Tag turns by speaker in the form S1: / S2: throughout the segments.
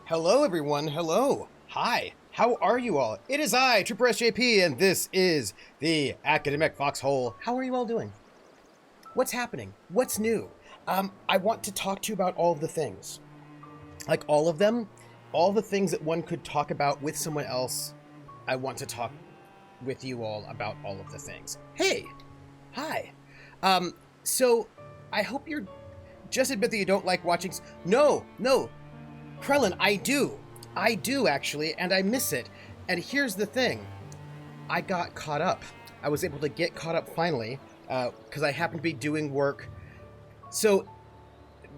S1: Hello, everyone. Hello. Hi. How are you all? It is I, Trooper SJP, and this is the Academic Foxhole. How are you all doing? What's happening? What's new? I want to talk to you about all of the things. Like all of them. All the things that one could talk about with someone else. I want to talk with you all about all of the things. Hey. Hi. Um, so I hope you're just admit that you don't like watching. No. Krellin, I do. I do, actually, and I miss it. And here's the thing. I got caught up. I was able to get caught up finally, because I happened to be doing work. So,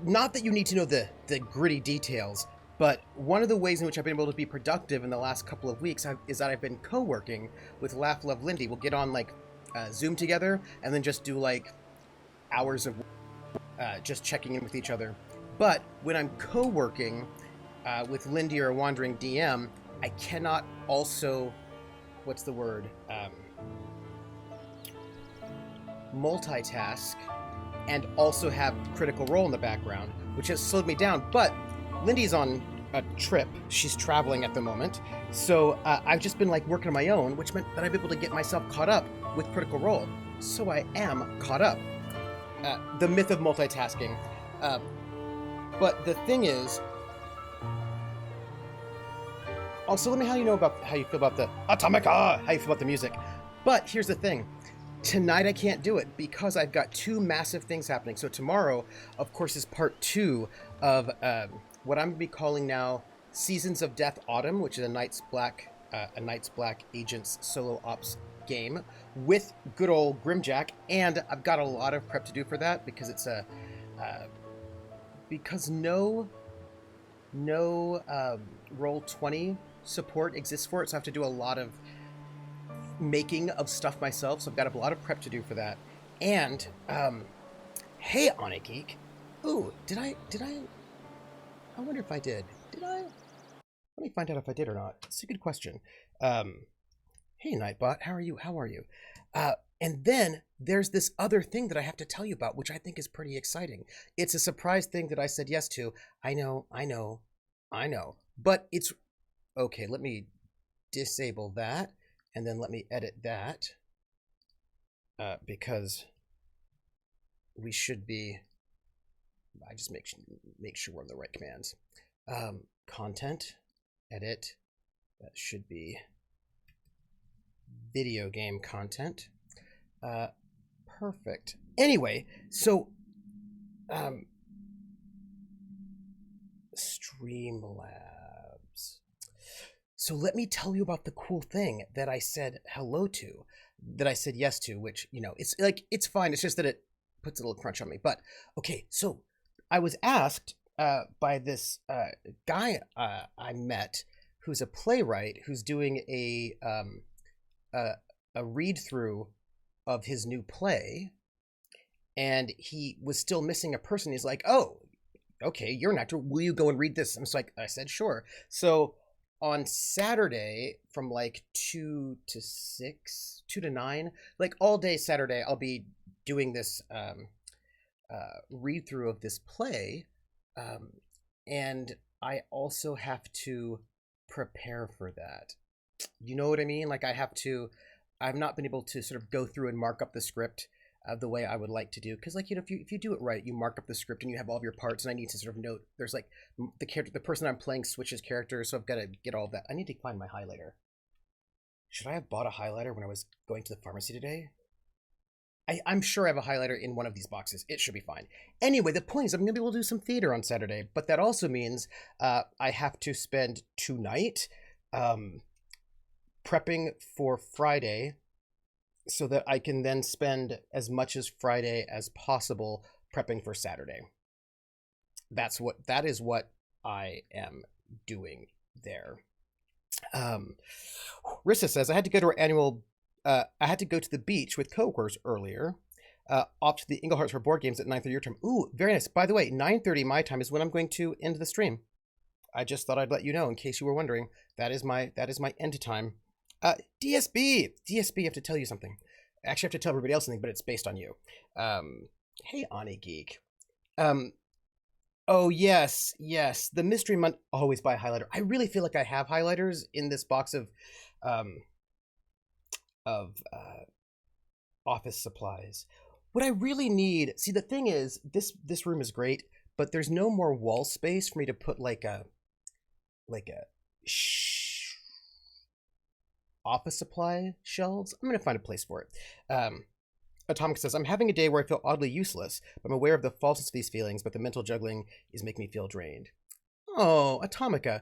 S1: not that you need to know the gritty details, but one of the ways in which I've been able to be productive in the last couple of weeks is that I've been co-working with Laugh Love Lindy. We'll get on, Zoom together, and then just do, hours of just checking in with each other. But when I'm co-working with Lindy or a wandering DM, I cannot also, what's the word, multitask and also have Critical Role in the background, which has slowed me down. But Lindy's on a trip. She's traveling at the moment. So I've just been working on my own, which meant that I'm able to get myself caught up with Critical Role. So I am caught up. The myth of multitasking. But the thing is, also, let me how you feel about the Atomica, how you feel about the music. But here's the thing. Tonight I can't do it because I've got two massive things happening. So tomorrow, of course, is part 2 of what I'm going to be calling now Seasons of Death Autumn, which is a Night's Black Agents solo ops game with good old Grimjack. And I've got a lot of prep to do for that because it's because no Roll20 support exists for it, so I have to do a lot of making of stuff myself, so I've got a lot of prep to do for that. And hey, Onigeek. Ooh, did I wonder if I did. Did I? Let me find out if I did or not. It's a good question. Hey, Nightbot, how are you? And then there's this other thing that I have to tell you about, which I think is pretty exciting. It's a surprise thing that I said yes to. I know. But it's okay. Let me disable that, and then let me edit that, because we should be. I just make sure we're on the right commands. Content, edit. That should be video game content. Perfect. Anyway, so Streamlabs. So let me tell you about the cool thing that I said hello to, that I said yes to, which, it's fine. It's just that it puts a little crunch on me. But okay, so I was asked by this guy I met, who's a playwright, who's doing a read through of his new play, and he was still missing a person. He's like, "Oh, okay, you're an actor. Will you go and read this?" I said, "Sure." So on Saturday from 2 to 6, 2 to 9, all day Saturday, I'll be doing this read through of this play, and I also have to prepare for that. You know what I mean? I've not been able to sort of go through and mark up the script the way I would like to do, because if you do it right, you mark up the script and you have all of your parts, and I need to sort of note there's the person I'm playing switches characters, so I've got to get all of that. I need to find my highlighter. Should I have bought a highlighter when I was going to the pharmacy today? I'm sure I have a highlighter in one of these boxes. It should be fine. Anyway, the point is I'm going to be able to do some theater on Saturday, but that also means I have to spend tonight prepping for Friday, so that I can then spend as much as Friday as possible prepping for Saturday. That is what I am doing there. Rissa says I had to go to our annual. I had to go to the beach with coworkers earlier. Off to the Inglehearts for board games at 9:30 your time. Ooh, very nice. By the way, 9:30 my time is when I'm going to end the stream. I just thought I'd let you know in case you were wondering. That is my end time. DSB, I have to tell you something. Actually, I have to tell everybody else something, but it's based on you. Hey, Onigeek. Oh yes, yes. The mystery month always buy a highlighter. I really feel like I have highlighters in this box um of office supplies. What I really need, see, the thing is, this room is great, but there's no more wall space for me to put like a office supply shelves. I'm gonna find a place for it. Atomic says, I'm having a day where I feel oddly useless. I'm aware of the falseness of these feelings, but the mental juggling is making me feel drained. Oh, Atomica,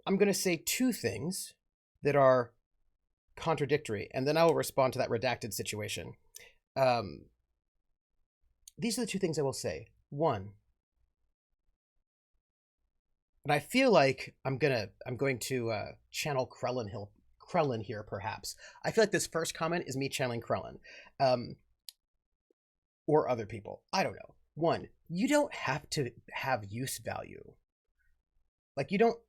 S1: I'm going to say two things that are contradictory, and then I will respond to that redacted situation. Um, these are the two things I will say. One, and I feel like I'm going to channel Krellin here, perhaps. I feel like this first comment is me channeling Krellin. Um, or other people. I don't know. One, you don't have to have use value. Like you don't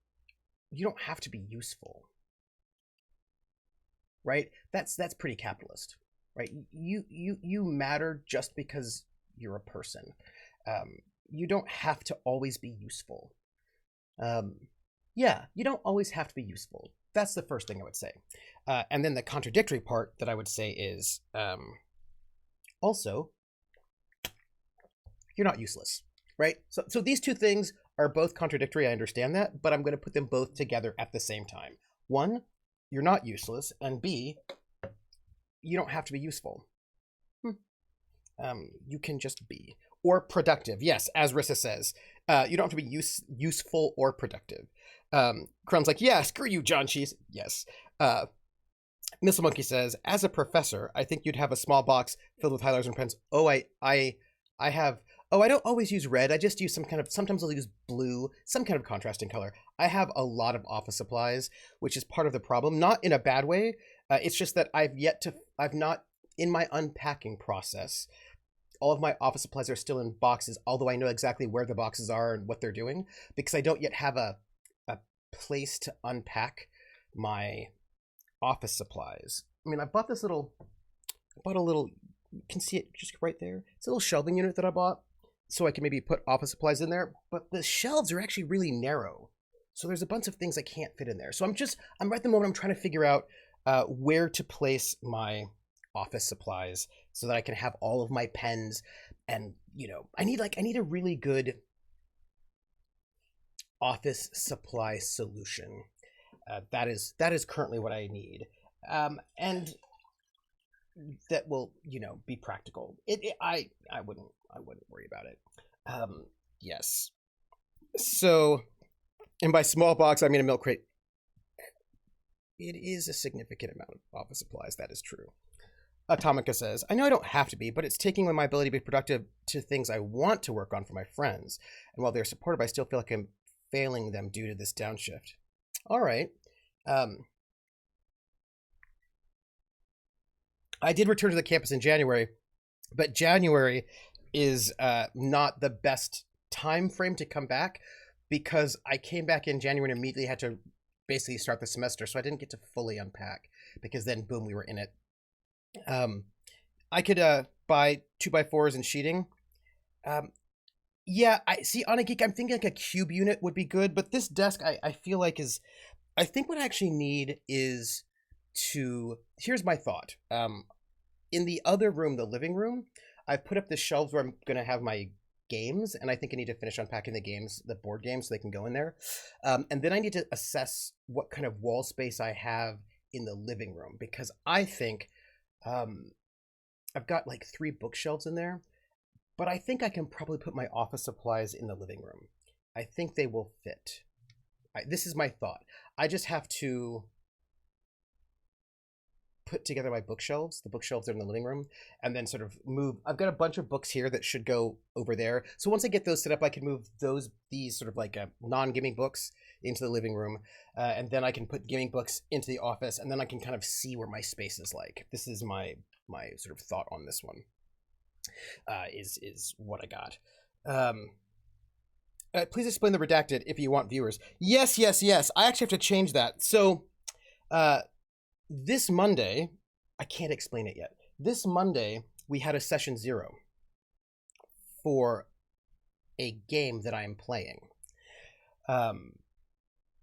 S1: have to be useful. Right? That's pretty capitalist. Right? You matter just because you're a person. You don't have to always be useful. Um, yeah, you don't always have to be useful. That's the first thing I would say. And then the contradictory part that I would say is also, you're not useless, right? So these two things are both contradictory. I understand that, but I'm going to put them both together at the same time. One, you're not useless, and B, you don't have to be useful. You can just be. Or productive. Yes, as Rissa says, you don't have to be useful or productive. Crown's like, yeah, screw you, John Cheese. Yes. Missile Monkey says, as a professor, I think you'd have a small box filled with highlighters and pens. Oh, I have. Oh, I don't always use red. I just use sometimes I'll use blue, some kind of contrasting color. I have a lot of office supplies, which is part of the problem. Not in a bad way. It's just that I've not, in my unpacking process, all of my office supplies are still in boxes, although I know exactly where the boxes are and what they're doing, because I don't yet have a place to unpack my office supplies. I mean, I bought a little, you can see it just right there. It's a little shelving unit that I bought so I can maybe put office supplies in there, but the shelves are actually really narrow. So there's a bunch of things I can't fit in there. So I'm right at the moment, I'm trying to figure out where to place my office supplies so that I can have all of my pens. And I need a really good office supply solution. That is currently what I need, and that will be practical. I wouldn't worry about it. Yes. So, and by small box I mean a milk crate. It is a significant amount of office supplies. That is true. Atomica says, I know I don't have to be, but it's taking away my ability to be productive to things I want to work on for my friends. And while they're supportive, I still feel like I'm failing them due to this downshift. All right. I did return to the campus in January, but January is not the best time frame to come back because I came back in January and immediately had to basically start the semester, so I didn't get to fully unpack because then boom, we were in it. I could buy 2x4s and sheeting. Yeah, I see on a geek. I'm thinking like a cube unit would be good, but this desk I feel like is. I think what I actually need is to. Here's my thought. In the other room, the living room, I've put up the shelves where I'm gonna have my games, and I think I need to finish unpacking the games, the board games, so they can go in there. And then I need to assess what kind of wall space I have in the living room because I think. I've got like 3 bookshelves in there, but I think I can probably put my office supplies in the living room. I think they will fit. This is my thought. I just have to put together my bookshelves. The bookshelves are in the living room, and then sort of move. I've got a bunch of books here that should go over there. So once I get those set up, I can move these sort of like non-gaming books into the living room, and then I can put gaming books into the office, and then I can kind of see where my space is like. This is my sort of thought on this one. Is what I got. Please explain the redacted if you want viewers. Yes. I actually have to change that. So, this Monday, I can't explain it yet. This Monday, we had a session 0 for a game that I am playing. Um,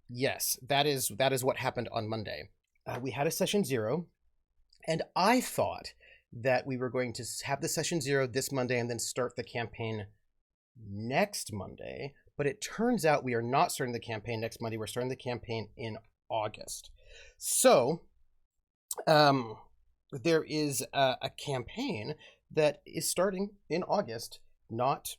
S1: yes, that is what happened on Monday. We had a session zero, and I thought that we were going to have the session zero this Monday and then start the campaign next Monday. But it turns out we are not starting the campaign next Monday. We're starting the campaign in August. So, there is a campaign that is starting in August, not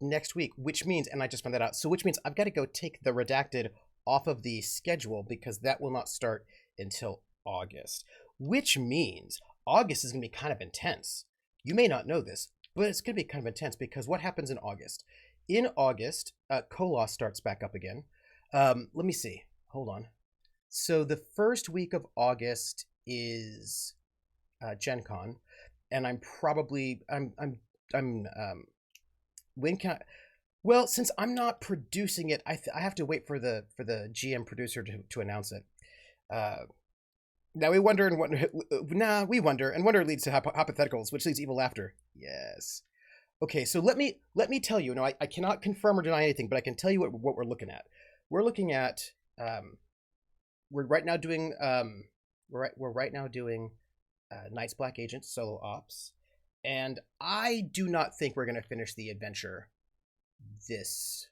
S1: next week, which means, and I just found that out, so which means I've got to go take the redacted off of the schedule because that will not start until August, which means August is going to be kind of intense. You may not know this, but it's going to be kind of intense because what happens in August? In August, Kolos starts back up again. Let me see. Hold on. So the first week of August is Gen Con, and when can I, well, since I'm not producing it, I have to wait for the GM producer to announce it. Uh, Now we wonder and wonder. We wonder and wonder leads to hypotheticals, which leads to evil laughter. Yes. Okay, so let me tell you. No, I cannot confirm or deny anything, but I can tell you what we're looking at. We're looking at we're right now doing we're right now doing Night's Black Agent solo ops, and I do not think we're gonna finish the adventure this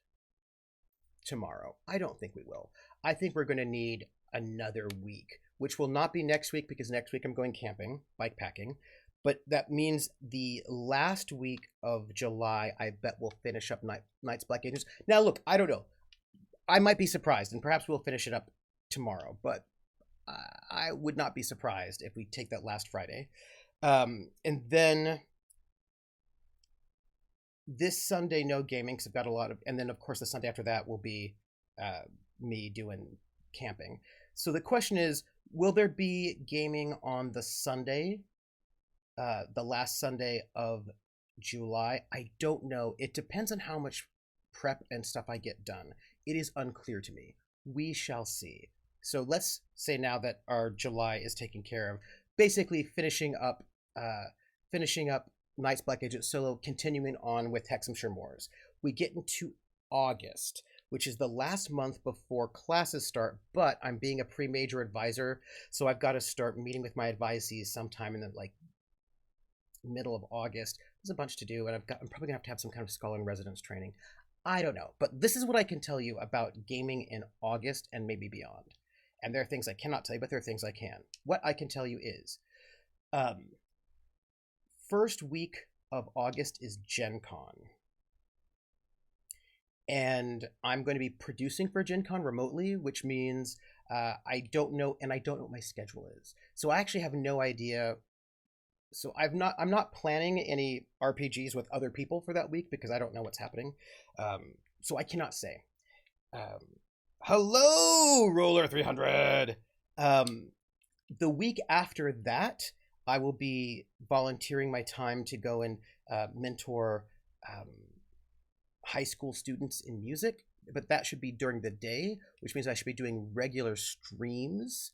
S1: tomorrow. I don't think we will. I think we're gonna need another week, which will not be next week because next week I'm going camping, bike packing. But that means the last week of July, I bet we'll finish up Night's Black Agents. Now, look, I don't know. I might be surprised, and perhaps we'll finish it up tomorrow. But I would not be surprised if we take that last Friday. And then this Sunday, no gaming because I've got a lot of. And then, of course, the Sunday after that will be me doing camping. So the question is, will there be gaming on the Sunday, the last Sunday of July? I don't know. It depends on how much prep and stuff I get done. It is unclear to me. We shall see. So let's say now that our July is taken care of, basically finishing up Night's Black Agent solo, continuing on with Hexhamshire Moors. We get into August, which is the last month before classes start, but I'm being a pre-major advisor, so I've got to start meeting with my advisees sometime in the middle of August. There's a bunch to do, and I'm probably gonna have to have some kind of scholar in residence training. I don't know, but this is what I can tell you about gaming in August and maybe beyond. And there are things I cannot tell you, but there are things I can. What I can tell you is, first week of August is Gen Con. And I'm going to be producing for Gen Con remotely, which means I don't know, and I don't know what my schedule is. So I actually have no idea. So I'm not planning any RPGs with other people for that week because I don't know what's happening. So I cannot say. Hello, Roller 300. The week after that, I will be volunteering my time to go and mentor high school students in music, but that should be during the day, which means I should be doing regular streams,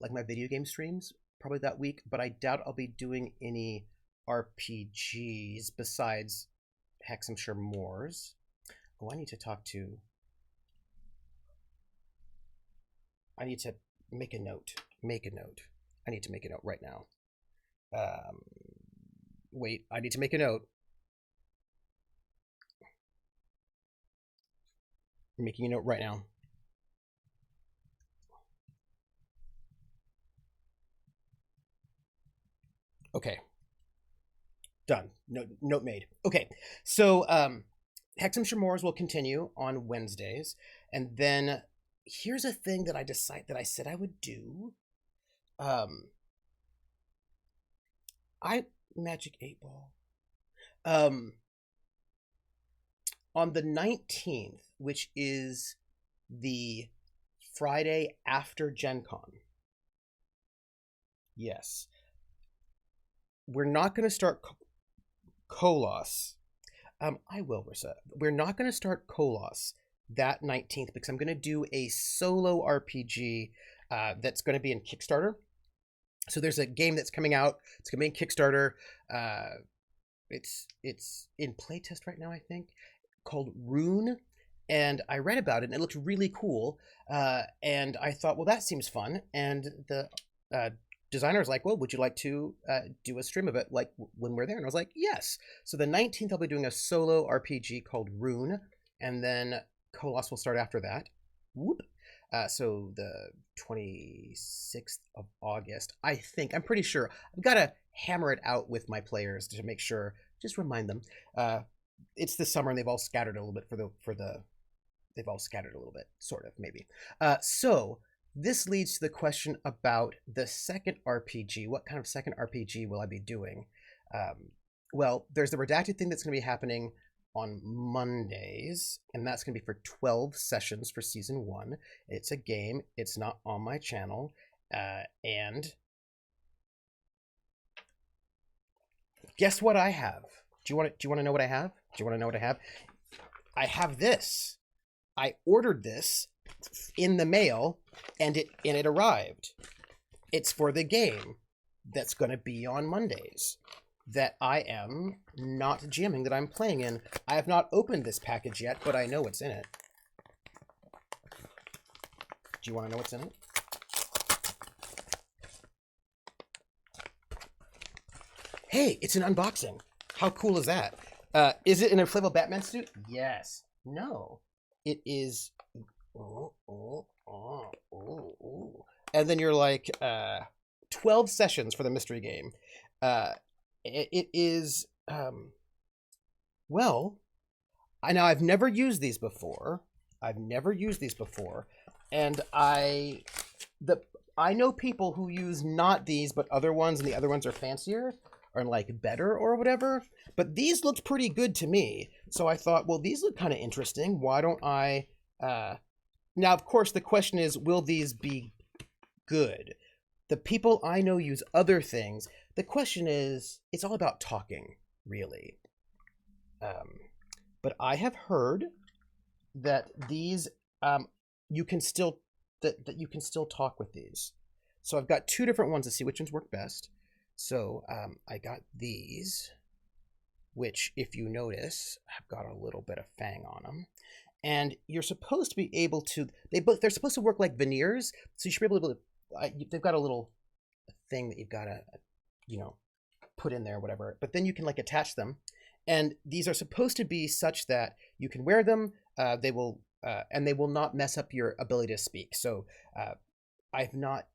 S1: like my video game streams, probably that week, but I doubt I'll be doing any RPGs besides Hexhamshire Moors. Oh, I need to make a note. I need to make a note right now. Wait, I need to make a note. I'm making a note right now. Okay. Done. Note made. Okay. So Hexhamshire Moors will continue on Wednesdays, and then here's a thing that I said I would do. I Magic 8 Ball. On the 19th, which is the Friday after Gen Con. Yes. We're not going to start Kolos. I will, Rissa. We're not going to start Kolos that 19th because I'm going to do a solo RPG that's going to be in Kickstarter. So there's a game that's coming out. It's going to be in Kickstarter. It's in playtest right now, I think. called Rune, and I read about it, and it looked really cool. And I thought, well, that seems fun. And the designer was like, well, would you like to do a stream of it, like when we're there? And I was like, yes. So the 19th, I'll be doing a solo RPG called Rune, and then Kolos will start after that. Whoop. So the 26th of August, I think, I'm pretty sure. I've got to hammer it out with my players to make sure, just remind them. It's the summer and they've all scattered a little bit they've all scattered a little bit, sort of, maybe. So this leads to the question about the second RPG. What kind of second RPG will I be doing? Well, there's the redacted thing that's going to be happening on Mondays, and that's going to be for 12 sessions for season 1. It's a game. It's not on my channel. And guess what I have? Do you want to know what I have? Do you want to know what I have? I have this. I ordered this in the mail, and it arrived. It's for the game that's going to be on Mondays that I am not GMing, that I'm playing in. I have not opened this package yet, but I know what's in it. Do you want to know what's in it? Hey, it's an unboxing. How cool is that? Is it an inflatable Batman suit? Yes. No. It is... And then you're like, 12 sessions for the mystery game. It is, well, I've never used these before. And I know people who use not these, but other ones, and the other ones are fancier, or like better or whatever. But these looked pretty good to me. So I thought, well, these look kind of interesting. Why don't I, now, of course, the question is, will these be good? The people I know use other things. The question is, it's all about talking, really. But I have heard that these, you can still talk with these. So I've got 2 different ones to see which ones work best. So I got these, which, if you notice, have got a little bit of fang on them. And you're supposed to be able to, they're supposed to work like veneers, so you should be able to, they've got a little thing that you've got to, put in there or whatever, but then you can like attach them. And these are supposed to be such that you can wear them, they will not mess up your ability to speak. So I've not,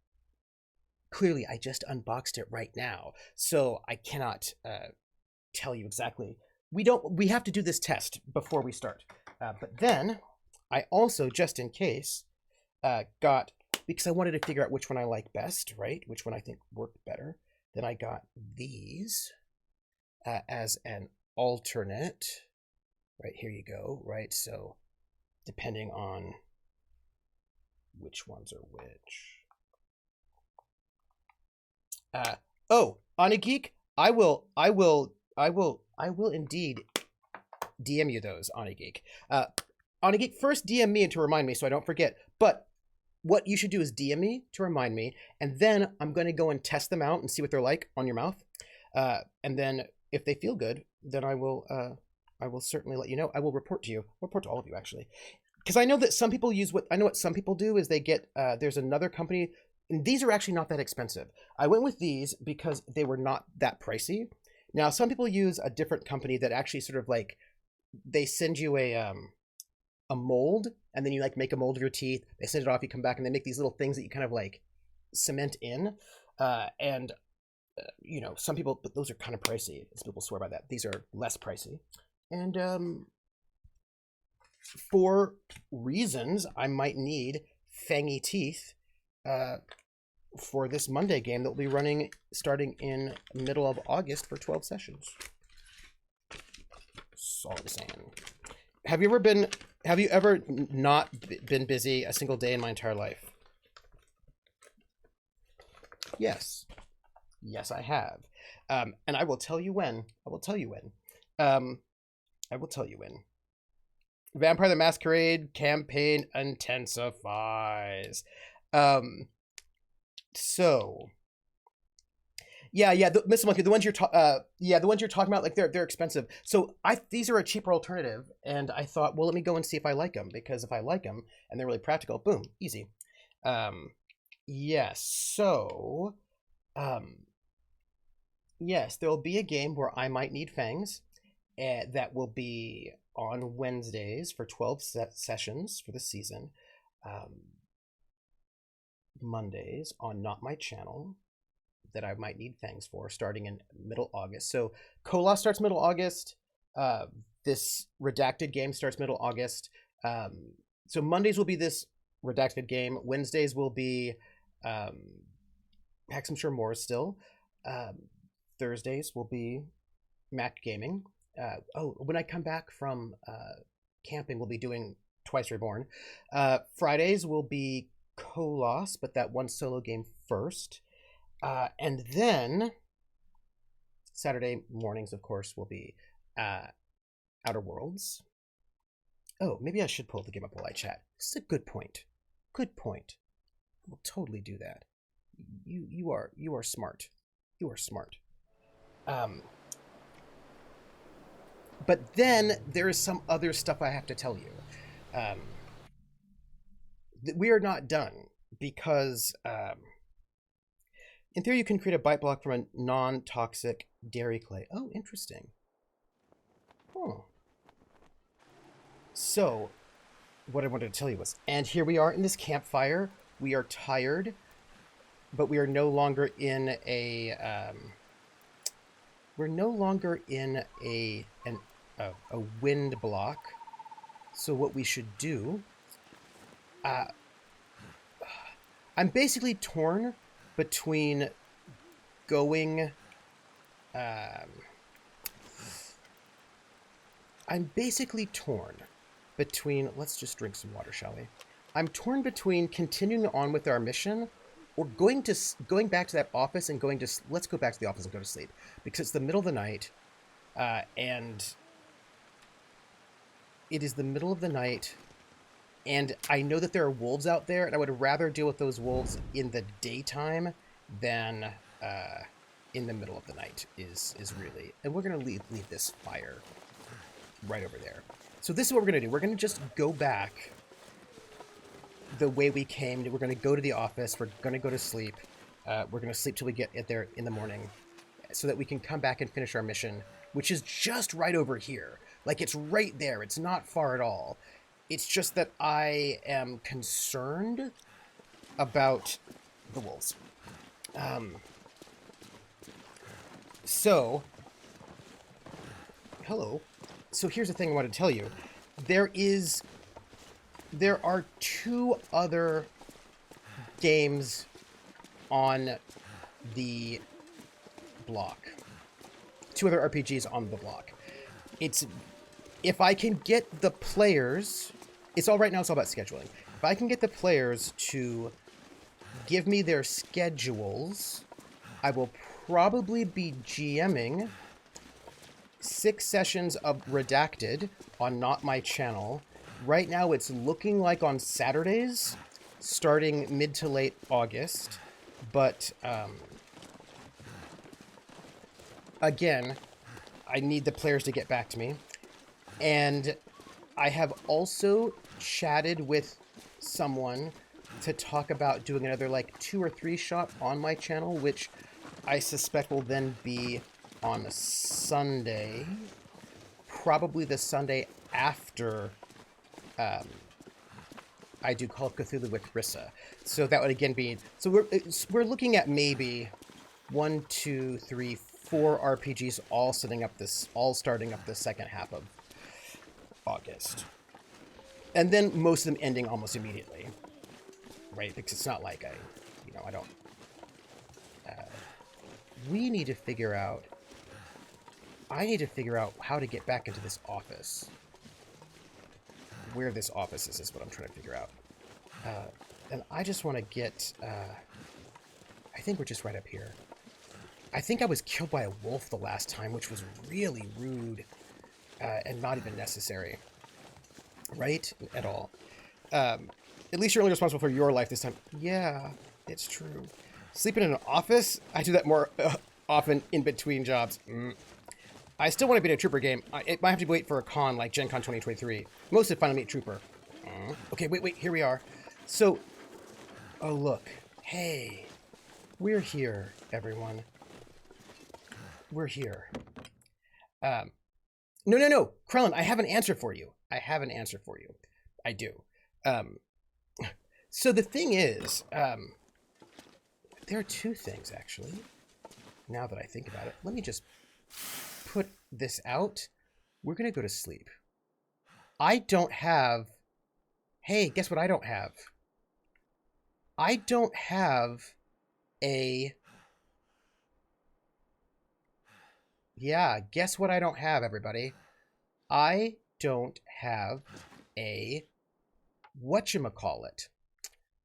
S1: clearly I just unboxed it right now, so I cannot tell you exactly. We have to do this test before we start. But then I also, just in case, got, because I wanted to figure out which one I like best, right? Which one I think worked better. Then I got these as an alternate. Right, here you go, right? So depending on which ones are which. Onigeek, I will indeed DM you those, Onigeek. Onigeek, first DM me to remind me so I don't forget. But what you should do is DM me to remind me, and then I'm going to go and test them out and see what they're like on your mouth. And then if they feel good, then I will certainly let you know. I will report to all of you, actually. Because I know that some people what some people do is they get, there's another company, and these are actually not that expensive. I went with these because they were not that pricey. Now, some people use a different company that actually sort of like, they send you a mold, and then you like make a mold of your teeth. They send it off, you come back, and they make these little things that you kind of like cement in. Some people, but those are kind of pricey. Some people swear by that. These are less pricey. And for reasons, I might need fangy teeth for this Monday game that will be running starting in middle of August for 12 sessions. That's all I'm saying. Have you ever not been busy a single day in my entire life? Yes. Yes, I have. And I will tell you when. Vampire the Masquerade campaign intensifies. So, Yeah. Mr. Monkey, the ones the ones you're talking about, like they're expensive. So these are a cheaper alternative, and I thought, well, let me go and see if I like them, because if I like them and they're really practical, boom, easy. Yes. So, um, yes, there will be a game where I might need fangs, that will be on Wednesdays for 12 sessions for the season. Um, Mondays on Not My Channel that I might need fangs for, starting in middle August. So Kolos starts middle August. Uh, this redacted game starts middle August. So Mondays will be this redacted game. Wednesdays will be Hexam Sure More still. Thursdays will be Mac Gaming. When I come back from camping, we'll be doing Twice Reborn. Fridays will be Kolos, but that one solo game first. And then Saturday mornings, of course, will be Outer Worlds. Oh, maybe I should pull the game up while I chat. This is a good point. Good point. We'll totally do that. You are smart. You are smart. But then there is some other stuff I have to tell you. We are not done, because in theory you can create a bite block from a non-toxic dairy clay. Oh, interesting. Oh. So, what I wanted to tell you was, and here we are in this campfire. We are tired, but we are no longer in a a wind block. So what we should do, I'm basically torn between going, let's just drink some water, shall we? I'm torn between continuing on with our mission, or going back to that office and let's go back to the office and go to sleep, because it's the middle of the night, and it is the middle of the night, and I know that there are wolves out there, and I would rather deal with those wolves in the daytime than in the middle of the night is really. And we're gonna leave this fire right over there. So this is what we're gonna do. We're gonna just go back the way we came. We're gonna go to the office. We're gonna go to sleep. We're gonna sleep till we get there in the morning, so that we can come back and finish our mission, which is just right over here. Like, it's right there. It's not far at all. It's just that I am concerned about the wolves. Hello. So here's the thing I want to tell you. There are 2 other games on the block. 2 other RPGs on the block. If I can get the players, it's all about scheduling. If I can get the players to give me their schedules, I will probably be GMing 6 sessions of Redacted on Not My Channel. Right now it's looking like on Saturdays, starting mid to late August. But again, I need the players to get back to me. And I have also chatted with someone to talk about doing another 2 or 3 shot on my channel, which I suspect will then be on a Sunday, probably the Sunday after I do Call of Cthulhu with Rissa. So that would again be, so we're looking at maybe 1, 2, 3, 4 RPGs all starting up the second half of August, and then most of them ending almost immediately, right? Because it's not like I don't. We need to figure out. I need to figure out how to get back into this office. Where this office is what I'm trying to figure out. And I just want to get. I think we're just right up here. I think I was killed by a wolf the last time, which was really rude. And not even necessary, right? At all. At least you're only responsible for your life this time. Yeah, it's true. Sleeping in an office, I do that more often in between jobs. I still want to beat a Trooper game. It might have to wait for a con like Gen Con 2023. Mostly finally meet Trooper. Okay, wait, here we are. So, oh look. Hey, we're here, everyone. We're here. No. Krellin, I have an answer for you. I do. So the thing is, there are two things, actually. Now that I think about it, let me just put this out. We're going to go to sleep. I don't have... Hey, guess what I don't have? I don't have a... Yeah, guess what I don't have, everybody? I don't have a... Whatchamacallit?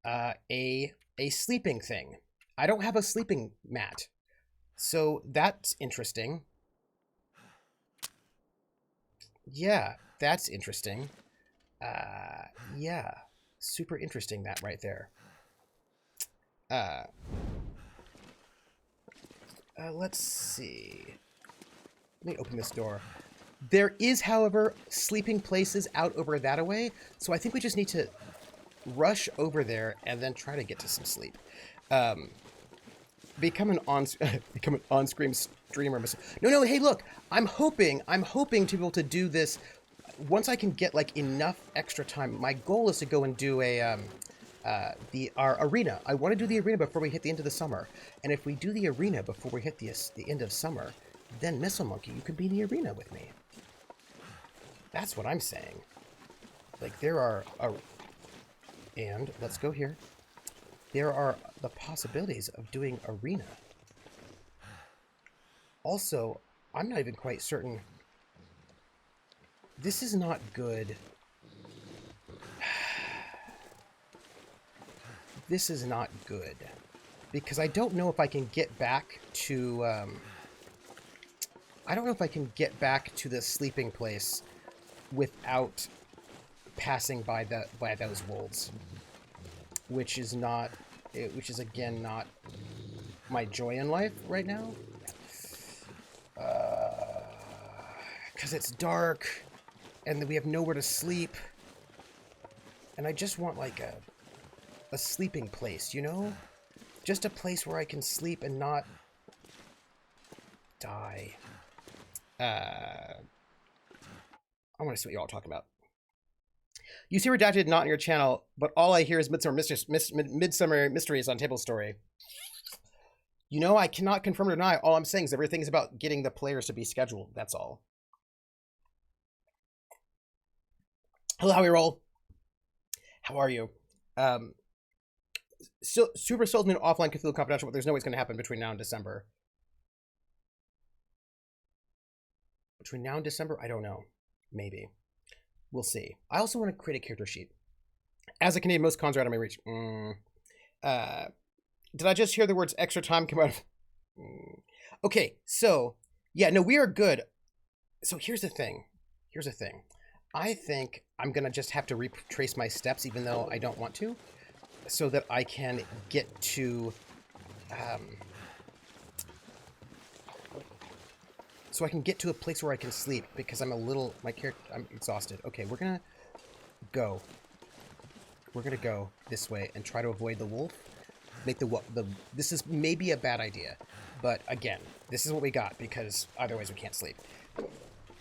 S1: A sleeping thing. I don't have a sleeping mat. So that's interesting. Yeah, that's interesting. Yeah, super interesting, that right there. Let's see. Let me open this door. There is, however, sleeping places out over that way, so I think we just need to rush over there and then try to get to some sleep. Become an on-screen streamer. No, hey, look, I'm hoping to be able to do this once I can get like enough extra time. My goal is to go and do our arena. I want to do the arena before we hit the end of the summer. And if we do the arena before we hit the end of summer, then Missile Monkey, you can be in the arena with me. That's what I'm saying. Like, there are... And, let's go here. There are the possibilities of doing arena. Also, I'm not even quite certain... This is not good. This is not good. Because I don't know if I can get back to... I don't know if I can get back to the sleeping place without passing by those wolves, which is again not my joy in life right now, because it's dark and we have nowhere to sleep, and I just want like a sleeping place, you know, just a place where I can sleep and not die. I want to see what you're all talking about. You see Redacted not on your channel, but all I hear is Midsummer Mysteries on Table Story. You know, I cannot confirm or deny. All I'm saying is everything's about getting the players to be scheduled. That's all. Hello, Howie Roll. How are you? So, Super Sultan offline Cthulhu Confidential, but there's no way it's going to happen between now and December. Between now and December? I don't know. Maybe. We'll see. I also want to create a character sheet. As a Canadian, most cons are out of my reach. Did I just hear the words extra time come out of... Okay, so... Yeah, no, we are good. So here's the thing. I think I'm going to just have to retrace my steps, even though I don't want to, so that I can get to... So I can get to a place where I can sleep, because I'm I'm exhausted. Okay, we're gonna go. We're gonna go this way and try to avoid the wolf. This is maybe a bad idea, but again, this is what we got, because otherwise we can't sleep.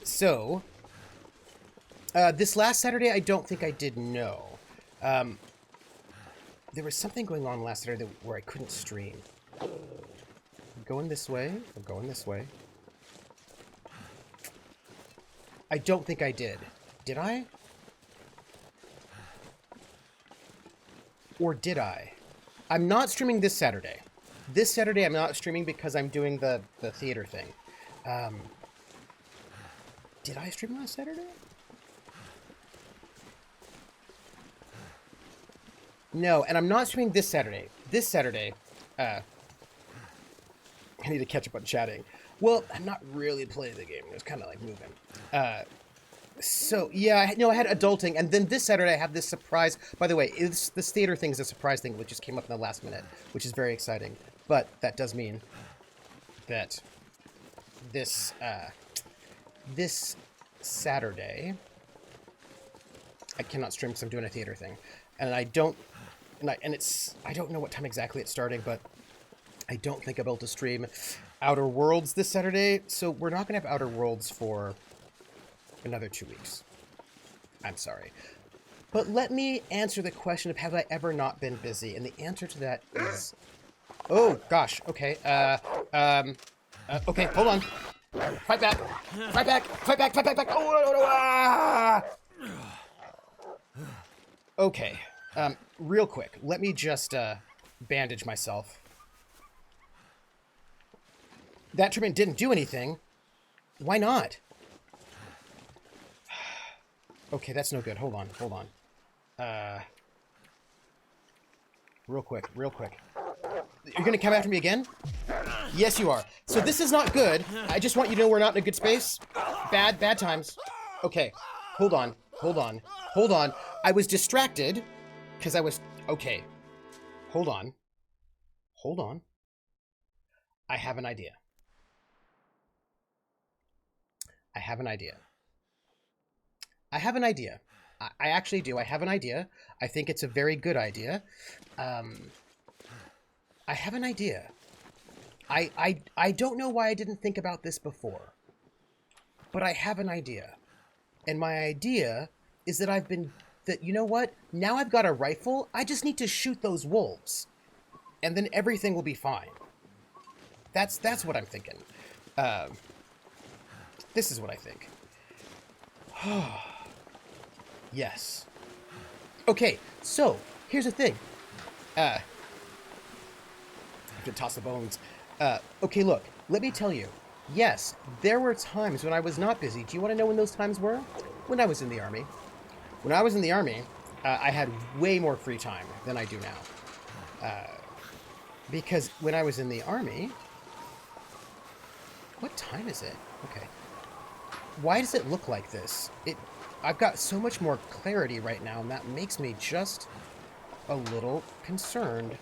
S1: So, this last Saturday, I don't think I did know. There was something going on last Saturday where I couldn't stream. I'm going this way. I'm going this way. I don't think I did. Did I? Or did I? I'm not streaming this Saturday. This Saturday I'm not streaming because I'm doing the theater thing. Did I stream last Saturday? No, and I'm not streaming this Saturday. This Saturday, I need to catch up on chatting. Well, I'm not really playing the game. It's kind of like moving. So, yeah, no, I had adulting. And then this Saturday, I have this surprise. By the way, this theater thing is a surprise thing, which just came up in the last minute, which is very exciting. But that does mean that this this Saturday I cannot stream because I'm doing a theater thing, and I don't know what time exactly it's starting, but I don't think I'll be able to stream Outer Worlds this Saturday, so we're not going to have Outer Worlds for another 2 weeks. I'm sorry. But let me answer the question of have I ever not been busy, and the answer to that is... Oh, gosh, okay. Okay, hold on. Fight back! Fight back! Fight back! Fight back! Fight back! Oh, no, no, no, ah! Okay, real quick, let me just, bandage myself. That treatment didn't do anything. Why not? Okay, that's no good. Hold on, hold on. Real quick, real quick. You're gonna come after me again? Yes, you are. So this is not good. I just want you to know we're not in a good space. Bad times. Okay, hold on, hold on, hold on. I was distracted because I was... Okay, hold on. Hold on. I have an idea. I have an idea. I have an idea. I actually do. I have an idea. I think it's a very good idea. I have an idea. I don't know why I didn't think about this before, but I have an idea. And my idea is that you know what? Now I've got a rifle. I just need to shoot those wolves, and then everything will be fine. That's what I'm thinking. This is what I think. Yes. Okay, so here's the thing. I have to toss the bones. Okay, look, let me tell you. Yes, there were times when I was not busy. Do you want to know when those times were? When I was in the Army. When I was in the Army, I had way more free time than I do now. Because when I was in the Army... What time is it? Okay. Why does it look like this? I've got so much more clarity right now, and that makes me just a little concerned.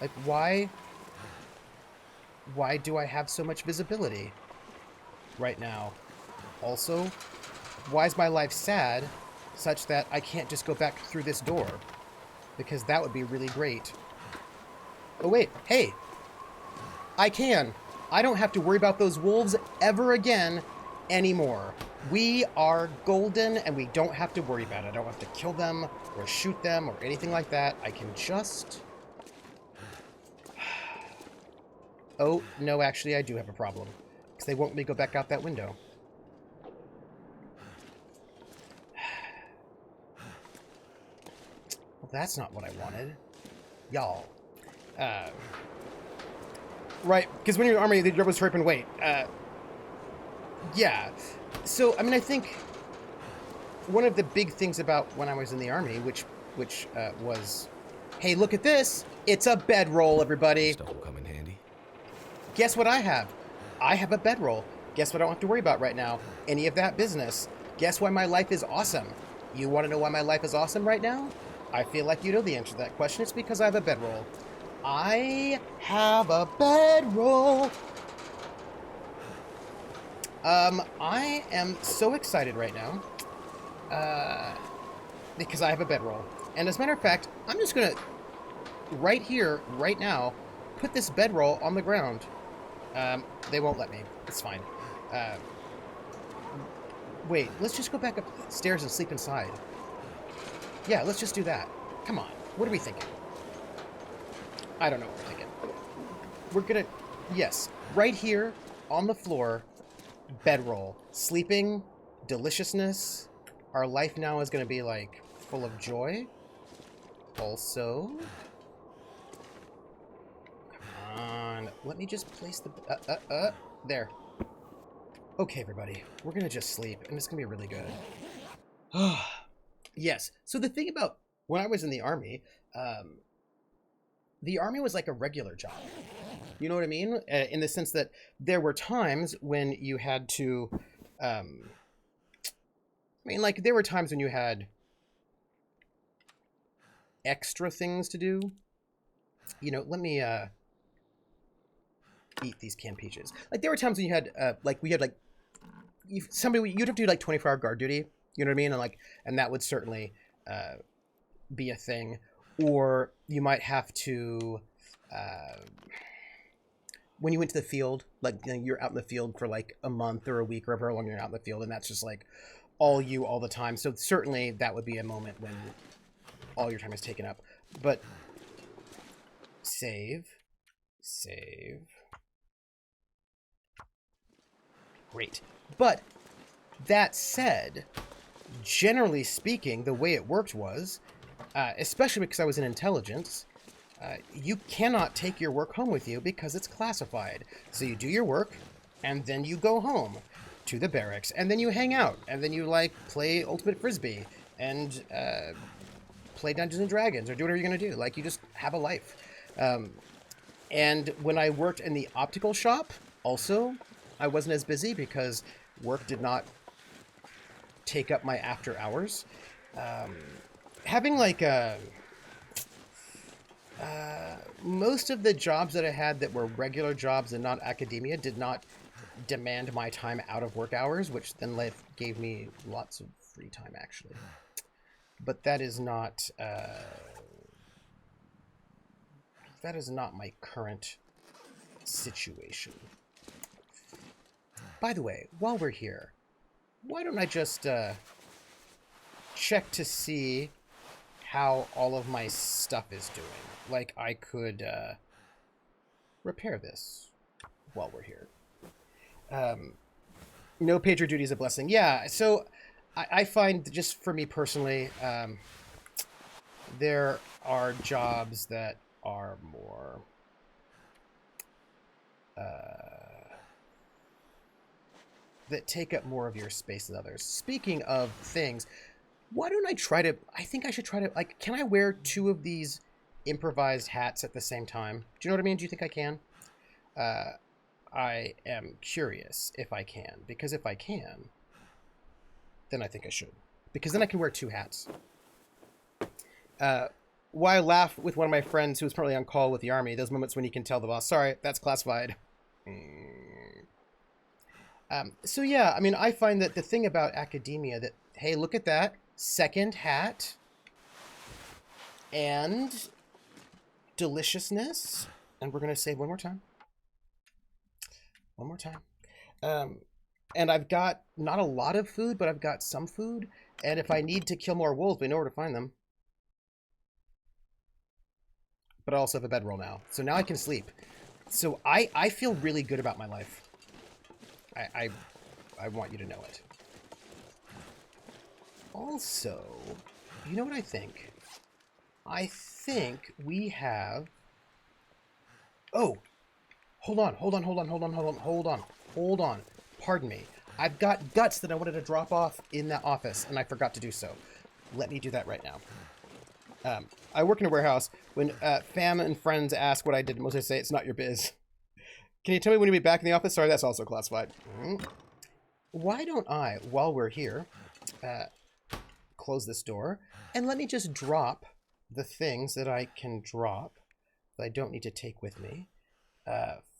S1: Like, why do I have so much visibility right now? Also, why is my life sad such that I can't just go back through this door? Because that would be really great. Oh, wait. Hey! I can! I don't have to worry about those wolves ever again anymore. We are golden, and we don't have to worry about it. I don't have to kill them, or shoot them, or anything like that. I can just... Oh, no, actually, I do have a problem. Because they won't let me go back out that window. Well, that's not what I wanted. Y'all. Right, because when you're in the Army, the job was to rape and wait. Yeah. So, I mean, I think one of the big things about when I was in the Army, which was, hey, look at this. It's a bedroll, everybody.
S2: Stuff will come in handy.
S1: Guess what I have? I have a bedroll. Guess what I don't have to worry about right now? Any of that business. Guess why my life is awesome? You want to know why my life is awesome right now? I feel like you know the answer to that question. It's because I have a bedroll. I have a bedroll. I am so excited right now. Because I have a bedroll. And as a matter of fact, I'm just gonna, right here, right now, put this bedroll on the ground. They won't let me. It's fine. Wait, let's just go back upstairs and sleep inside. Yeah, let's just do that. Come on. What are we thinking? I don't know what we're thinking. We're gonna... Yes. Right here, on the floor, bedroll. Sleeping, deliciousness. Our life now is gonna be, like, full of joy. Also... Come on. Let me just place the... There. Okay, everybody. We're gonna just sleep, and it's gonna be really good. Yes. So the thing about when I was in the Army was like a regular job. You know what I mean? In the sense that there were times when you had to, I mean, like, there were times when you had extra things to do. You know, let me eat these canned peaches. Like there were times when you had like we had like you'd have to do like 24-hour guard duty. You know what I mean? And that would certainly be a thing. Or you might have to when you went to the field, like you're out in the field for like a month or a week or however long you're out in the field, and that's just like all you all the time. So certainly that would be a moment when all your time is taken up. But save. Great. But that said, generally speaking, the way it worked was, especially because I was in intelligence, you cannot take your work home with you because it's classified. So you do your work, and then you go home to the barracks, and then you hang out, and then you like play Ultimate Frisbee and play Dungeons and Dragons or do whatever you're gonna do. Like you just have a life. And when I worked in the optical shop, also, I wasn't as busy because work did not take up my after hours. Having like most of the jobs that I had that were regular jobs and not academia did not demand my time out of work hours, which then gave me lots of free time actually. But that is not my current situation. By the way, while we're here, why don't I just check to see how all of my stuff is doing? Like I could repair this while we're here. No pager duty is a blessing. Yeah, so I find, just for me personally, there are jobs that are more that take up more of your space than others. Speaking of things, why don't I try to, I think I should try to, like, can I wear 2 of these improvised hats at the same time? Do you know what I mean? Do you think I can? I am curious if I can, because if I can, then I think I should. Because then I can wear 2 hats. Why I laugh with one of my friends who was probably on call with the army, those moments when you can tell the boss, sorry, that's classified. So yeah, I mean, I find that the thing about academia that, hey, look at that, 2nd hat, and deliciousness, and we're going to save one more time. And I've got not a lot of food, but I've got some food, and if I need to kill more wolves, we know where to find them. But I also have a bedroll now, so now I can sleep. So I feel really good about my life. I want you to know it. Also, you know what I think? I think we have... Oh! Hold on. Pardon me. I've got guts that I wanted to drop off in that office, and I forgot to do so. Let me do that right now. I work in a warehouse. When fam and friends ask what I did, mostly say, it's not your biz. Can you tell me when you'll be back in the office? Sorry, that's also classified. Why don't I, while we're here, close this door, and let me just drop the things that I can drop that I don't need to take with me.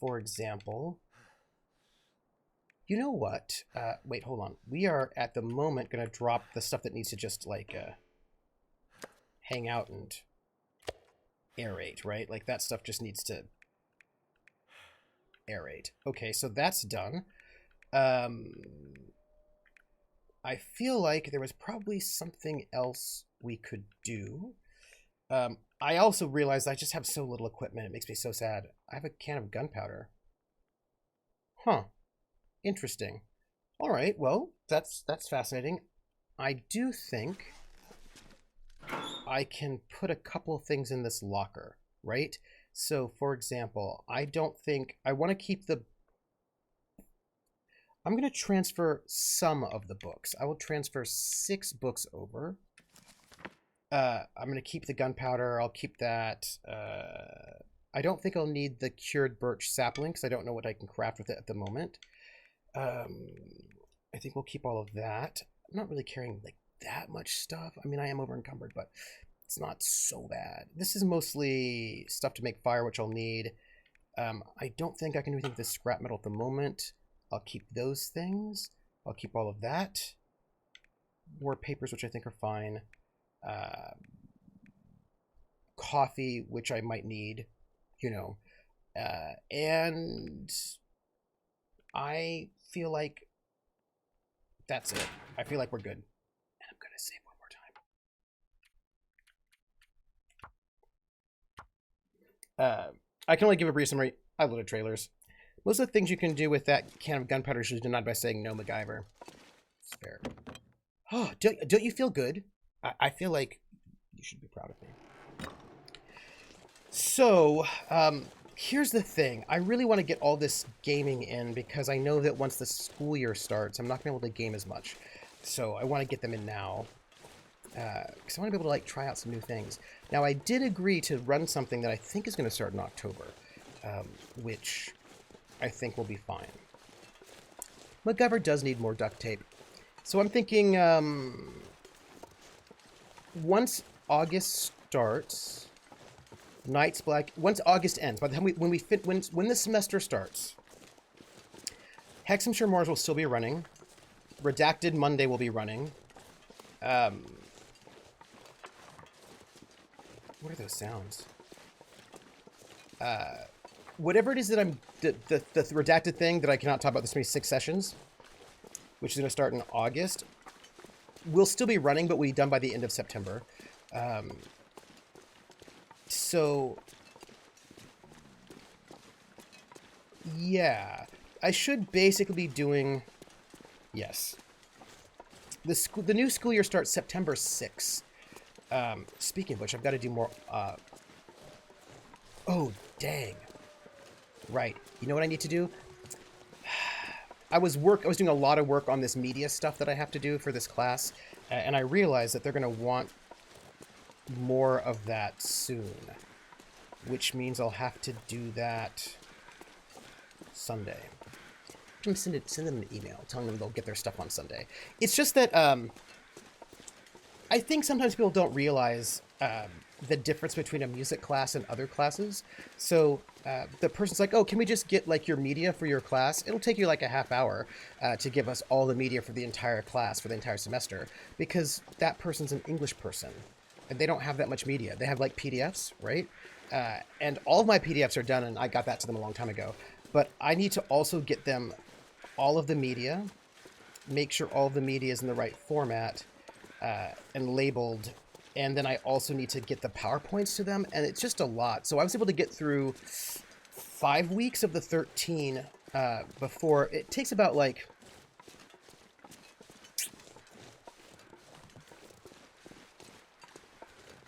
S1: For example, you know what? Wait, hold on. We are, at the moment, going to drop the stuff that needs to just, like, hang out and aerate, right? Like, that stuff just needs to aerate. Okay, so that's done. I feel like there was probably something else we could do. I also realized I just have so little equipment. It makes me so sad. I have a can of gunpowder. Huh. Interesting. All right, well, that's fascinating. I do think I can put a couple of things in this locker, right? So, for example, I don't think... I want to keep the... I'm going to transfer some of the books. I will transfer 6 books over. I'm going to keep the gunpowder. I'll keep that. I don't think I'll need the cured birch sapling because I don't know what I can craft with it at the moment. I think we'll keep all of that. I'm not really carrying like that much stuff. I mean, I am over encumbered, but it's not so bad. This is mostly stuff to make fire, which I'll need. I don't think I can do anything with the scrap metal at the moment. I'll keep those things. I'll keep all of that. War papers, which I think are fine. Coffee, which I might need, you know. And I feel like that's it. I feel like we're good. And I'm going to save one more time. I can only give a brief summary. I loaded trailers. Most of the things you can do with that can of gunpowder is denied by saying no, MacGyver. Spare. Oh, don't you feel good? I feel like you should be proud of me. So, here's the thing. I really want to get all this gaming in because I know that once the school year starts, I'm not going to be able to game as much. So I want to get them in now. Because I want to be able to, like, try out some new things. Now, I did agree to run something that I think is going to start in October. Which I think will be fine. MacGyver does need more duct tape. So I'm thinking, once August starts... Night's Black. Once August ends, by the time when the semester starts, Hexhamshire Moors will still be running. Redacted Monday will be running. What are those sounds? Whatever it is that I'm the redacted thing that I cannot talk about. This many 6 sessions, which is going to start in August. Will still be running, but will be done by the end of September. So, yeah, I should basically be doing, yes. The new school year starts September 6th. Speaking of which, I've got to do more, oh, dang. Right, you know what I need to do? I was doing a lot of work on this media stuff that I have to do for this class, and I realized that they're going to want more of that soon, which means I'll have to do that Sunday. I'm send them an email telling them they'll get their stuff on Sunday. It's just that I think sometimes people don't realize the difference between a music class and other classes. So the person's like, oh, can we just get like your media for your class? It'll take you like a half hour to give us all the media for the entire class for the entire semester, because that person's an English person. And they don't have that much media. They have like PDFs, right? And all of my PDFs are done, and I got that to them a long time ago. But I need to also get them all of the media, make sure all of the media is in the right format and labeled. And then I also need to get the PowerPoints to them, and it's just a lot. So I was able to get through 5 weeks of the 13 before. It takes about like...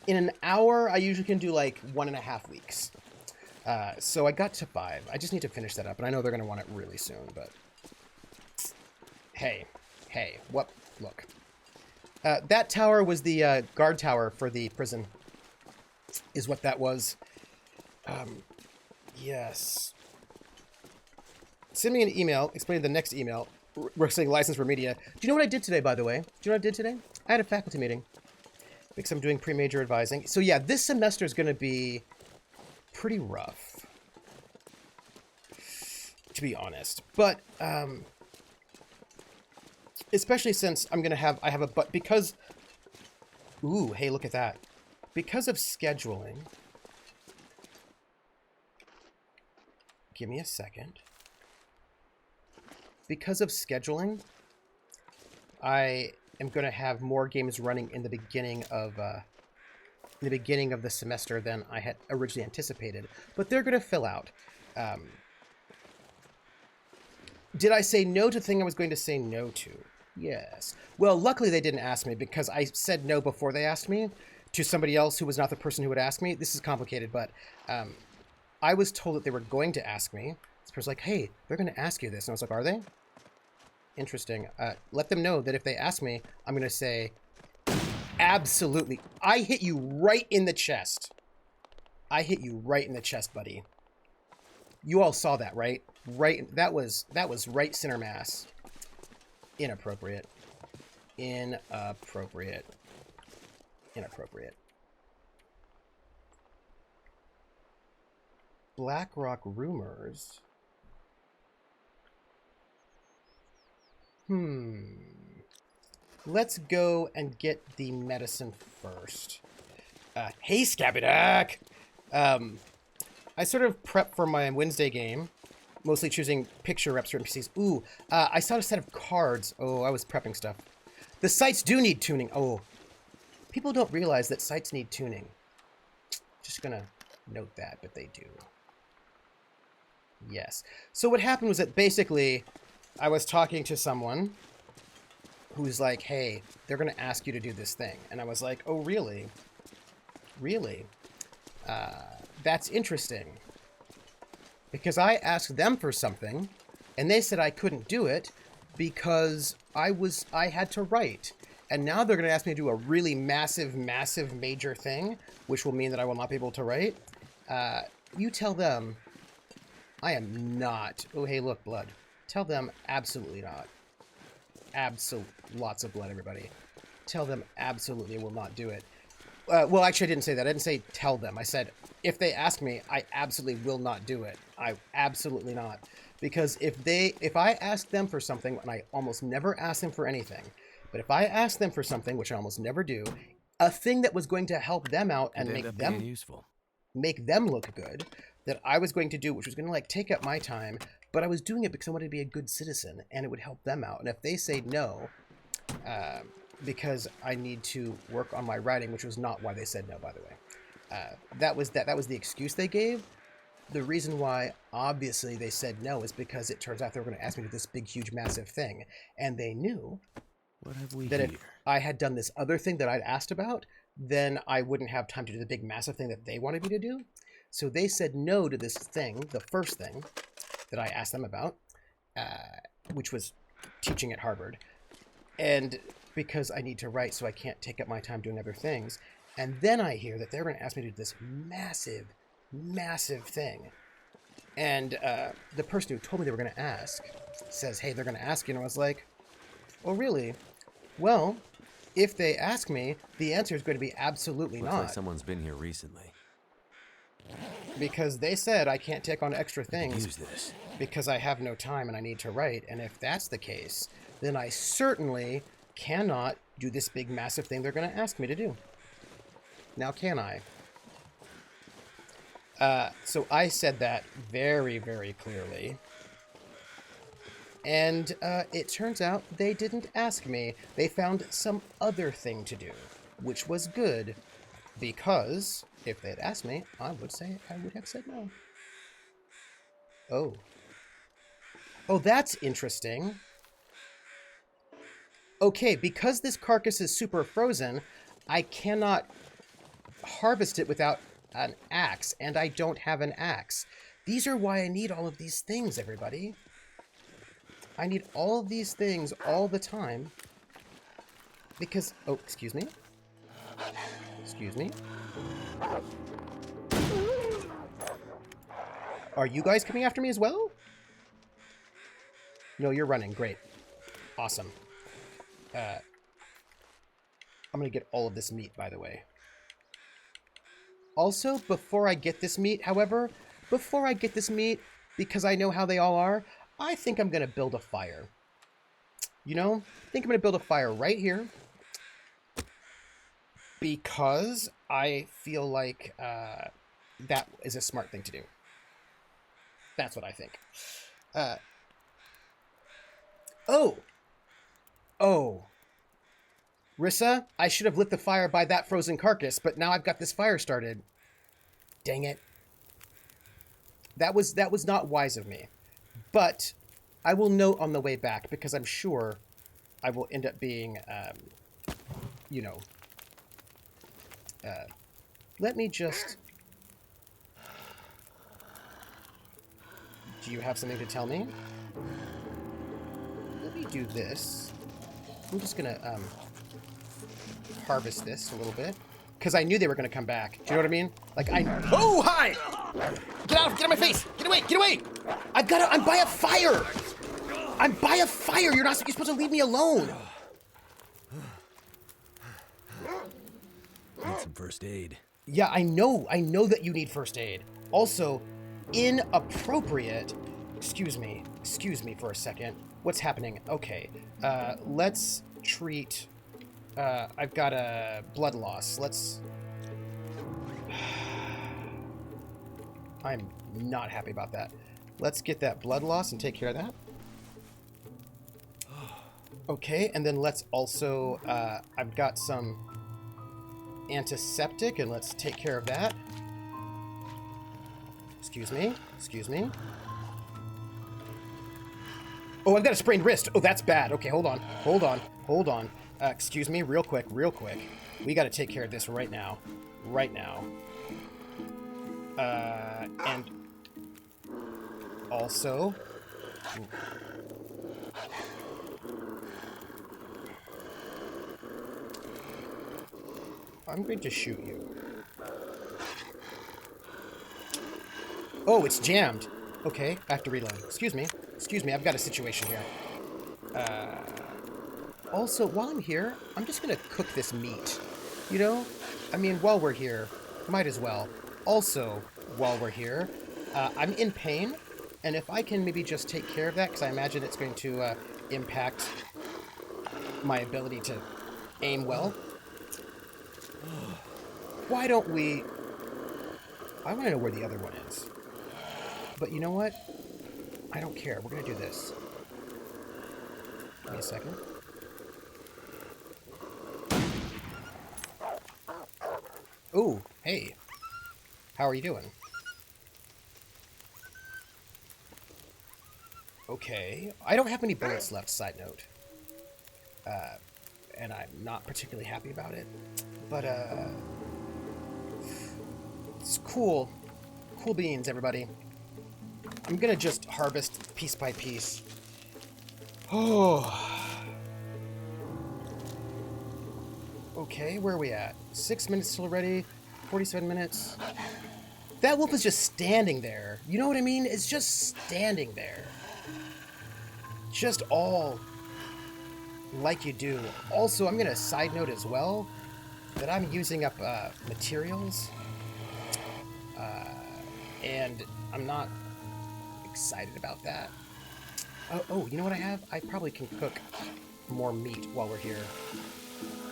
S1: In an hour, I usually can do like 1.5 weeks. So I got to 5. I just need to finish that up, and I know they're going to want it really soon, but... Hey, what? Look. That tower was the guard tower for the prison, is what that was. Yes. Send me an email, explaining the next email, requesting license for media. Do you know what I did today, by the way? Do you know what I did today? I had a faculty meeting. Because I'm doing pre-major advising. So yeah, this semester is going to be pretty rough, to be honest. But especially since I have a but because. Ooh, hey, look at that! Because of scheduling. Give me a second. Because of scheduling, I am going to have more games running in the beginning of the semester than I had originally anticipated, but they're going to fill out. Did I say no to the thing I was going to say no to? Yes. Well, luckily they didn't ask me, because I said no before they asked me to somebody else who was not the person who would ask me. This is complicated, but I was told that they were going to ask me. This person's like, hey, they're going to ask you this. And I was like, are they? Interesting. Let them know that if they ask me, I'm going to say, absolutely. I hit you right in the chest. I hit you right in the chest, buddy. You all saw that, right? Right. That was right center mass. Inappropriate. Inappropriate. Inappropriate. Blackrock rumors. Let's go and get the medicine first. Hey, Scabidac! I sort of prep for my Wednesday game, mostly choosing picture reps for NPCs. Ooh, I saw a set of cards. Oh, I was prepping stuff. The sites do need tuning. Oh, people don't realize that sites need tuning. Just gonna note that, but they do. Yes. So what happened was that basically I was talking to someone who's like, hey, they're going to ask you to do this thing. And I was like, oh, really? Really? That's interesting. Because I asked them for something, and they said I couldn't do it because I had to write. And now they're going to ask me to do a really massive, massive, major thing, which will mean that I will not be able to write. You tell them I am not. Oh, hey, look, blood. Tell them absolutely not. Lots of blood, everybody. Tell them absolutely will not do it. Well, actually, I didn't say that. I didn't say tell them. I said, if they ask me, I absolutely will not do it. I absolutely not. Because if I ask them for something, and I almost never ask them for anything, but if I ask them for something, which I almost never do, a thing that was going to help them out and make them look good, that I was going to do, which was going to like take up my time, but I was doing it because I wanted to be a good citizen and it would help them out. And if they say no, because I need to work on my writing, which was not why they said no, by the way. That was the excuse they gave. The reason why, obviously, they said no is because it turns out they were going to ask me to do this big, huge, massive thing. And they knew that if I had done this other thing that I'd asked about, then I wouldn't have time to do the big, massive thing that they wanted me to do. So they said no to this thing, the first thing that I asked them about, which was teaching at Harvard. And because I need to write, so I can't take up my time doing other things. And then I hear that they're going to ask me to do this massive, massive thing. And the person who told me they were going to ask says, hey, they're going to ask you. And I was like, oh, really? Well, if they ask me, the answer is going to be absolutely not.
S2: Looks like someone's been here recently.
S1: Because they said I can't take on extra
S2: I could
S1: things
S2: use this.
S1: because I have no time and I need to write. And if that's the case, then I certainly cannot do this big, massive thing they're going to ask me to do. Now, can I? So I said that very, very clearly. And it turns out they didn't ask me. They found some other thing to do, which was good, because if they'd asked me, I would have said no. Oh. Oh, that's interesting. Okay, because this carcass is super frozen, I cannot harvest it without an axe, and I don't have an axe. These are why I need all of these things, everybody. I need all of these things all the time. Because... Oh, excuse me? Excuse me? Are you guys coming after me as well? No, you're running. Great. Awesome. I'm going to get all of this meat, by the way. Also, before I get this meat, however, because I know how they all are, I think I'm going to build a fire. You know? I think I'm going to build a fire right here. Because I feel like that is a smart thing to do. That's what I think. Oh. Rissa, I should have lit the fire by that frozen carcass, but now I've got this fire started. Dang it. That was not wise of me. But I will note on the way back, because I'm sure I will end up being, you know... let me just... Do you have something to tell me? Let me do this. I'm just gonna, harvest this a little bit. Because I knew they were gonna come back. Do you know what I mean? Like, Oh, hi! Get out of my face! Get away! Get away! I'm by a fire! I'm by a fire! You're supposed to leave me alone!
S2: Need some first aid.
S1: Yeah, I know that you need first aid. Also, inappropriate. Excuse me for a second. What's happening? Okay, let's treat, I've got a blood loss. I'm not happy about that. Let's get that blood loss and take care of that. Okay, and then let's also, I've got some antiseptic, and let's take care of that. Excuse me. Oh, I've got a sprained wrist. Oh, that's bad. Okay, hold on. Excuse me, real quick. We got to take care of this right now. And also... I'm going to shoot you. Oh, it's jammed. Okay, I have to reload. Excuse me, I've got a situation here. Also, while I'm here, I'm just gonna cook this meat. You know? I mean, while we're here, might as well. Also, while we're here, I'm in pain, and if I can maybe just take care of that, because I imagine it's going to impact my ability to aim well. Why don't we... I want to know where the other one is. But you know what? I don't care. We're going to do this. Give me a second. Ooh, hey. How are you doing? Okay. I don't have any bullets left, side note. And I'm not particularly happy about it. But, it's cool. Cool beans, everybody. I'm gonna just harvest piece by piece. Oh. Okay, where are we at? 6 minutes till ready. 47 minutes. That wolf is just standing there. You know what I mean? It's just standing there. Just all like you do. Also, I'm gonna side note as well that I'm using up materials. And I'm not excited about that. Oh, you know what I have? I probably can cook more meat while we're here.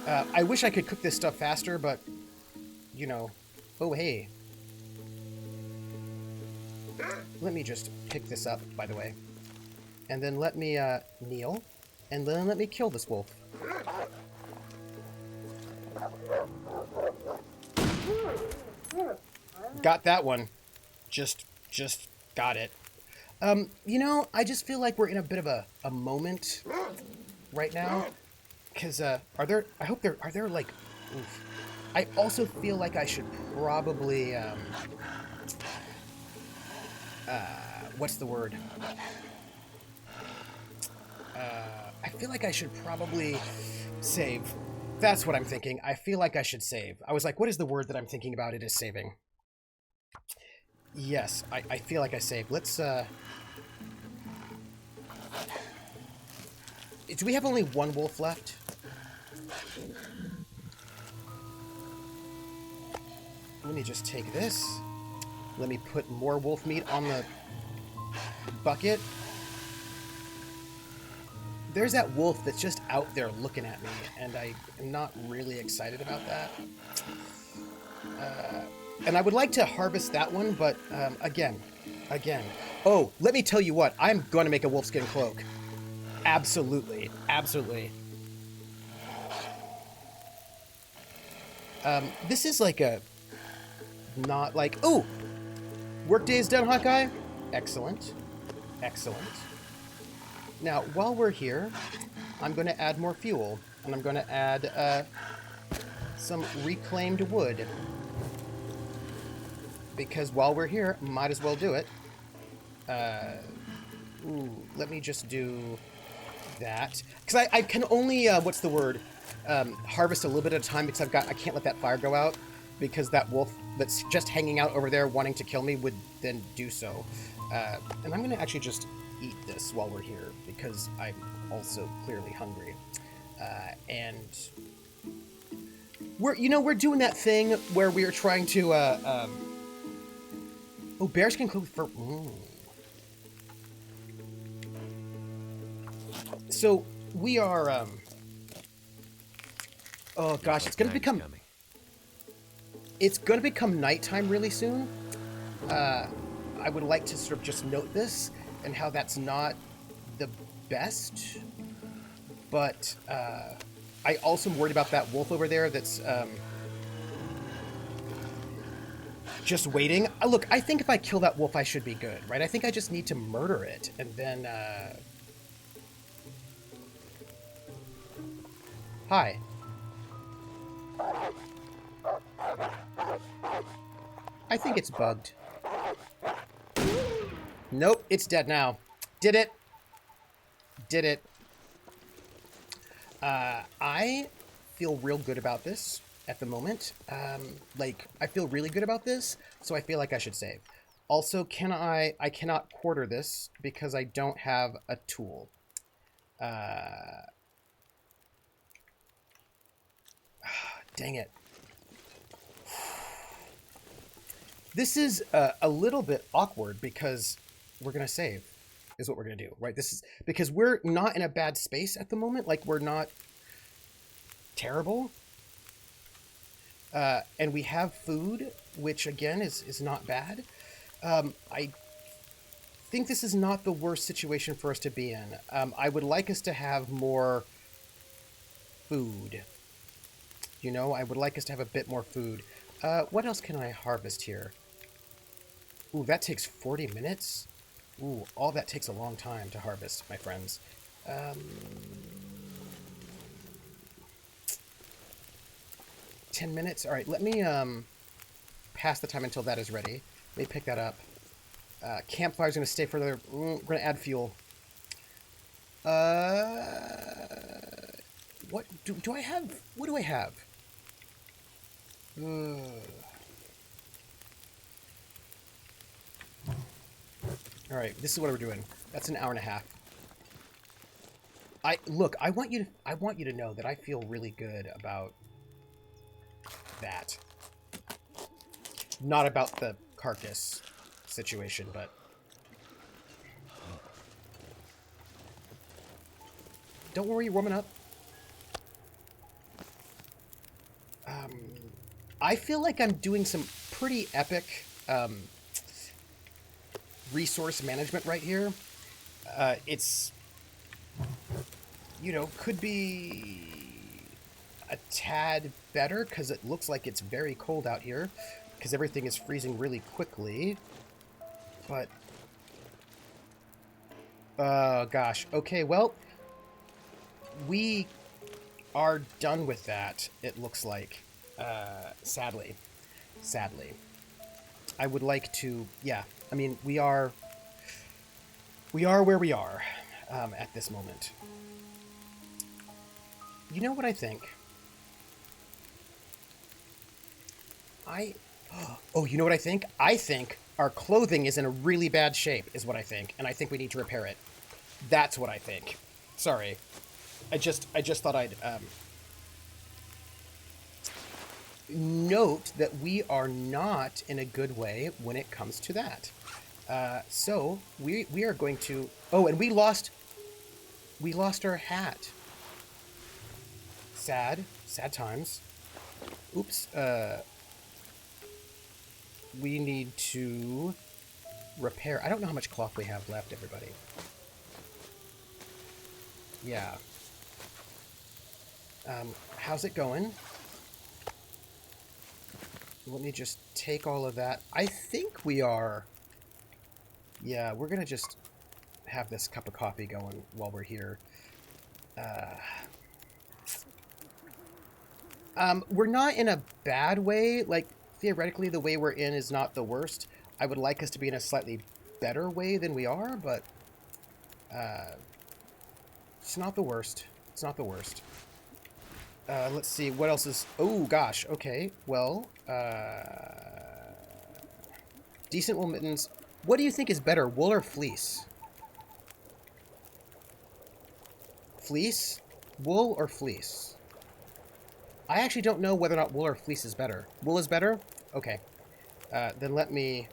S1: I wish I could cook this stuff faster, but, you know. Oh, hey. Let me just pick this up, by the way. And then let me kneel. And then let me kill this wolf. Got that one. Just got it. You know, I just feel like we're in a bit of a moment right now. Because, are there like, oof. I also feel like I should probably, what's the word? I feel like I should probably save. That's what I'm thinking. I feel like I should save. I was like, what is the word that I'm thinking about? It is saving. Yes, I feel like I saved. Let's, do we have only one wolf left? Let me just take this. Let me put more wolf meat on the bucket. There's that wolf that's just out there looking at me, and I am not really excited about that. And I would like to harvest that one, but again. Oh, let me tell you what. I'm going to make a wolfskin cloak. Absolutely. This is like a... Not like... Oh! Workday is done, Hawkeye? Excellent. Now, while we're here, I'm going to add more fuel. And I'm going to add some reclaimed wood. Because while we're here, might as well do it. Ooh, let me just do that. Because I can only, what's the word? Harvest a little bit at a time because I can't let that fire go out. Because that wolf that's just hanging out over there wanting to kill me would then do so. And I'm going to actually just eat this while we're here. Because I'm also clearly hungry. And we're doing that thing where we are trying to, Oh, bears can cook for... So, we are, oh gosh, it's gonna become... It's gonna become nighttime really soon. I would like to sort of just note this, and how that's not the best. But, I also am worried about that wolf over there that's, just waiting. Look, I think if I kill that wolf, I should be good, right? I think I just need to murder it, and then, Hi. I think it's bugged. Nope, it's dead now. Did it. Did it. I feel real good about this at the moment. Like, I feel really good about this, so I feel like I should save. Also, I cannot quarter this because I don't have a tool. Dang it. This is a little bit awkward because we're going to save is what we're going to do, right? This is because we're not in a bad space at the moment. Like, we're not terrible. And we have food, which again is not bad. I think this is not the worst situation for us to be in. I would like us to have more food. You know, I would like us to have a bit more food. What else can I harvest here? Ooh, that takes 40 minutes? Ooh, all that takes a long time to harvest, my friends. 10 minutes? All right, let me pass the time until that is ready. Let me pick that up. Campfire's going to stay further. We're going to add fuel. What do I have? What do I have? All right, this is what we're doing. That's an hour and a half. Look, I want you to know that I feel really good about that. Not about the carcass situation, but don't worry, you're warming up. I feel like I'm doing some pretty epic resource management right here. It's, you know, could be a tad better because it looks like it's very cold out here because everything is freezing really quickly. But, gosh. Okay, well, we are done with that, it looks like. Sadly. I would like to, yeah, I mean, we are where we are at this moment. You know what I think? Oh, you know what I think? I think our clothing is in a really bad shape, is what I think, and I think we need to repair it. That's what I think. Sorry. I just thought I'd note that we are not in a good way when it comes to that. So we are going to... Oh, and we lost our hat. Sad times. Oops. We need to repair. I don't know how much cloth we have left, everybody. Yeah. How's it going? Let me just take all of that. I think we are... Yeah, we're going to just have this cup of coffee going while we're here. We're not in a bad way. Like, theoretically, the way we're in is not the worst. I would like us to be in a slightly better way than we are, but it's not the worst. It's not the worst. Let's see, what else is... Oh, gosh, okay. Well, decent wool mittens. What do you think is better, wool or fleece? Fleece? Wool or fleece? I actually don't know whether or not wool or fleece is better. Wool is better? Okay. Then let me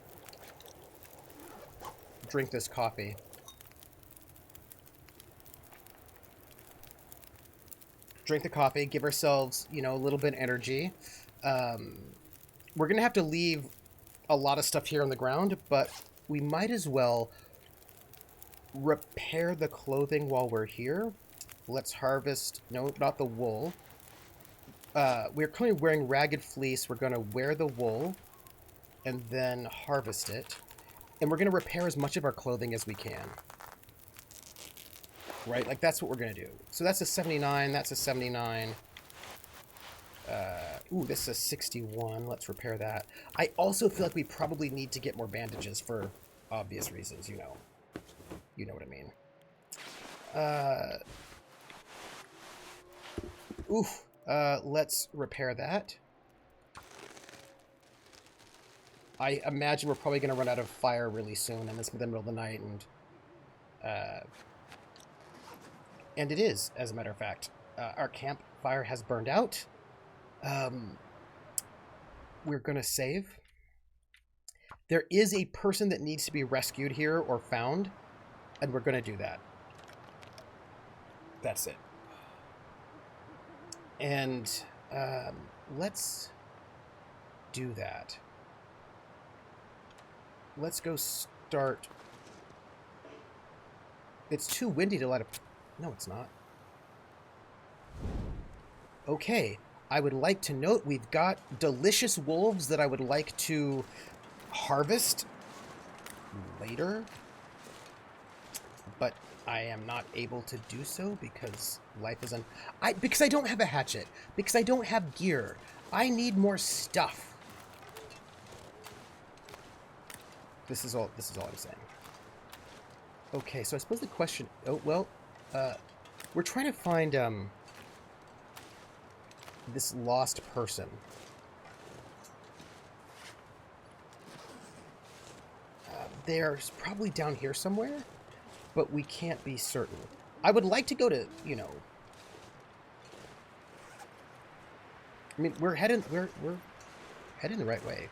S1: drink this coffee. Drink the coffee, give ourselves, you know, a little bit of energy. We're going to have to leave a lot of stuff here on the ground, but we might as well repair the clothing while we're here. Let's harvest, no, not the wool. We're currently wearing ragged fleece. We're going to wear the wool and then harvest it. And we're going to repair as much of our clothing as we can. Right? Like, that's what we're going to do. So that's a 79. That's a 79. Ooh, this is a 61. Let's repair that. I also feel like we probably need to get more bandages for obvious reasons, you know. You know what I mean. Let's repair that. I imagine we're probably going to run out of fire really soon in the middle of the night, and it is, as a matter of fact. Our campfire has burned out. We're going to save. There is a person that needs to be rescued here or found, and we're going to do that. That's it. And let's do that. Let's go start. It's too windy to light up. No, it's not. Okay. I would like to note we've got delicious wolves that I would like to harvest later. But I am not able to do so because life is because I don't have a hatchet. Because I don't have gear. I need more stuff. This is all I'm saying. Okay, so I suppose the question... Oh, well, we're trying to find this lost person. There's probably down here somewhere, but we can't be certain. I would like to go to, you know... I mean, we're heading the right way.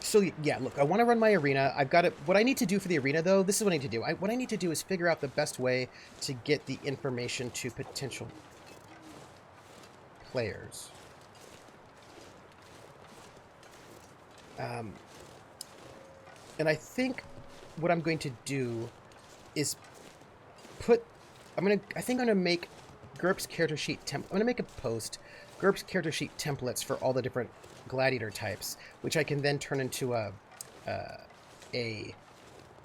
S1: So, yeah, look, I want to run my arena. I've got it. What I need to do for the arena, though, this is what I need to do. What I need to do is figure out the best way to get the information to potential players. And I think what I'm going to do is I think I'm going to make GURPS character sheet I'm going to make a post, GURPS character sheet templates for all the different gladiator types, which I can then turn into a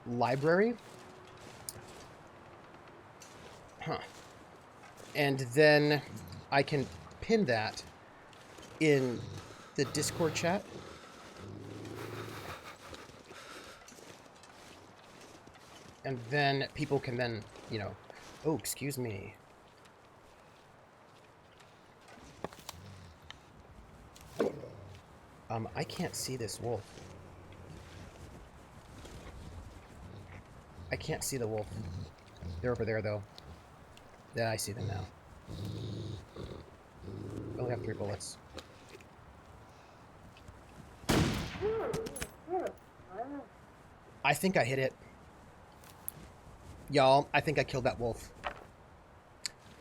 S1: library. And then I can pin that in the Discord chat. And then people can then, you know... Oh, excuse me. I can't see this wolf. I can't see the wolf. They're over there, though. Yeah, I see them now. I only have 3 bullets. I think I hit it. Y'all, I think I killed that wolf.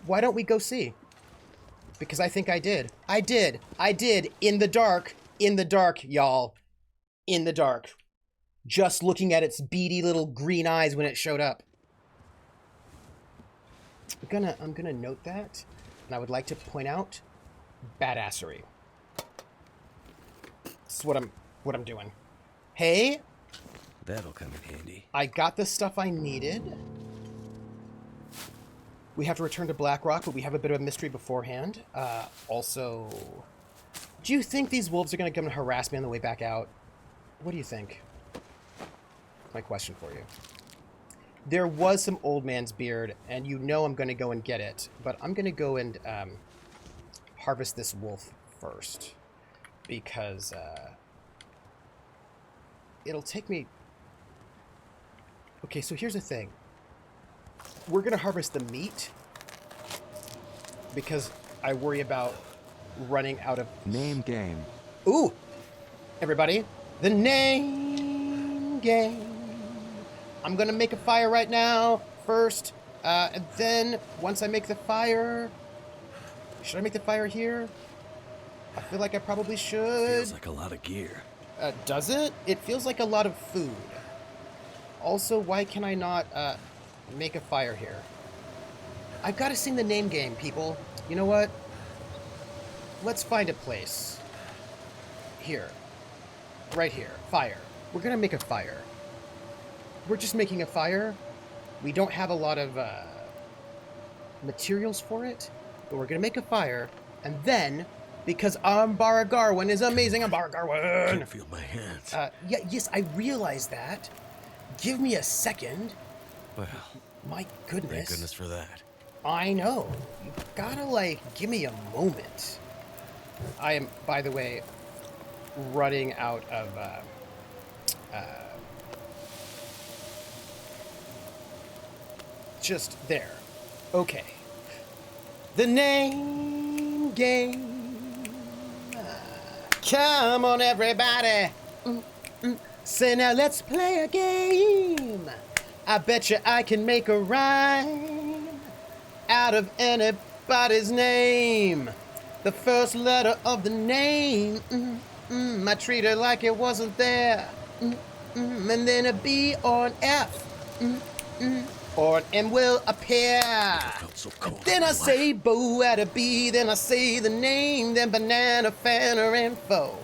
S1: Why don't we go see? Because I think I did. I did. In the dark. In the dark, y'all. In the dark. Just looking at its beady little green eyes when it showed up. I'm gonna note that. And I would like to point out badassery. This is what I'm doing. Hey.
S2: That'll come in handy.
S1: I got the stuff I needed. We have to return to Blackrock, but we have a bit of a mystery beforehand. Also, do you think these wolves are going to come and harass me on the way back out? What do you think? My question for you. There was some old man's beard, and you know I'm going to go and get it. But I'm going to go and harvest this wolf first. Because it'll take me... Okay, so here's the thing. We're going to harvest the meat. Because I worry about running out of...
S2: Name game.
S1: Ooh! Everybody, the name game. I'm gonna make a fire right now first, and then once I make the fire, should I make the fire here? I feel like I probably should.
S2: Feels like a lot of gear.
S1: Does it? It feels like a lot of food. Also, why can I not make a fire here? I've got to sing the name game, people. You know what? Let's find a place. Here. Right here. Fire. We're gonna make a fire. We're just making a fire. We don't have a lot of materials for it, but we're gonna make a fire, and then, because Ambara Garwin is amazing, Ambara
S2: I
S1: Garwin!
S2: can't feel my hands.
S1: Yeah, yes, I realize that. Give me a second.
S2: Well,
S1: My goodness.
S2: thank goodness for that.
S1: I know. You gotta, like, give me a moment. I am, by the way, running out of, just there. Okay. The name game. Come on, everybody. Say now, let's play a game. I bet you I can make a rhyme out of anybody's name. The first letter of the name. I treat it like it wasn't there. And then a B or an F. Or an M will appear.
S2: Felt so cold.
S1: Then
S2: in
S1: I
S2: my
S1: say Bo at a B, then I say the name, then banana, fanner, and foe.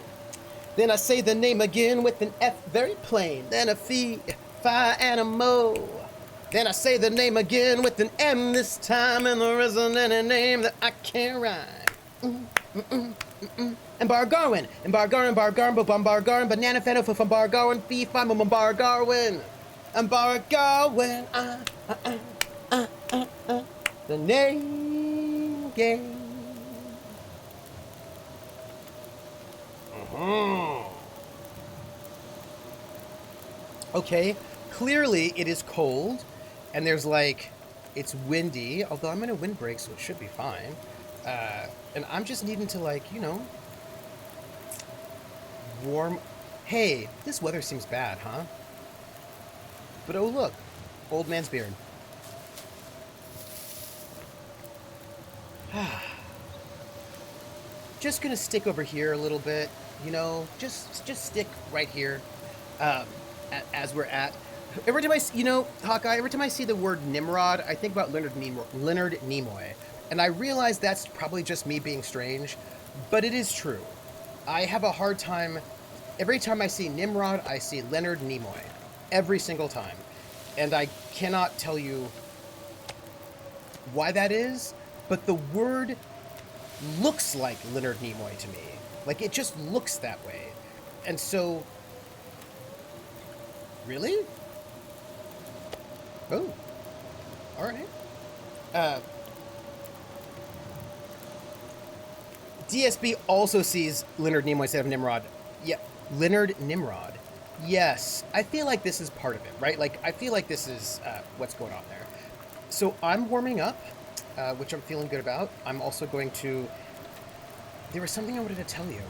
S1: Then I say the name again with an F, very plain, then a fee, fi, and a mo. Then I say the name again with an M this time, and there isn't any name that I can't rhyme. And Bar Garwin, and Bar Garwin, Bar Garwin, banana, fanner, from Bar Garwin, fee, fi, Bar Garwin. And Bar Garwin, the name game. Okay, clearly it is cold, and there's like, it's windy, although I'm in a windbreak, so it should be fine. And I'm just needing to, like, you know, warm. Hey, this weather seems bad, huh? But oh look, old man's beard. Just gonna stick over here a little bit, you know, just stick right here, as we're at. Every time you know, Hawkeye, every time I see the word Nimrod, I think about Leonard Nimoy, and I realize that's probably just me being strange, but it is true. I have a hard time. Every time I see Nimrod, I see Leonard Nimoy, every single time, and I cannot tell you why that is, but the word looks like Leonard Nimoy to me. Like, it just looks that way. And so... Really? Oh. Alright. DSB also sees Leonard Nimoy instead of Nimrod. Yeah, Leonard Nimrod. Yes. I feel like this is part of it, right? Like, I feel like this is what's going on there. So I'm warming up, which I'm feeling good about. I'm also going to... There was something I wanted to tell you.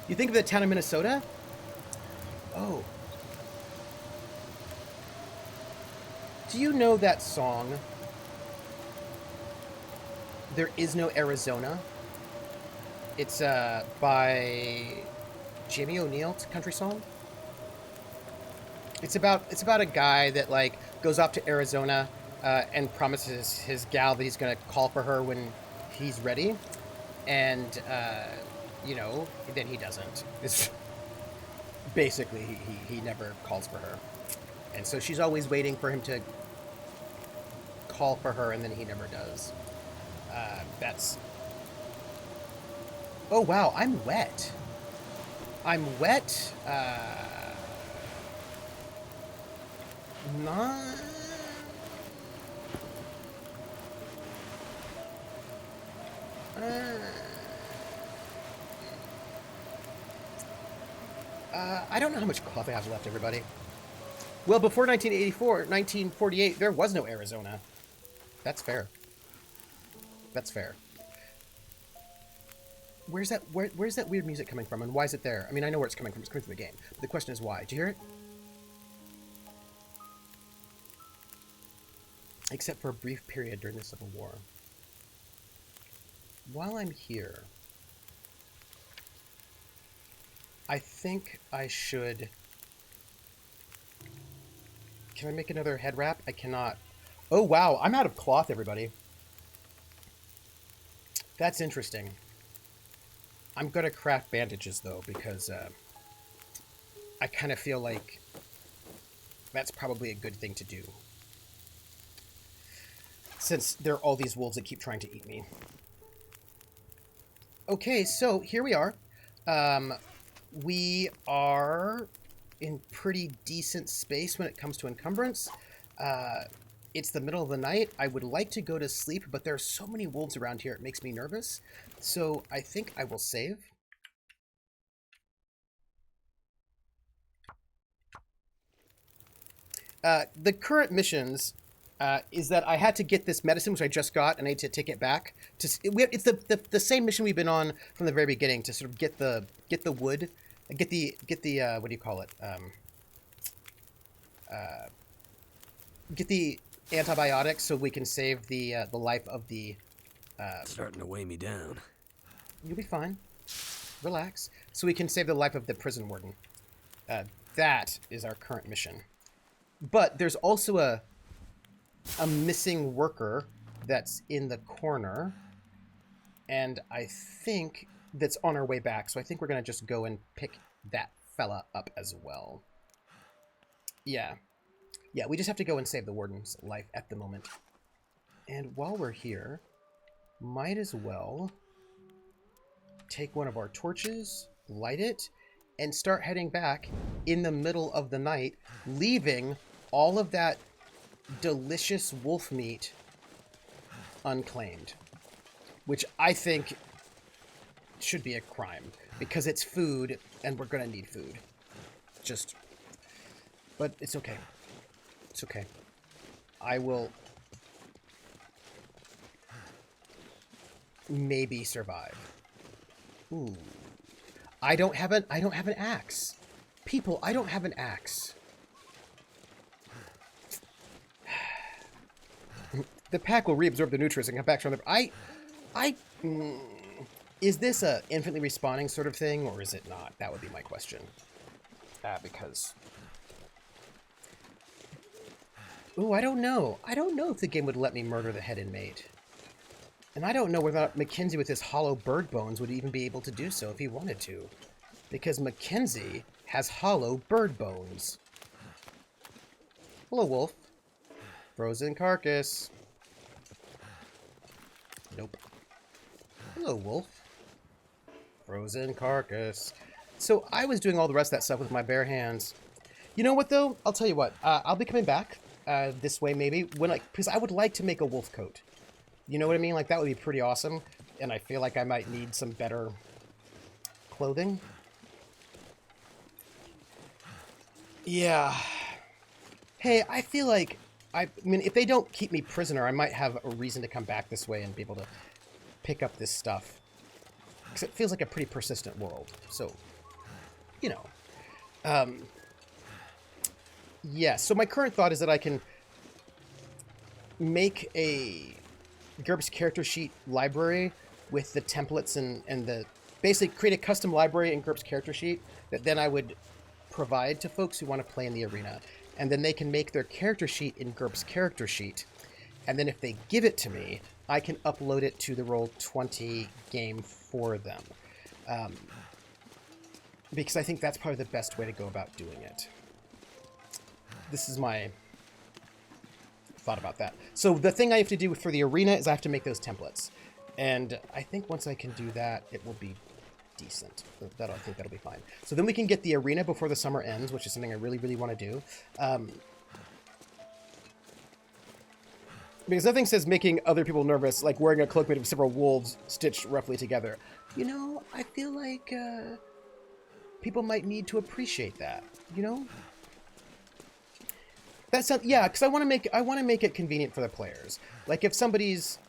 S1: You think of the town of Minnesota? Oh. Do you know that song, There Is No Arizona? It's by Jamie O'Neill. It's a country song. It's about a guy that, like, goes off to Arizona and promises his gal that he's gonna call for her when he's ready, and you know, then he doesn't. It's basically he never calls for her, and so she's always waiting for him to call for her, and then he never does. That's... Oh wow, I'm wet. I'm wet. Not... I don't know how much cloth I have left, everybody. Well, before 1948, there was no Arizona. That's fair. That's fair. Where's that weird music coming from, and why is it there? I mean, I know where it's coming from. It's coming from the game. But the question is why. Do you hear it? except for a brief period during the Civil War. While I'm here, I think I should... Can I make another head wrap? I cannot. Oh, wow. I'm out of cloth, everybody. That's interesting. I'm going to craft bandages, though, because I kind of feel like that's probably a good thing to do. Since there are all these wolves that keep trying to eat me. Okay, so here we are. We are in pretty decent space when it comes to encumbrance. It's the middle of the night. I would like to go to sleep, but there are so many wolves around here, it makes me nervous. So I think I will save. The current missions is that I had to get this medicine, which I just got, and I need to take it back. It's the same mission we've been on from the very beginning to sort of get the wood, get the what do you call it? Get the antibiotics so we can save the life of the.
S2: Starting to weigh me down.
S1: You'll be fine. Relax. So we can save the life of the prison warden. That is our current mission. But there's also a missing worker that's in the corner, and I think that's on our way back. So I think we're going to just go and pick that fella up as well. Yeah. Yeah, we just have to go and save the warden's life at the moment. And while we're here, might as well take one of our torches, light it, and start heading back in the middle of the night, leaving all of that delicious wolf meat unclaimed, which I think should be a crime because it's food and we're gonna need food. But it's okay. It's okay. I will maybe survive. Ooh. I don't have an axe. People, I don't have an axe. The pack will reabsorb the nutrients and come back from the... Is this a infinitely respawning sort of thing, or is it not? That would be my question. Because... Ooh, I don't know. I don't know if the game would let me murder the head inmate. And I don't know whether Mackenzie with his hollow bird bones would even be able to do so if he wanted to. Because Mackenzie has hollow bird bones. Hello, wolf. Frozen carcass. Nope. Hello, wolf. Frozen carcass. So I was doing all the rest of that stuff with my bare hands. You know what, though? I'll tell you what. I'll be coming back this way, maybe, because I would like to make a wolf coat. You know what I mean? Like, that would be pretty awesome. And I feel like I might need some better clothing. Yeah. Hey, I feel like... I mean, if they don't keep me prisoner, I might have a reason to come back this way and be able to pick up this stuff. Because it feels like a pretty persistent world. So, you know. Yeah, so my current thought is that I can make a GURPS character sheet library with the templates and the... Basically create a custom library in GURPS character sheet that then I would provide to folks who want to play in the arena. And then they can make their character sheet in GURPS character sheet. And then if they give it to me, I can upload it to the Roll20 game for them. Because I think that's probably the best way to go about doing it. This is my thought about that. So the thing I have to do for the arena is I have to make those templates. And I think once I can do that, it will be decent. I think that'll be fine. So then we can get the arena before the summer ends, which is something I really, really want to do. Because nothing says making other people nervous like wearing a cloak made of several wolves stitched roughly together. You know, I feel like people might need to appreciate that. You know, that's not, yeah. Because I want to make it convenient for the players. Like if somebody's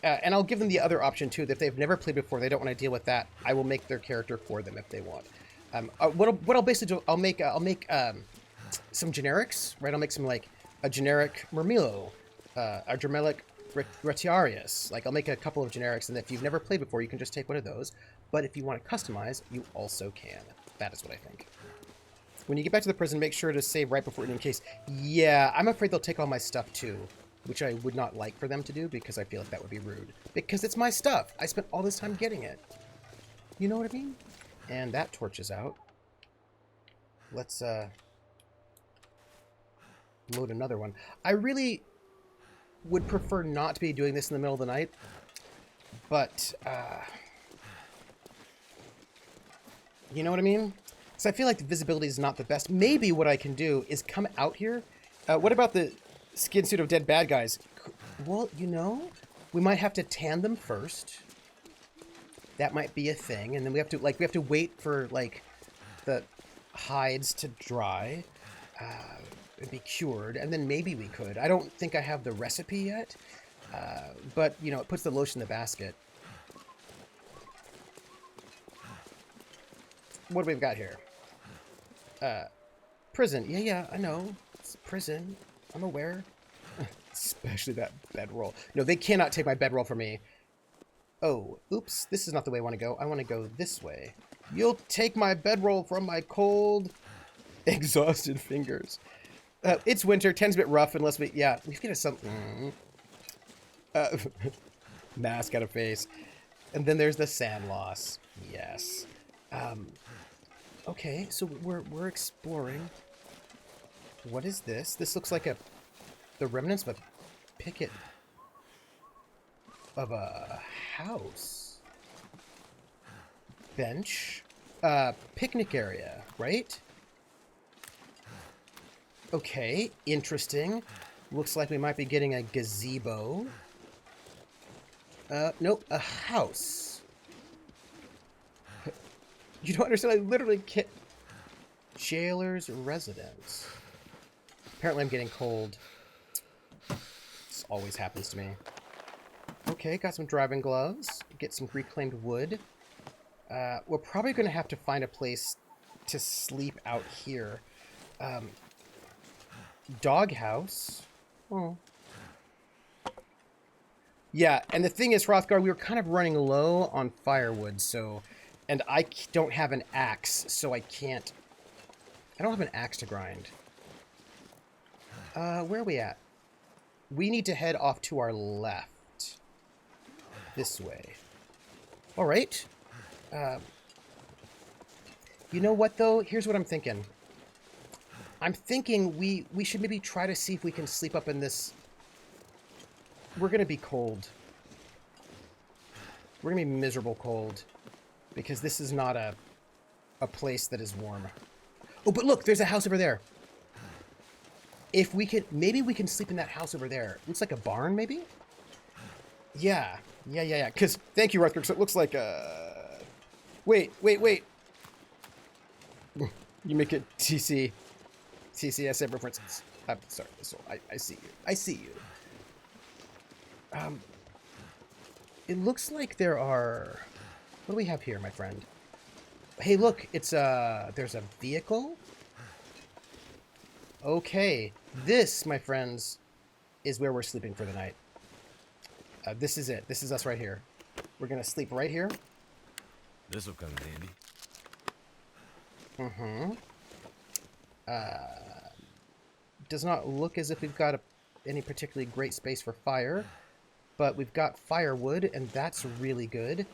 S1: and I'll give them the other option too. That if they've never played before, they don't want to deal with that. I will make their character for them if they want. What I'll basically do, I'll make some generics, right? I'll make some like a generic Murmillo, a Dremelic Retiarius. Like, I'll make a couple of generics, and if you've never played before, you can just take one of those. But if you want to customize, you also can. That is what I think. When you get back to the prison, make sure to save right before in case. Yeah, I'm afraid they'll take all my stuff too, which I would not like for them to do because I feel like that would be rude. Because it's my stuff. I spent all this time getting it. You know what I mean? And that torch is out. Let's load another one. I really would prefer not to be doing this in the middle of the night, but you know what I mean? So I feel like the visibility is not the best. Maybe what I can do is come out here. What about the skin suit of dead bad guys? Well, you know, we might have to tan them first. That might be a thing, and then we have to wait for like the hides to dry and be cured, and then maybe we could. I don't think I have the recipe yet, but you know, it puts the lotion in the basket. What do we've got here? Prison. Yeah, I know. It's prison. I'm aware. Especially that bedroll. No, they cannot take my bedroll from me. Oh, oops. This is not the way I want to go. I want to go this way. You'll take my bedroll from my cold, exhausted fingers. It's winter. Tends a bit rough unless we... Yeah, we've got something... mask out of face. And then there's the sand loss. Yes. Okay, so we're exploring. What is this? This looks like the remnants of a picket of a house. Bench. Picnic area, right? Okay, interesting. Looks like we might be getting a gazebo. Nope, a house. You don't understand, I literally can't... Jailer's residence. Apparently I'm getting cold. This always happens to me. Okay, got some driving gloves. Get some reclaimed wood. We're probably going to have to find a place to sleep out here. Doghouse. Oh. Yeah, and the thing is, Hrothgar, we were kind of running low on firewood, so... And I don't have an axe, so I can't... I don't have an axe to grind. Where are we at? We need to head off to our left. This way. Alright. You know what, though? Here's what I'm thinking. I'm thinking we should maybe try to see if we can sleep up in this... We're going to be cold. We're going to be miserable cold. Because this is not a place that is warm. Oh, but look, there's a house over there. If we could, maybe we can sleep in that house over there. Looks like a barn, maybe? Yeah. Because, thank you, Rutger, so it looks like a... Wait. You make a TCSM references. I'm sorry, I see you. I see you. It looks like there are... What do we have here, my friend? Hey, look, it's there's a vehicle. Okay, this, my friends, is where we're sleeping for the night. This is it. This is us right here. We're gonna sleep right here.
S2: This'll come in handy.
S1: Does not look as if we've got any particularly great space for fire, but we've got firewood, and that's really good.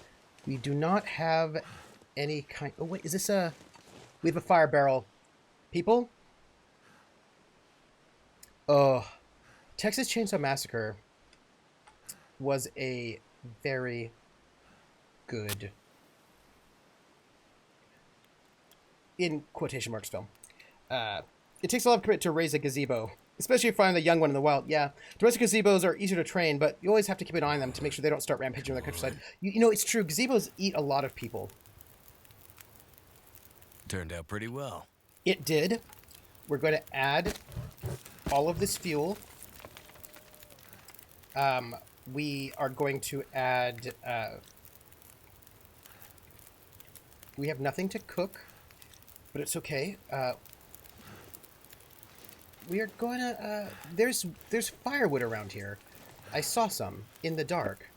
S1: We do not have any kind... Oh, wait, is this a... We have a fire barrel. People? Oh. Texas Chainsaw Massacre was a very good, in quotation marks, film. It takes a lot of commitment to raise a gazebo, especially if you find a young one in the wild. Yeah, domestic gazebos are easier to train, but you always have to keep an eye on them to make sure they don't start rampaging on the countryside. You know, it's true. Gazebos eat a lot of people.
S2: Turned out pretty well.
S1: It did. We're going to add all of this fuel. We are going to add... we have nothing to cook, but it's okay. we are going to, there's firewood around here. I saw some in the dark.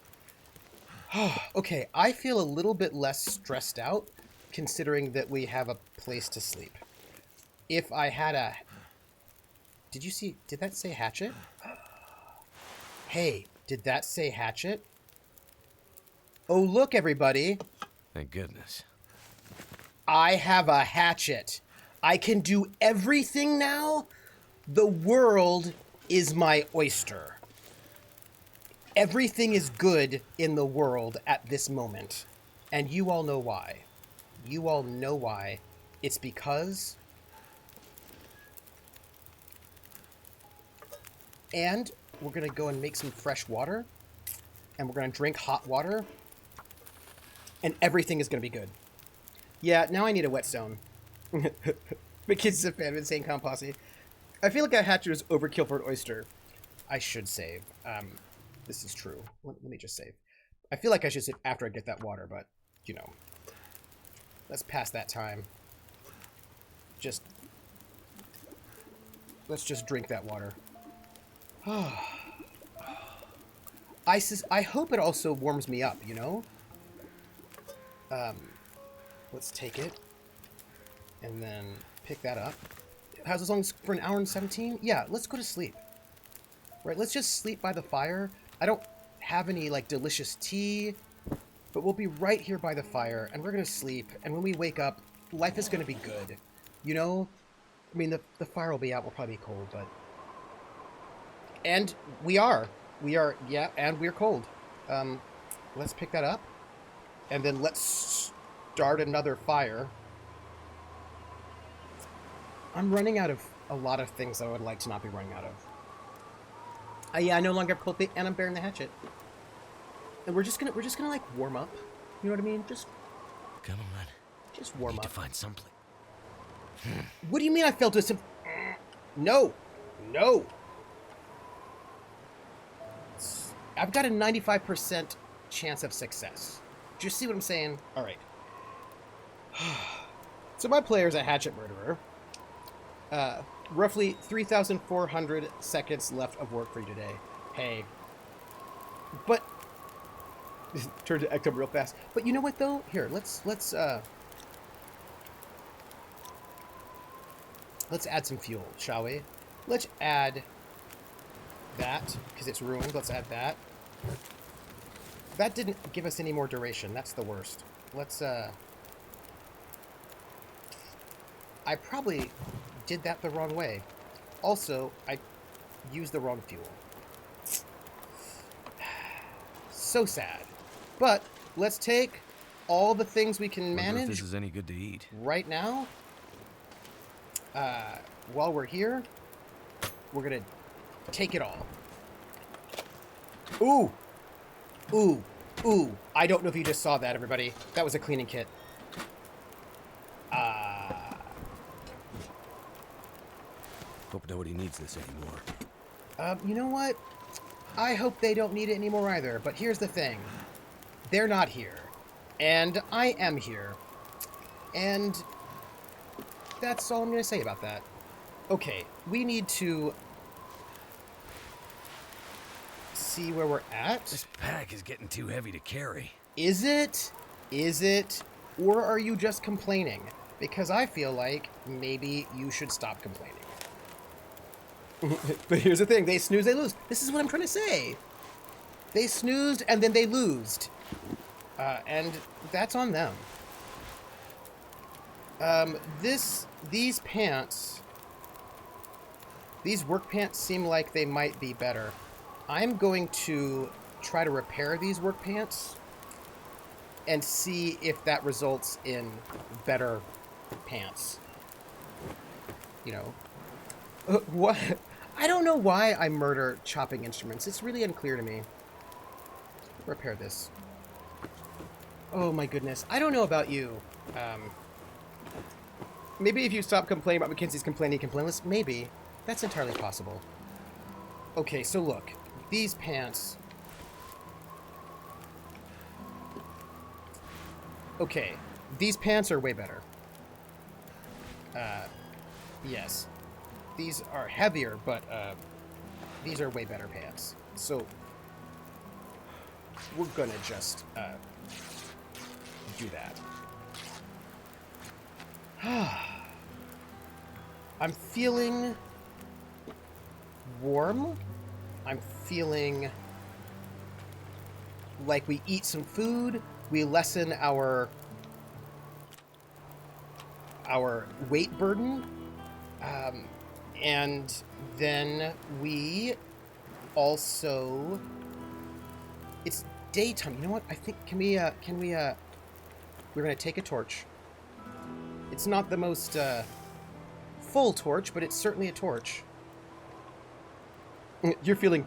S1: Okay, I feel a little bit less stressed out considering that we have a place to sleep. If I had a... did that say hatchet? Hey, did that say hatchet? Oh, look, everybody.
S2: Thank goodness.
S1: I have a hatchet. I can do everything now. The world is my oyster. Everything is good in the world at this moment. And you all know why. You all know why. It's because... And we're going to go and make some fresh water. And we're going to drink hot water. And everything is going to be good. Yeah, now I need a whetstone. The kid's a fan of Insane Clown Posse. I feel like a hatchet is overkill for an oyster. I should save. This is true. Let me just save. I feel like I should save after I get that water, but, you know. Let's pass that time. Let's just drink that water. I hope it also warms me up, you know? Let's take it. And then pick that up. How's this long for an hour and 17? Yeah, let's go to sleep. Right, let's just sleep by the fire. I don't have any, like, delicious tea. But we'll be right here by the fire, and we're going to sleep. And when we wake up, life is going to be good. You know? I mean, the fire will be out. We'll probably be cold, but... And we are. We are, yeah, and we're cold. Let's pick that up. And then let's start another fire. I'm running out of a lot of things that I would like to not be running out of. Yeah, I no longer have cultivate, and I'm bearing the hatchet. And we're just gonna like warm up. You know what I mean? Just
S2: Come on.
S1: just warm
S2: Need
S1: up.
S2: to find someplace.
S1: What do you mean I failed to sim- No. No. I've got a 95% chance of success. Do you see what I'm saying? All right. So my player is a hatchet murderer. Roughly 3,400 seconds left of work for you today. Hey. But turn to act up real fast. But you know what though? Here, let's add some fuel, shall we? Let's add that because it's ruined. Let's add that. That didn't give us any more duration. That's the worst. Let's I probably did that the wrong way. Also, I used the wrong fuel. So sad. But let's take all the things we can
S2: Wonder if
S1: manage
S2: this is any good to eat.
S1: right now. While we're here, we're gonna take it all. Ooh! Ooh! Ooh! I don't know if you just saw that, everybody. That was a cleaning kit.
S2: Hope nobody needs this anymore.
S1: You know what? I hope they don't need it anymore either, but here's the thing. They're not here. And I am here. And that's all I'm going to say about that. Okay, we need to see where we're at.
S2: This pack is getting too heavy to carry.
S1: Is it? Is it? Or are you just complaining? Because I feel like maybe you should stop complaining. But here's the thing. They snooze, they lose. This is what I'm trying to say. They snoozed and then they loosed. And that's on them. These pants, these work pants seem like they might be better. I'm going to try to repair these work pants and see if that results in better pants. You know, what? I don't know why I murder chopping instruments. It's really unclear to me. Repair this. Oh my goodness. I don't know about you. Maybe if you stop complaining about Mackenzie's complaining complaintless, maybe. That's entirely possible. Okay, so look. These pants. Okay. These pants are way better. Yes. these are heavier, but these are way better pants. So we're gonna just do that. I'm feeling warm. I'm feeling like we eat some food, we lessen our weight burden, and then we also, it's daytime. You know what? I think we're gonna take a torch. It's not the most full torch, but it's certainly a torch. You're feeling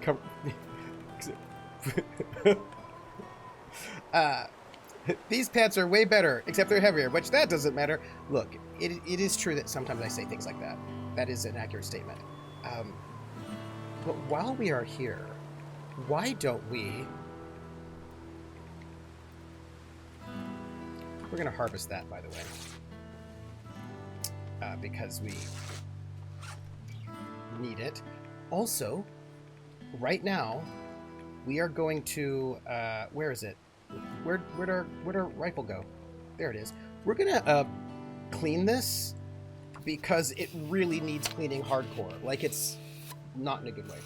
S1: these pants are way better, except they're heavier, which that doesn't matter. Look, it is true that sometimes I say things like that. That is an accurate statement. But while we are here, why don't we... We're going to harvest that, by the way. Because we need it. Also, right now, we are going to... where is it? Where'd our rifle go? There it is. We're gonna clean this because it really needs cleaning hardcore. Like, it's not in a good way.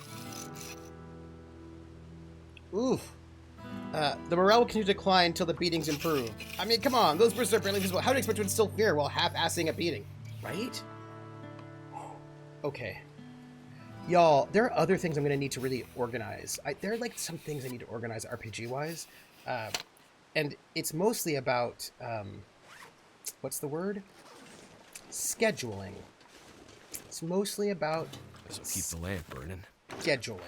S1: Oof. The morale will continue to decline until the beatings improve. I mean, come on, those bursts are barely visible. How do you expect to instill fear while half-assing a beating? Right? Okay. Y'all, there are other things I'm going to need to really organize. There are, like, some things I need to organize RPG-wise. And it's mostly about, what's the word? Scheduling. It's mostly about...
S2: This'll keep the lamp burning.
S1: Scheduling.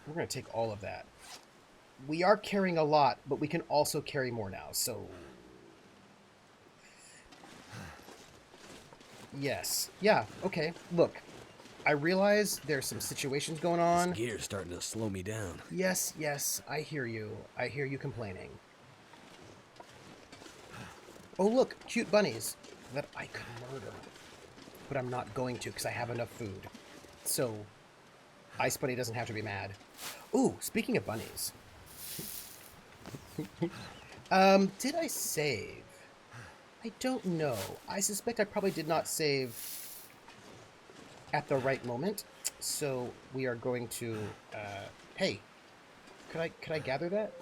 S1: We're going to take all of that. We are carrying a lot, but we can also carry more now, so... Yes. Yeah, okay. Look, I realize there's some situations going on.
S2: This gear's starting to slow me down.
S1: Yes, yes, I hear you. I hear you complaining. Oh, look, cute bunnies that I could murder. But I'm not going to because I have enough food. So, Ice Bunny doesn't have to be mad. Ooh, speaking of bunnies. Did I save? I don't know. I suspect I probably did not save at the right moment. So we are going to, hey, could I gather that?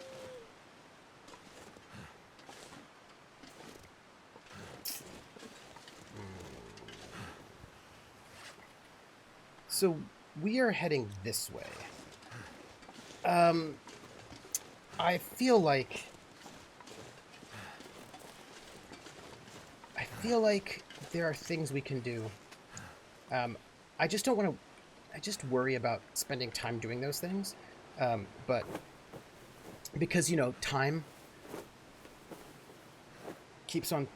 S1: So we are heading this way. I feel like there are things we can do. I just don't want to... I just worry about spending time doing those things. But because, you know, time keeps on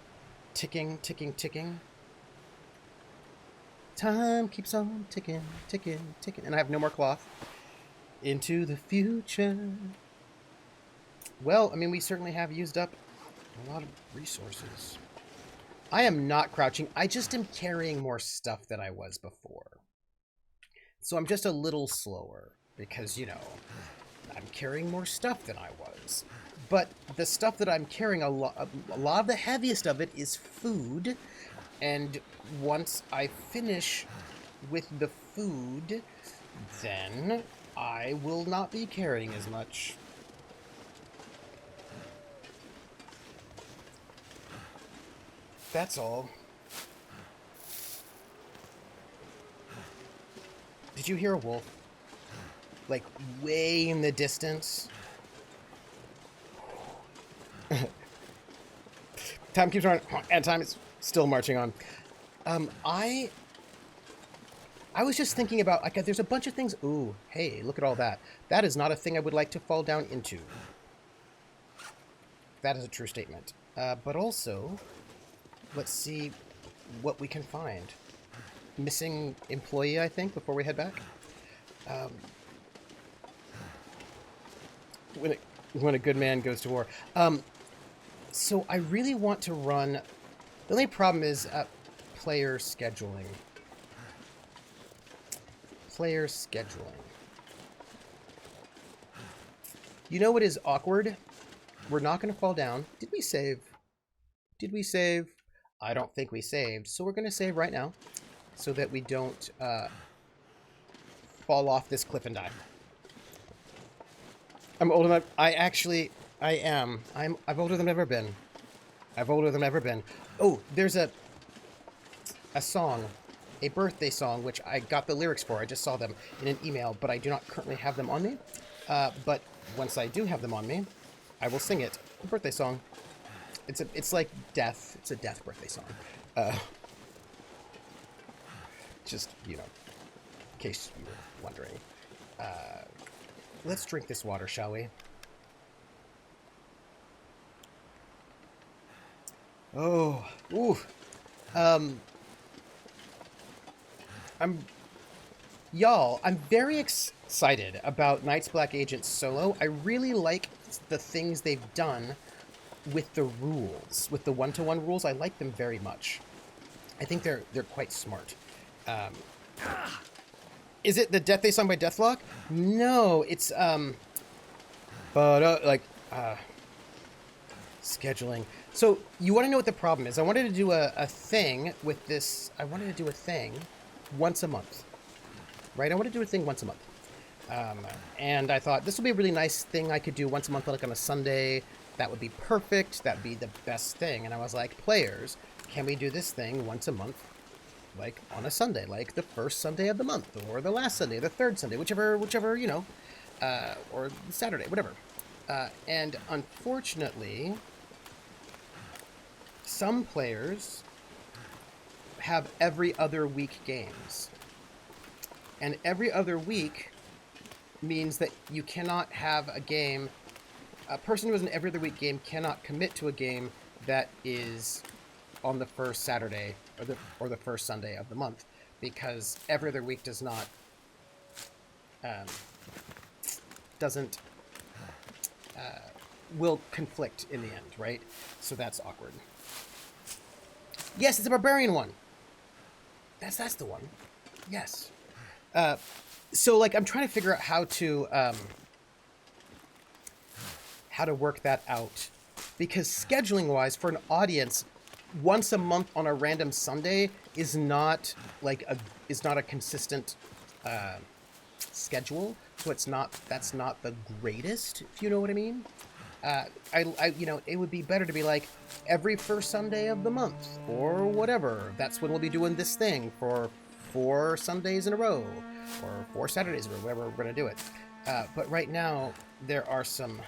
S1: ticking, ticking, ticking. Time keeps on ticking, ticking, ticking. And I have no more cloth. Into the future. Well, I mean, we certainly have used up a lot of resources. I am not crouching. I just am carrying more stuff than I was before. So I'm just a little slower because, you know, I'm carrying more stuff than I was. But the stuff that I'm carrying, a lot of the heaviest of it is food. And once I finish with the food, then I will not be carrying as much. That's all. Did you hear a wolf? Like, way in the distance? Time keeps running, and time is still marching on. I was just thinking about, like, there's a bunch of things. Ooh, hey, look at all that. That is not a thing I would like to fall down into. That is a true statement. But also, let's see what we can find. Missing employee, I think, before we head back. When a good man goes to war. So I really want to run The only problem is player scheduling. Player scheduling. You know what is awkward? We're not going to fall down. Did we save? Did we save? I don't think we saved. So we're going to save right now so that we don't fall off this cliff and die. I'm old enough. I am. I've older than I've ever been. I've older than I've ever been. Oh, there's a song, a birthday song, which I got the lyrics for. I just saw them in an email, but I do not currently have them on me. But once I do have them on me, I will sing it. A birthday song. It's like death. It's a death birthday song. Just, you know, in case you were wondering. Let's drink this water, shall we? Oh, ooh. Y'all, I'm very excited about Night's Black Agent Solo. I really like the things they've done with the rules, with the one-to-one rules. I like them very much. I think they're quite smart. Is it the Death Day song by Deathlock? No, it's scheduling. So you want to know what the problem is? I wanted to do a thing with this. I wanted to do a thing once a month, right? I want to do a thing once a month. And I thought this would be a really nice thing I could do once a month, like on a Sunday. That would be perfect. That'd be the best thing. And I was like, players, can we do this thing once a month, like on a Sunday, like the first Sunday of the month, or the last Sunday, the third Sunday, whichever, you know, or Saturday, whatever. And unfortunately, some players have every other week games. And every other week means that you cannot have a game. A person who has an every other week game cannot commit to a game that is on the first Saturday or the first Sunday of the month, because every other week will conflict in the end, right? So that's awkward. Yes, it's a barbarian one. That's the one. Yes. So like I'm trying to figure out how to work that out, because scheduling wise for an audience, once a month on a random Sunday is not a consistent schedule. So that's not the greatest, if you know what I mean. You know, it would be better to be like every first Sunday of the month or whatever. That's when we'll be doing this thing for 4 Sundays in a row or 4 Saturdays or whatever we're going to do it. But right now there are some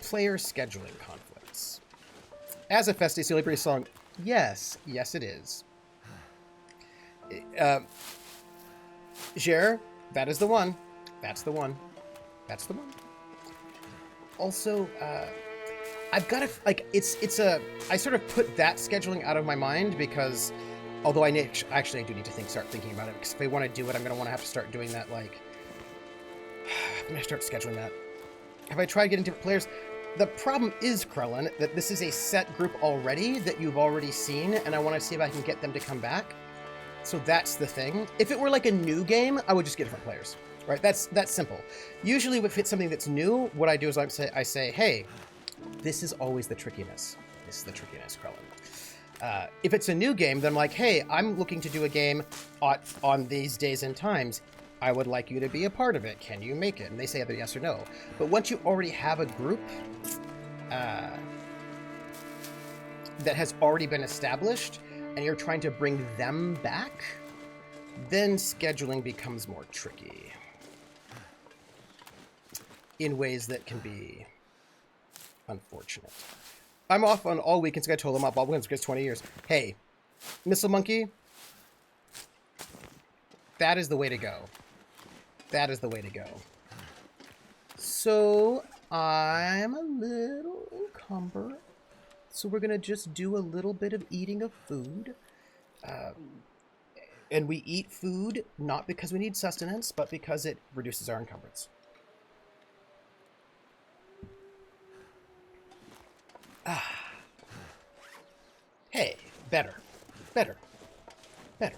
S1: player scheduling conflicts. As a Festi Celebrity song, yes it is. Jer, that is the one. That's the one. That's the one. Also, I've got to, like, I sort of put that scheduling out of my mind because, although I do need to start thinking about it, because if I want to do it, I'm going to want to have to start doing that, like, I'm going to start scheduling that. Have I tried getting different players? The problem is, Krellin, that this is a set group already that you've already seen, and I want to see if I can get them to come back. So that's the thing. If it were like a new game, I would just get different players, right? That's simple. Usually if it's something that's new, what I do is I say, hey, this is always the trickiness. This is the trickiness, Krellin. If it's a new game, then I'm like, hey, I'm looking to do a game on these days and times. I would like you to be a part of it. Can you make it? And they say either yes or no. But once you already have a group that has already been established and you're trying to bring them back, then scheduling becomes more tricky in ways that can be unfortunate. I'm off on all weekends. I told them up all weekends because 20 years. Hey, Missile Monkey, that is the way to go. That is the way to go. So I'm a little encumbered. So we're going to just do a little bit of eating of food. And we eat food not because we need sustenance, but because it reduces our encumbrance. Better. Better. Better.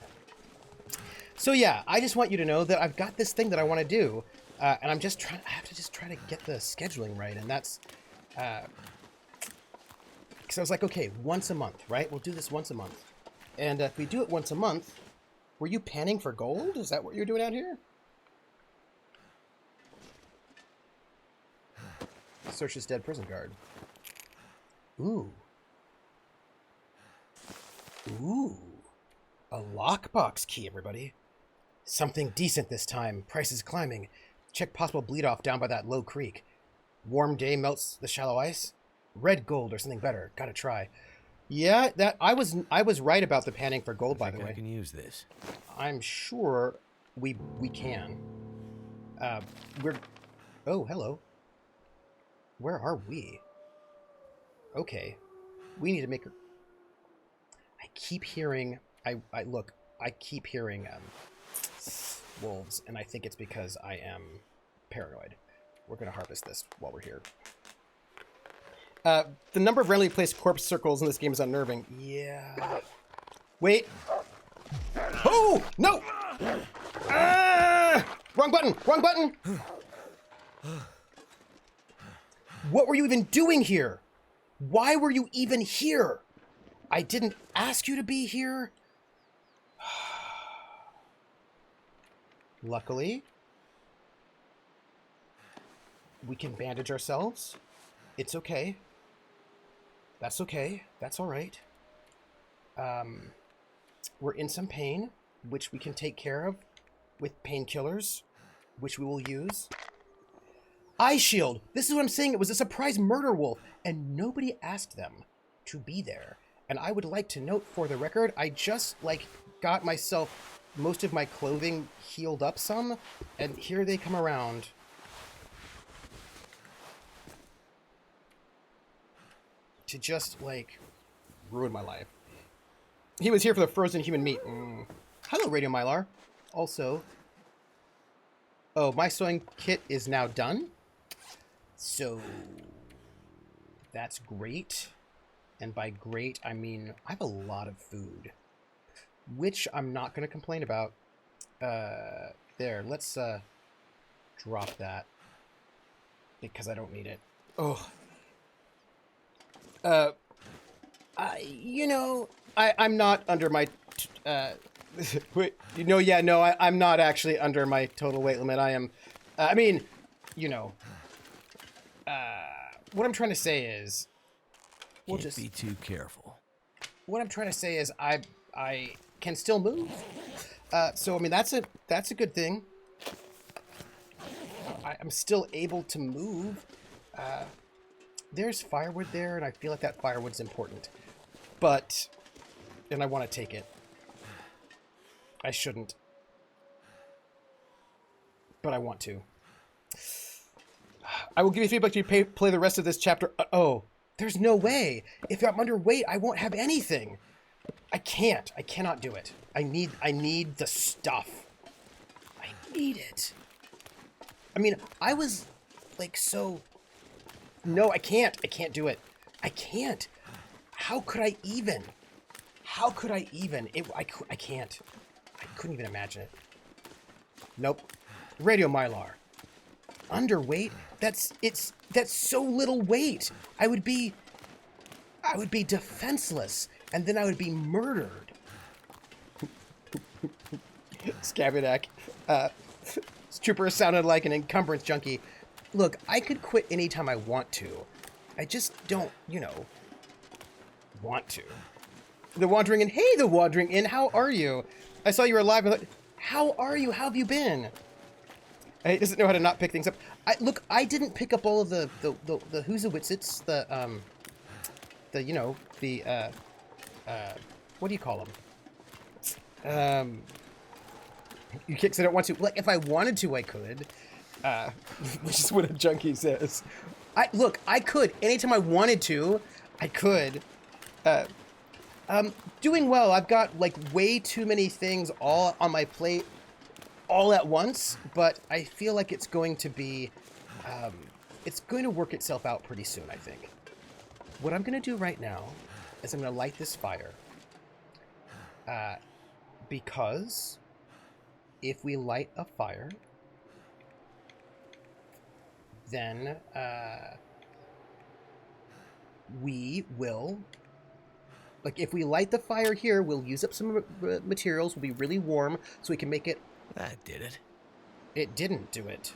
S1: So yeah, I just want you to know that I've got this thing that I want to do, and I'm just trying. I have to just try to get the scheduling right, and that's because I was like, okay, once a month, right? We'll do this once a month, and if we do it once a month, were you panning for gold? Is that what you're doing out here? Search this dead prison guard. Ooh. Ooh. A lockbox key, everybody. Something decent this time. Price is climbing. Check possible bleed off down by that low creek. Warm day melts the shallow ice. Red gold or something better. Gotta try. Yeah, that I was right about the panning for gold, by the way.
S2: I can use this.
S1: I'm sure we can. We're oh, hello. Where are we? Okay. We need to make I keep hearing I keep hearing wolves, and I think it's because I am paranoid. We're gonna harvest this while we're here. The number of randomly placed corpse circles in this game is unnerving. Yeah. Wait. Oh! No! Wrong button! Wrong button! What were you even doing here? Why were you even here? I didn't ask you to be here. Luckily, we can bandage ourselves. It's okay. That's okay. That's all right. We're in some pain, which we can take care of with painkillers, which we will use. Eye shield. This is what I'm saying. It was a surprise murder wolf, and nobody asked them to be there. And I would like to note for the record, I just got myself most of my clothing healed up some, and here they come around. To just ruin my life. He was here for the frozen human meat. Hello, Radio Mylar. Also, oh, my sewing kit is now done. So that's great. And by great, I mean I have a lot of food, which I'm not going to complain about. There, let's drop that because I don't need it. Oh. I'm not under my, wait, I'm not actually under my total weight limit. I am, what I'm trying to say is,
S2: Can't be too careful.
S1: What I'm trying to say is I can still move. So, I mean, that's a good thing. I'm still able to move. There's firewood there, and I feel like that firewood's important. And I want to take it. I shouldn't. But I want to. I will give you feedback to play the rest of this chapter. Oh, there's no way. If I'm underweight, I won't have anything. I can't. I cannot do it. I need the stuff. I need it. I mean, I was so... No, I can't. I can't do it. I can't. How could I even? How could I even? I can't. I couldn't even imagine it. Nope. Radio Mylar. Underweight? That's so little weight. I would be defenseless, and then I would be murdered. Scabadak. Trooper sounded like an encumbrance junkie. Look, I could quit anytime I want to. I just don't, want to. The Wandering Inn. Hey, The Wandering Inn. How are you? I saw you were alive. How are you? How have you been? He doesn't know how to not pick things up. I didn't pick up all of the Hoosawitzits, what do you call them? You kick, so I don't want to. If I wanted to, I could. Which is what a junkie says. I could. Anytime I wanted to, I could. Doing well. I've got, way too many things all on my plate all at once, but I feel like it's going to be, it's going to work itself out pretty soon, I think. What I'm going to do right now is I'm going to light this fire. Because if we light a fire, then we will, like, if we light the fire here, we'll use up some materials, will be really warm, so we can make it.
S2: That did it.
S1: It didn't do it.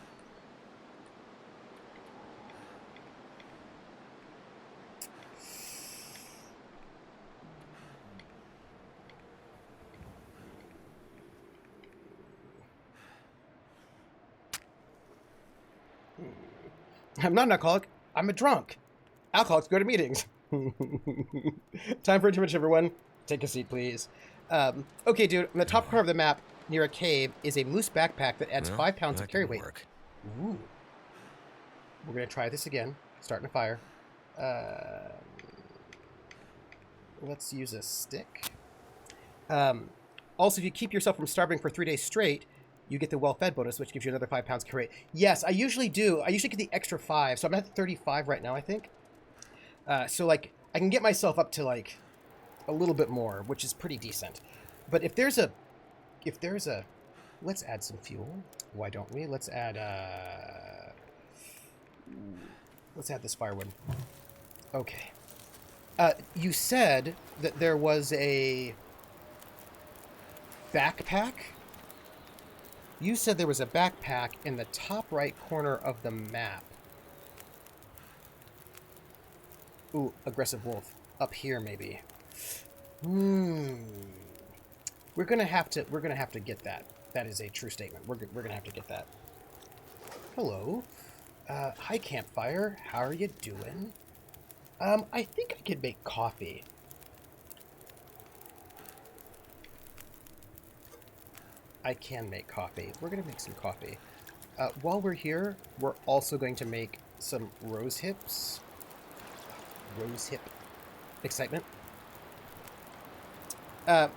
S1: I'm not an alcoholic. I'm a drunk. Alcoholics go to meetings. Time for intermission, everyone. Take a seat, please. Okay, dude. On the top corner of the map, near a cave, is a moose backpack that adds 5 pounds of carry weight. Ooh. We're going to try this again. Starting a fire. Let's use a stick. Also, if you keep yourself from starving for 3 days straight, you get the well-fed bonus, which gives you another 5 pounds carry weight. Yes, I usually do. I usually get the extra 5, so I'm at 35 right now, I think. So, like, I can get myself up to, like, a little bit more, which is pretty decent. But if there's a... Let's add some fuel. Why don't we? Let's add this firewood. Okay. You said that there was a backpack? You said there was a backpack in the top right corner of the map. Ooh, aggressive wolf. Up here, maybe. We're gonna have to get that. That is a true statement. We're gonna have to get that. Hello. Hi, campfire. How are you doing? I think I could make coffee. I can make coffee. We're gonna make some coffee. While we're here, we're also going to make some rose hips. Rose hip excitement. Well,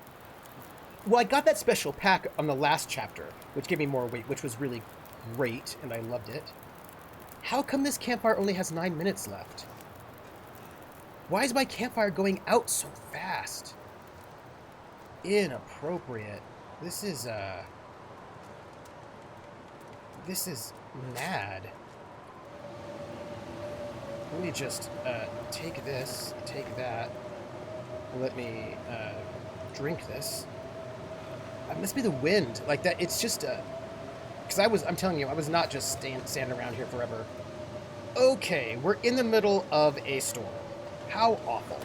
S1: I got that special pack on the last chapter, which gave me more weight, which was really great, and I loved it. How come this campfire only has 9 minutes left? Why is my campfire going out so fast? Inappropriate. This is mad. Let me just take this, take that. Let me drink this. It must be the wind. Like that, it's just because I'm telling you, I was not just standing around here forever. Okay, we're in the middle of a storm. How awful.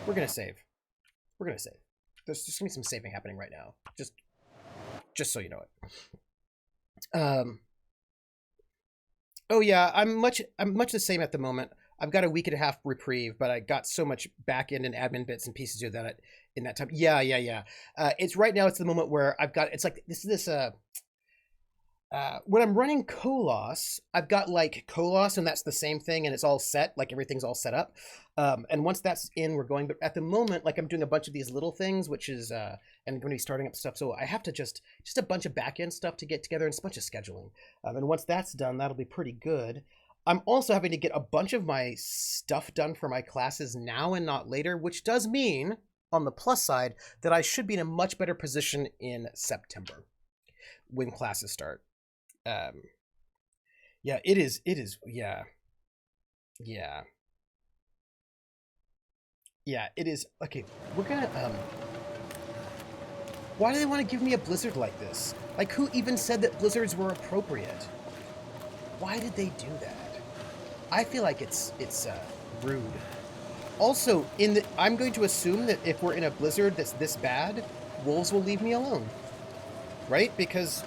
S1: We're gonna save. We're gonna save. There's just gonna be some saving happening right now. Just so you know it. Oh yeah, I'm much the same at the moment. I've got a week and a half reprieve, but I got so much back end and admin bits and pieces to do that in that time. Yeah. It's right now. It's the moment where I've got. It's like this. When I'm running Kolos, I've got like Kolos, and that's the same thing, and it's all set. Like everything's all set up. And once that's in, we're going. But at the moment, like I'm doing a bunch of these little things, which is and I'm going to be starting up stuff. So I have to just a bunch of back end stuff to get together, and it's a bunch of scheduling. And once that's done, that'll be pretty good. I'm also having to get a bunch of my stuff done for my classes now and not later, which does mean, on the plus side, that I should be in a much better position in September when classes start. Yeah, it is, yeah, it is. Okay, we're gonna, why do they want to give me a blizzard like this? Like, who even said that blizzards were appropriate? Why did they do that? I feel like it's rude. Also, I'm going to assume that if we're in a blizzard that's this bad, wolves will leave me alone, right? Because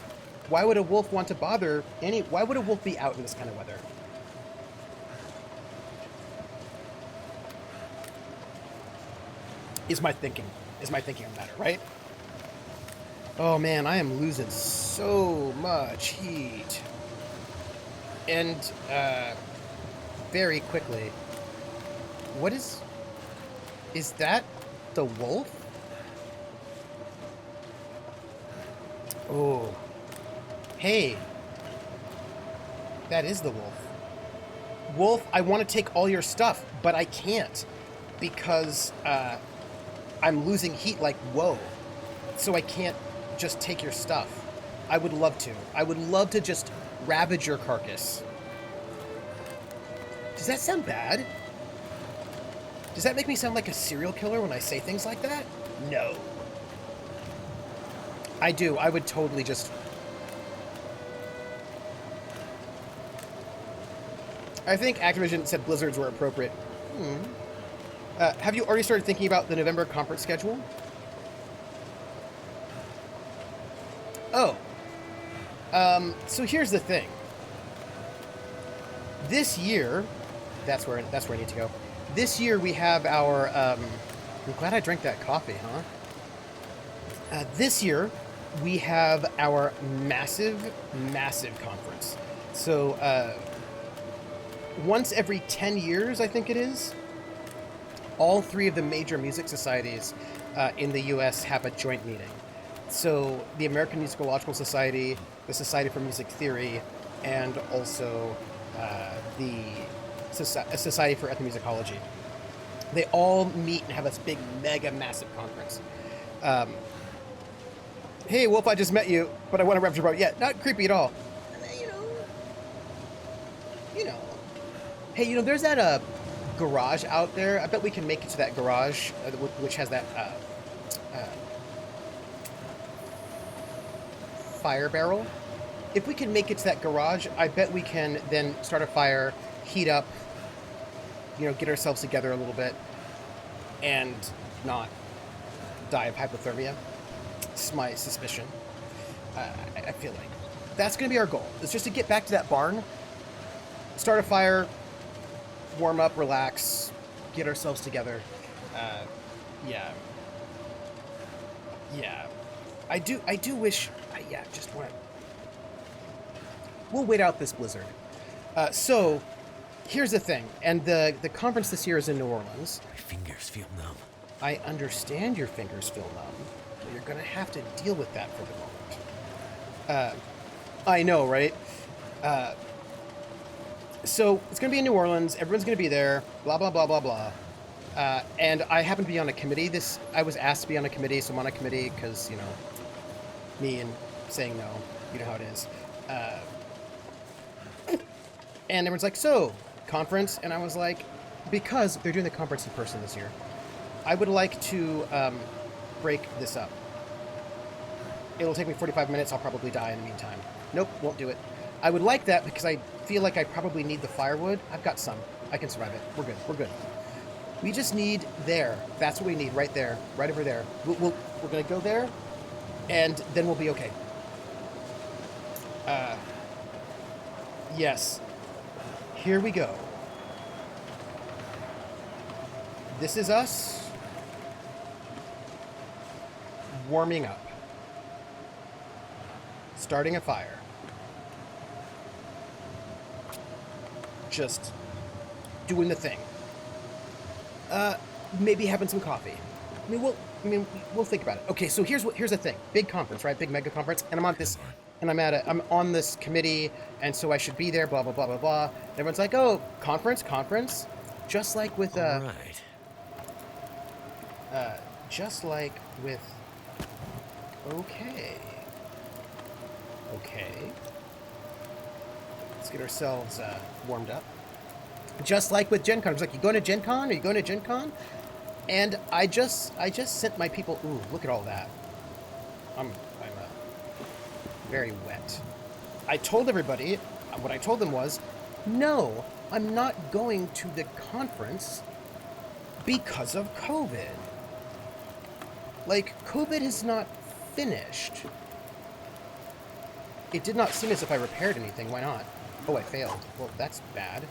S1: why would a wolf want to bother why would a wolf be out in this kind of weather? Is my thinking on the matter, right? Oh man, I am losing so much heat. And, very quickly. What is that the wolf? Oh. Hey. That is the wolf. Wolf, I want to take all your stuff, but I can't. Because, I'm losing heat like, whoa. So I can't just take your stuff. I would love to. I would love to just ravage your carcass. Does that sound bad? Does that make me sound like a serial killer when I say things like that? No. I do. I would totally just... I think Activision said Blizzards were appropriate. Have you already started thinking about the November conference schedule? Oh. So here's the thing. This year, that's where I need to go. This year we have our, I'm glad I drank that coffee, huh? This year we have our massive, massive conference. So, once every 10 years, I think it is, all 3 of the major music societies in the U.S. have a joint meeting. So the American Musicological Society, the Society for Music Theory, and also the Society for Ethnomusicology. They all meet and have this big, mega, massive conference. Hey, Wolf, I just met you, but I want to rep your boat. Yeah, not creepy at all. You know. Hey, there's that garage out there. I bet we can make it to that garage, which has that fire barrel. If we can make it to that garage, I bet we can then start a fire, heat up, get ourselves together a little bit, and not die of hypothermia. It's my suspicion. I feel like that's going to be our goal. It's just to get back to that barn, start a fire, warm up, relax, get ourselves together. Yeah. I do wish. Just want to. We'll wait out this blizzard. So, here's the thing, and the conference this year is in New Orleans.
S2: My fingers feel numb.
S1: I understand your fingers feel numb, but you're gonna have to deal with that for the moment. I know, right? So it's gonna be in New Orleans. Everyone's gonna be there. Blah blah blah blah blah. And I happen to be on a committee. I was asked to be on a committee, so I'm on a committee because me and saying no. You know how it is. And everyone's like, so, conference? And I was like, because they're doing the conference in person this year, I would like to break this up. It'll take me 45 minutes. I'll probably die in the meantime. Nope, won't do it. I would like that because I feel like I probably need the firewood. I've got some. I can survive it. We're good. We're good. We just need there. That's what we need right there. Right over there. We're going to go there, and then we'll be okay. Yes. Here we go. This is us warming up. Starting a fire. Just doing the thing. Maybe having some coffee. We'll think about it. Okay, so here's the thing. Big conference, right? Big mega conference, and I'm on this committee, and so I should be there. Blah blah blah blah blah. And everyone's like, "Oh, conference." Just like with
S2: All right.
S1: Just like with. Okay. Let's get ourselves warmed up. Just like with Gen Con. I was like, you going to Gen Con? Are you going to Gen Con? And I just sent my people. Ooh, look at all that. I'm very wet. I told everybody. What I told them was, no, I'm not going to the conference because of COVID. Like, COVID is not finished. It did not seem as if I repaired anything. Why not? Oh, I failed. Well, that's bad.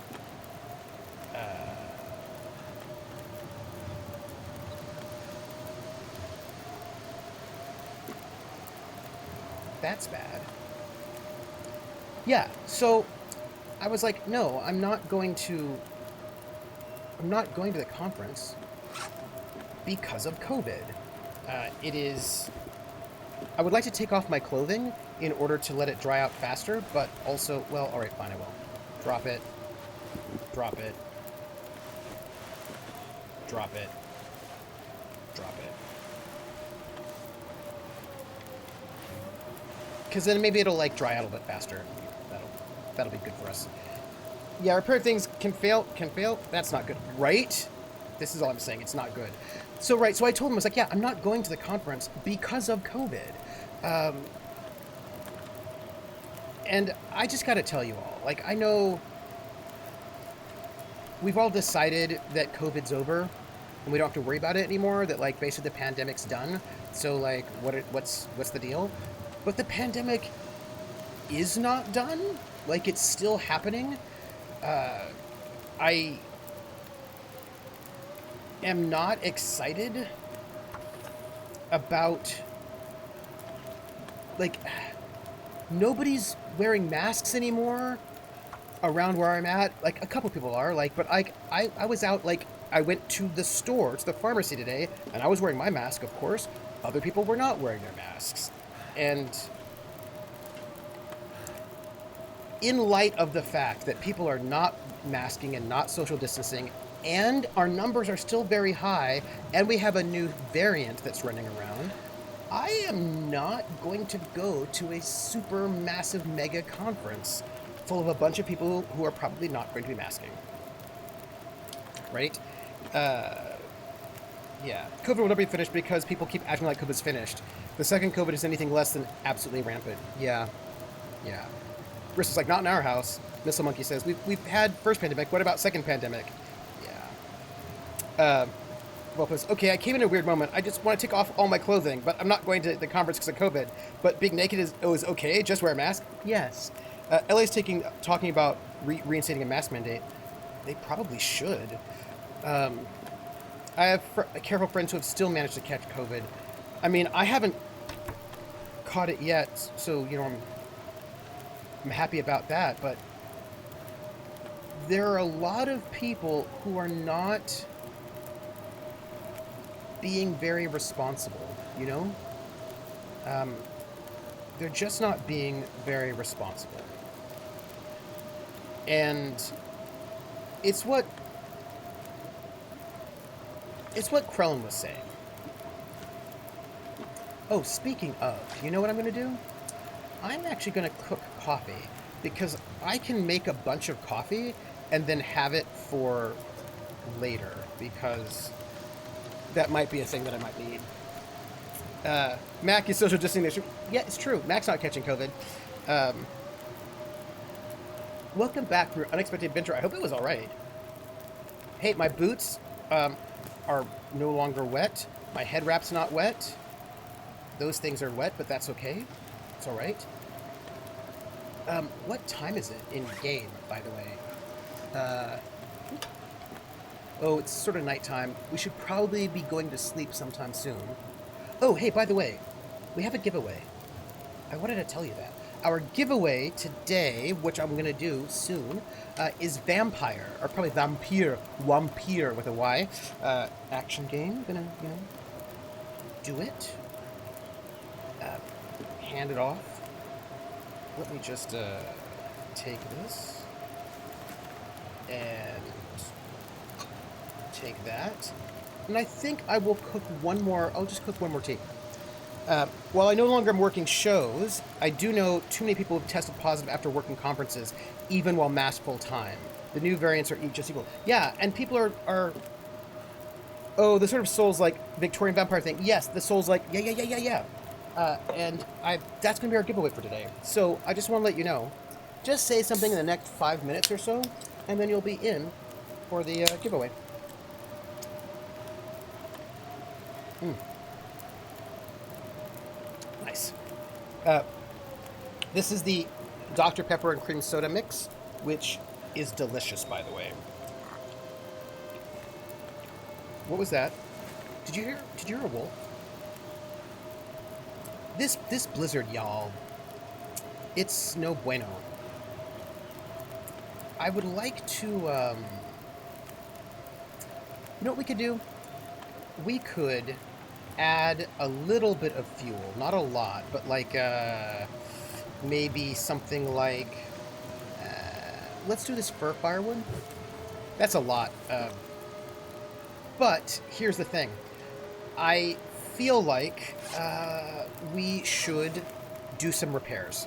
S1: That's bad. Yeah, so I was like, no, I'm not going to the conference because of COVID. I would like to take off my clothing in order to let it dry out faster, but also, well, all right, fine, I will. Drop it. drop it. Because then maybe it'll like dry out a little bit faster. That'll be good for us. Yeah, repair things can fail. That's not good, right? This is all I'm saying. It's not good. So I told him, I was like, yeah, I'm not going to the conference because of COVID. And I just got to tell you all, like, I know we've all decided that COVID's over and we don't have to worry about it anymore, that, like, basically the pandemic's done. So, like, what's the deal? But the pandemic is not done. Like, it's still happening. I am not excited about, like, nobody's wearing masks anymore around where I'm at. Like, a couple people are, like, but I was out, like, I went to the store, to the pharmacy today, and I was wearing my mask, of course. Other people were not wearing their masks. And in light of the fact that people are not masking and not social distancing, and our numbers are still very high, and we have a new variant that's running around, I am not going to go to a super massive mega conference full of a bunch of people who are probably not going to be masking. Right? Yeah. COVID will never be finished because people keep acting like COVID's finished. The second COVID is anything less than absolutely rampant. Yeah. Briss is like, not in our house. Missile Monkey says, we've had first pandemic. What about second pandemic? Yeah. Well, okay, I came in a weird moment. I just want to take off all my clothing, but I'm not going to the conference because of COVID. But being naked is okay. Just wear a mask. Yes. LA's talking about reinstating a mask mandate. They probably should. I have careful friends who have still managed to catch COVID. I mean, I haven't caught it yet, so, you know, I'm happy about that, but there are a lot of people who are not being very responsible, you know? They're just not being very responsible. And it's what Krellin was saying. Oh, speaking of, you know what I'm going to do? I'm actually going to cook coffee, because I can make a bunch of coffee and then have it for later, because that might be a thing that I might need. Mac is social distancing. Yeah, it's true. Mac's not catching COVID. Welcome back for your unexpected adventure. I hope it was all right. Hey, my boots are no longer wet. My head wrap's not wet. Those things are wet, but that's okay. It's all right. What time is it in game, by the way? Oh, it's sort of nighttime. We should probably be going to sleep sometime soon. Oh, hey, by the way, we have a giveaway. I wanted to tell you that. Our giveaway today, which I'm going to do soon, is Vampire, or probably Vampire with a Y. Action game. Gonna, you know, do it. Hand it off. Let me just take this and take that. And I think I will cook one more. I'll just cook one more tea. While I no longer am working shows, I do know too many people have tested positive after working conferences, even while masked full time. The new variants are just equal. Yeah, and people are oh, the sort of Souls-like Victorian vampire thing. Yes, the Souls-like, yeah. And that's going to be our giveaway for today. So I just want to let you know. Just say something in the next 5 minutes or so, and then you'll be in for the giveaway. Nice. This is the Dr. Pepper and cream soda mix, which is delicious, by the way. What was that? Did you hear a wolf? This blizzard, y'all, it's no bueno. I would like to, you know what we could do? We could add a little bit of fuel, not a lot, but like, maybe something like, let's do this fir firewood. That's a lot. But here's the thing. I feel like we should do some repairs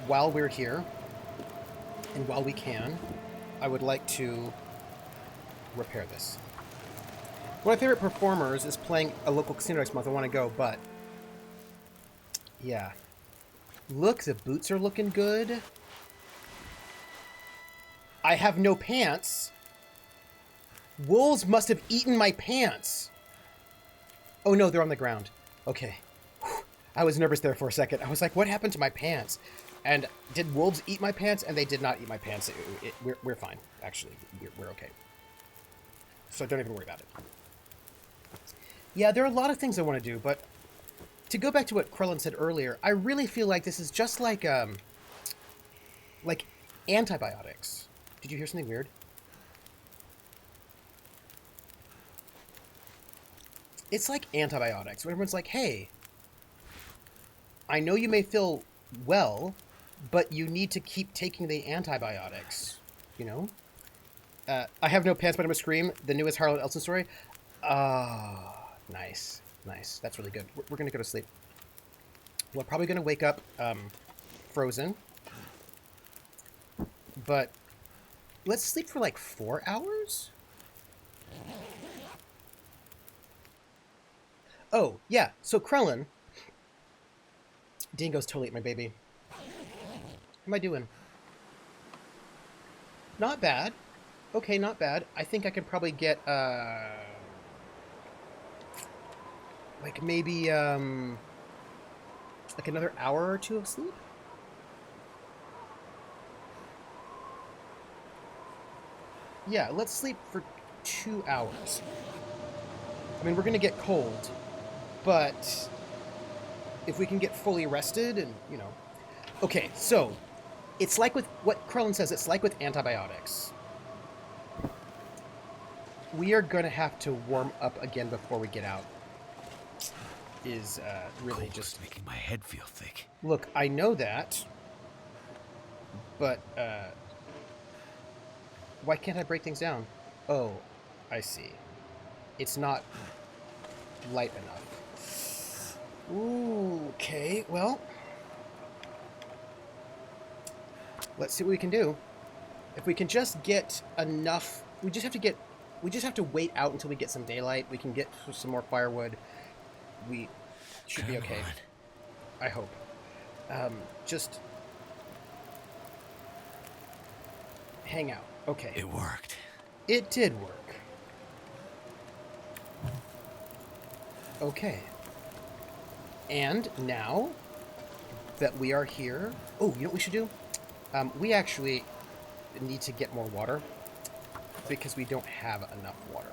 S1: while we're here, and while we can. I would like to repair this. One of my favorite performers is playing a local casino next month. I want to go, but yeah. Look, the boots are looking good. I have no pants. Wolves must have eaten my pants. Oh no, they're on the ground. Okay. Whew. I was nervous there for a second. I was like, what happened to my pants? And did wolves eat my pants? And they did not eat my pants. We're fine, actually. We're okay. So don't even worry about it. Yeah, there are a lot of things I want to do, but to go back to what Krellin said earlier, I really feel like this is just like antibiotics. Did you hear something weird? It's like antibiotics. When everyone's like, hey, I know you may feel well, but you need to keep taking the antibiotics, you know? I have no pants, but I'm a scream. The newest Harlan Ellison story. Ah, nice. Nice. That's really good. We're going to go to sleep. We're probably going to wake up frozen. But let's sleep for like 4 hours? Oh, yeah. So Krellin. Dingo's totally ate my baby. How am I doing? Not bad. Okay, not bad. I think I can probably get, like maybe, like another hour or two of sleep? Yeah, let's sleep for 2 hours. I mean, we're gonna get cold, but if we can get fully rested and, you know. Okay, so it's like with what Krellin says, it's like with antibiotics. We are going to have to warm up again before we get out. Is really
S2: Cold
S1: just
S2: is making my head feel thick.
S1: Look, I know that, but why can't I break things down? Oh, I see. It's not light enough. Ooh, okay, well, let's see what we can do. If we can just get enough, we just have to wait out until we get some daylight. We can get some more firewood. We should be okay. I hope. Just hang out. Okay.
S2: It worked.
S1: It did work. Okay. And now that we are here... Oh, you know what we should do? We actually need to get more water because we don't have enough water.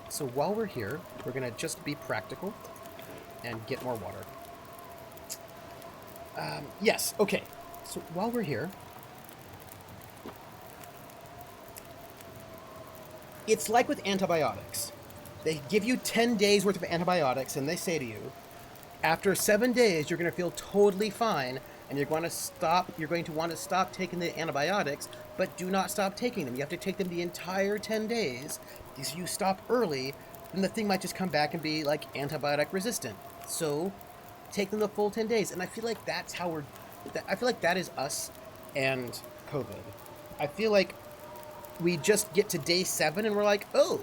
S1: So while we're here, we're going to just be practical and get more water. Yes, okay. So while we're here... It's like with antibiotics. They give you 10 days worth of antibiotics, and they say to you, after 7 days, you're going to feel totally fine, and you're going to want to stop taking the antibiotics, but do not stop taking them. You have to take them the entire 10 days. If you stop early, then the thing might just come back and be like antibiotic resistant. So take them the full 10 days. And I feel like that's how I feel like that is us and COVID. I feel like we just get to day 7 and we're like, oh,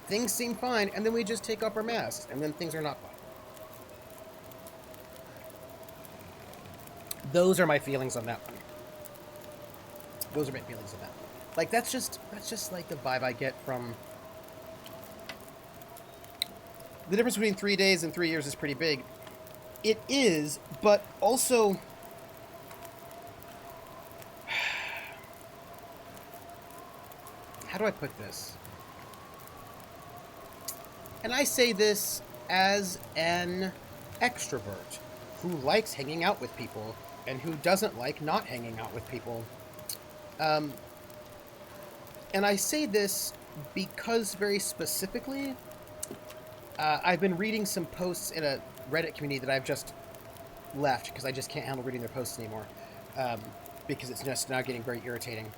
S1: things seem fine. And then we just take off our masks and then things are not fine. Those are my feelings on that one. Those are my feelings on that one. Like, that's just like the vibe I get from... The difference between 3 days and 3 years is pretty big. It is, but also... How do I put this? And I say this as an extrovert who likes hanging out with people and who doesn't like not hanging out with people. And I say this because very specifically, I've been reading some posts in a Reddit community that I've just left because I just can't handle reading their posts anymore, because it's just now getting very irritating.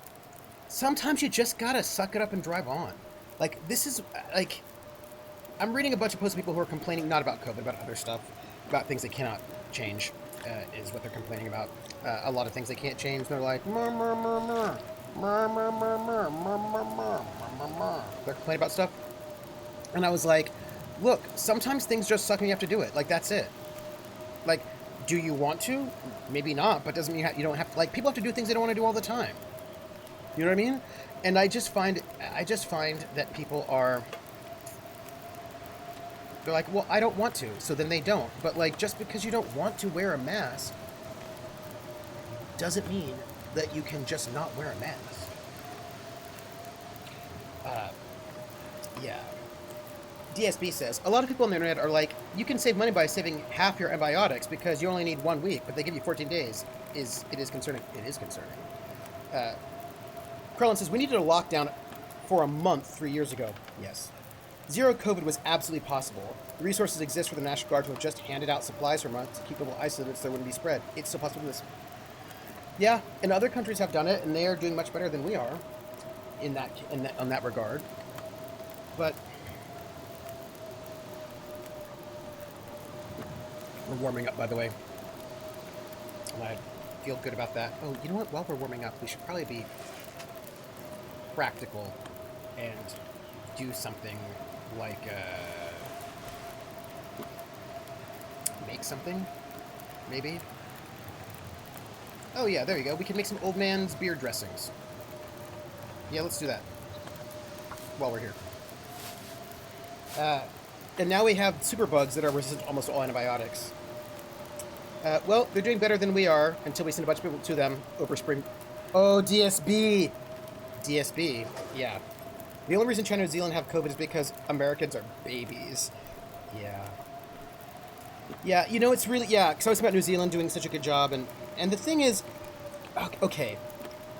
S1: Sometimes you just gotta suck it up and drive on. Like, this is, like, I'm reading a bunch of posts of people who are complaining not about COVID, about other stuff, about things they cannot change, is what they're complaining about. A lot of things they can't change. They're like, mur, mur, mur, mur, mur, mur, mur, mur, mur, mur, mur, mur, mur. They're complaining about stuff. And I was like, look, sometimes things just suck and you have to do it. Like, that's it. Like, do you want to? Maybe not, but doesn't mean you don't have to. Like, people have to do things they don't want to do all the time. You know what I mean? And I just find that people are, they're like, well, I don't want to, so then they don't. But like, just because you don't want to wear a mask doesn't mean that you can just not wear a mask. Yeah. DSB says, a lot of people on the internet are like, you can save money by saving half your antibiotics because you only need 1 week, but they give you 14 days. It is concerning. It is concerning. Krellin says, we needed a lockdown for a month 3 years ago. Yes. Zero COVID was absolutely possible. The resources exist for the National Guard to have just handed out supplies for months to keep people isolated so there wouldn't be spread. It's still possible to do this. Yeah, and other countries have done it, and they are doing much better than we are in that regard. But we're warming up, by the way. And I feel good about that. Oh, you know what? While we're warming up, we should probably be practical and do something like make something, maybe. Oh yeah, there you go. We can make some old man's beard dressings. Yeah, let's do that while we're here. And now we have superbugs that are resistant to almost all antibiotics. Well, they're doing better than we are until we send a bunch of people to them over spring. Oh, DSB! DSB, yeah. The only reason China and New Zealand have COVID is because Americans are babies. Yeah. Yeah, you know, it's really, yeah, because I was about New Zealand doing such a good job, and the thing is, okay,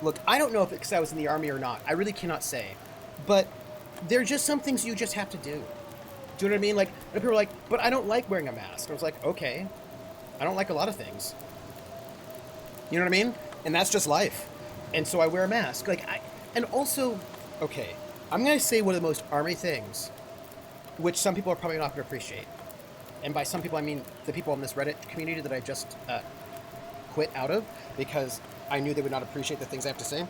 S1: look, I don't know if it's because I was in the army or not. I really cannot say. But there are just some things you just have to do. Do you know what I mean? Like, people are like, but I don't like wearing a mask. I was like, okay. I don't like a lot of things. You know what I mean? And that's just life. And so I wear a mask. And also, okay, I'm going to say one of the most army things, which some people are probably not going to appreciate. And by some people, I mean the people in this Reddit community that I just quit out of because I knew they would not appreciate the things I have to say.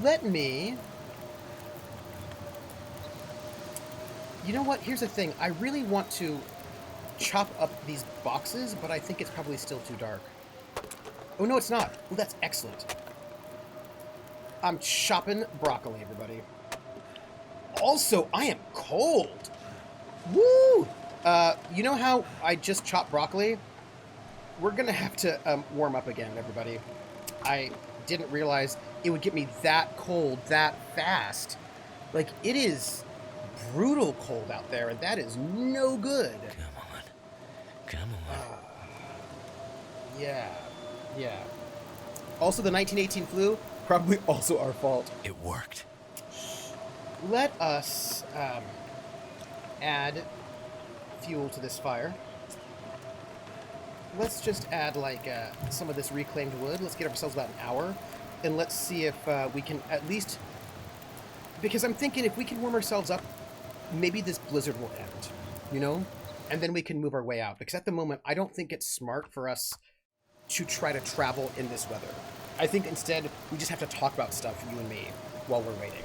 S1: Let me... You know what? Here's the thing. I really want to chop up these boxes, but I think it's probably still too dark. Oh, no, it's not. Oh, that's excellent. I'm chopping broccoli, everybody. Also, I am cold. Woo! You know how I just chopped broccoli? We're going to have to warm up again, everybody. I didn't realize it would get me that cold that fast. Like, it is brutal cold out there, and that is no good.
S2: Come on.
S1: Yeah. Also, the 1918 flu, probably also our fault.
S2: It worked.
S1: Let us add fuel to this fire. Let's just add, like, some of this reclaimed wood. Let's get ourselves about an hour, and let's see if we can at least... Because I'm thinking if we can warm ourselves up, maybe this blizzard will end, you know? And then we can move our way out. Because at the moment, I don't think it's smart for us to try to travel in this weather. I think instead, we just have to talk about stuff, you and me, while we're waiting.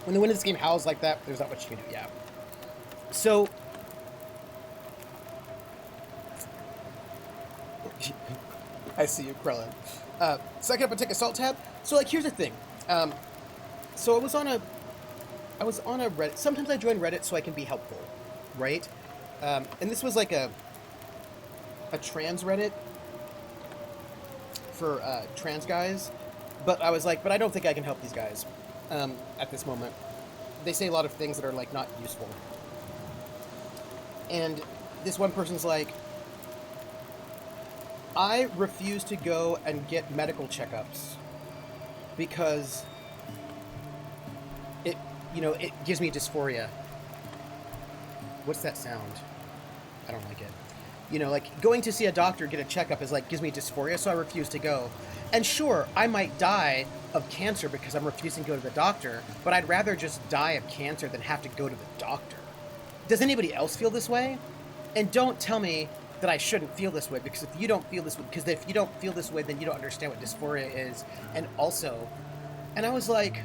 S1: When the wind of this game howls like that, there's not much you can do, yeah. So... I see you, Krellin. Second up, I take a salt tab. So, like, here's the thing. So I was on a Reddit. Sometimes I join Reddit so I can be helpful, right? And this was like a trans Reddit for trans guys. But I was like, but I don't think I can help these guys at this moment. They say a lot of things that are, like, not useful. And this one person's like, I refuse to go and get medical checkups because it gives me dysphoria. What's that sound? I don't like it. You know, like going to see a doctor, get a checkup is like gives me dysphoria, so I refuse to go. And sure, I might die of cancer because I'm refusing to go to the doctor, but I'd rather just die of cancer than have to go to the doctor. Does anybody else feel this way? And don't tell me that I shouldn't feel this way, because if you don't feel this way, then you don't understand what dysphoria is. And also, and I was like,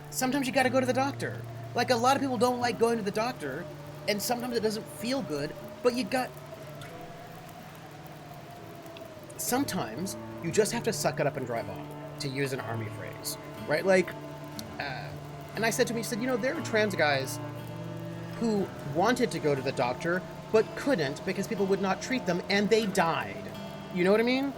S1: sometimes you got to go to the doctor. Like, a lot of people don't like going to the doctor, and sometimes it doesn't feel good, but sometimes you just have to suck it up and drive on, to use an army phrase, right? Like, and I said to him, he said, you know, there are trans guys who wanted to go to the doctor, but couldn't because people would not treat them, and they died. You know what I mean?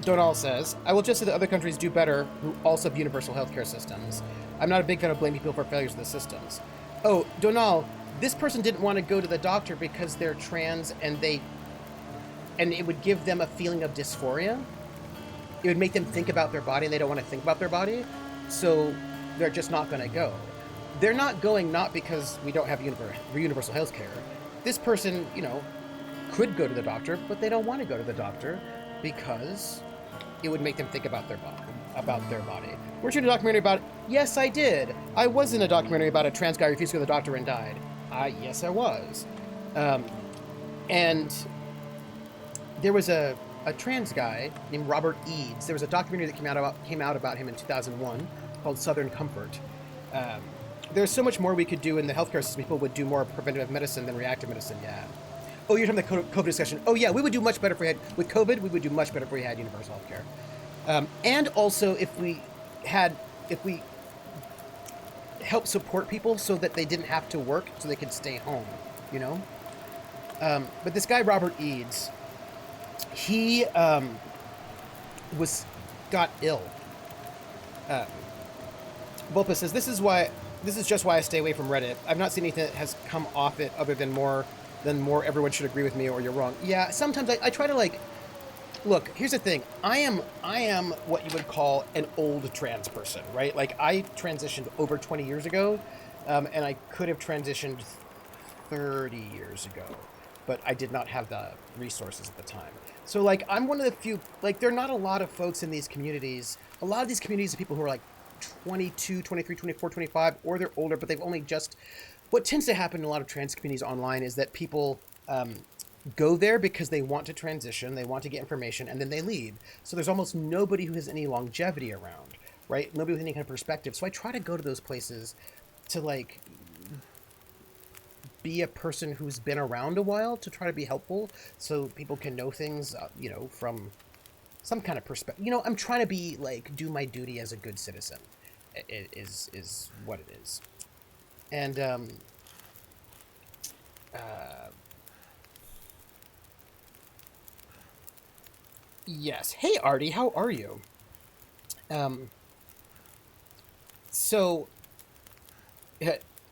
S1: Donal says, I will just say that other countries do better who also have universal healthcare systems. I'm not a big fan of blaming people for failures of the systems. Oh, Donal, this person didn't want to go to the doctor because they're trans and it would give them a feeling of dysphoria. It would make them think about their body, and they don't want to think about their body, so they're just not going to go. They're not going not because we don't have universal health care. This person, you know, could go to the doctor, but they don't want to go to the doctor because it would make them think about their body. Weren't you in a documentary about it? Yes, I did. I was in a documentary about a trans guy who refused to go to the doctor and died. Yes, I was. And there was a trans guy named Robert Eads. There was a documentary that came out about him in 2001 called Southern Comfort. There's so much more we could do in the healthcare system. People would do more preventative medicine than reactive medicine, yeah. Oh, you're talking about the COVID discussion. Oh, yeah, we would do much better if we had, with COVID, we would do much better if we had universal healthcare. And also if we help support people so that they didn't have to work, so they could stay home, you know? But this guy, Robert Eads, he got ill. Volpa says, this is just why I stay away from Reddit. I've not seen anything that has come off it other than more everyone should agree with me or you're wrong. Yeah, sometimes I try to, like, look, here's the thing. I am what you would call an old trans person, right? Like, I transitioned over 20 years ago, and I could have transitioned 30 years ago, but I did not have the resources at the time. So, like, I'm one of the few, like, there are not a lot of folks in these communities. A lot of these communities are people who are, like, 22, 23, 24, 25, or they're older, but they've only just... What tends to happen in a lot of trans communities online is that people go there because they want to transition, they want to get information, and then they leave. So there's almost nobody who has any longevity around, right? Nobody with any kind of perspective. So I try to go to those places to, like, be a person who's been around a while, to try to be helpful so people can know things, you know, from some kind of perspective. You know, I'm trying to be, like, do my duty as a good citizen, is what it is. And, yes. Hey, Artie, how are you? So,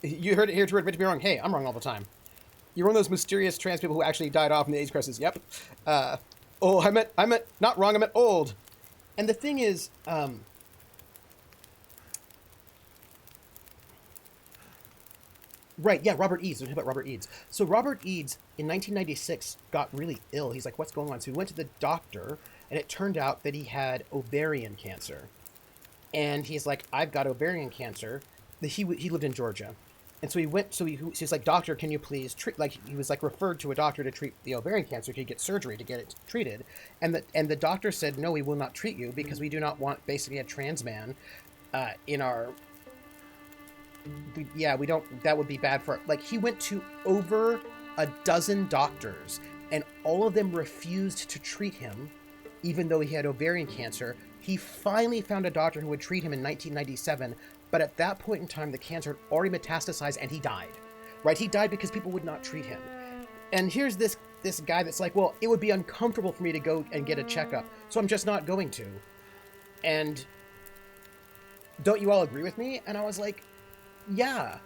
S1: you heard it here to admit to be wrong. Hey, I'm wrong all the time. You're one of those mysterious trans people who actually died off in the AIDS crisis. Yep. Oh, I meant, not wrong, I meant old. And the thing is, right, yeah, Robert Eads. Let's talk about Robert Eads. So Robert Eads, in 1996, got really ill. He's like, what's going on? So he went to the doctor, and it turned out that he had ovarian cancer. And he's like, I've got ovarian cancer. He lived in Georgia. And so he went, he's like, doctor, can you please treat, like, he was, like, referred to a doctor to treat the ovarian cancer. He could get surgery to get it treated. And the doctor said, no, we will not treat you because we do not want basically a trans man in our... we don't, that would be bad for, like, he went to over a dozen doctors and all of them refused to treat him even though he had ovarian cancer. He finally found a doctor who would treat him in 1997, but at that point in time the cancer had already metastasized and he died, right? He died because people would not treat him. And here's this guy that's like, well, it would be uncomfortable for me to go and get a checkup, so I'm just not going to. And don't you all agree with me? And I was like, yeah,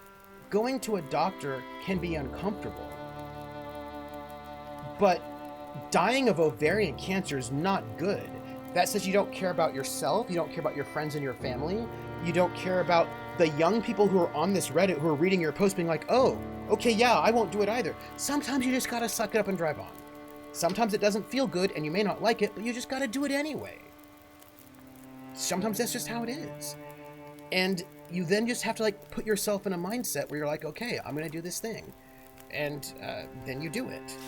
S1: going to a doctor can be uncomfortable, but dying of ovarian cancer is not good. That says you don't care about yourself, you don't care about your friends and your family, you don't care about the young people who are on this Reddit who are reading your post being like, oh, okay, yeah, I won't do it either. Sometimes you just gotta suck it up and drive on. Sometimes it doesn't feel good and you may not like it, but you just gotta do it anyway. Sometimes that's just how it is. And you then just have to like put yourself in a mindset where you're like, okay, I'm gonna do this thing. And then you do it.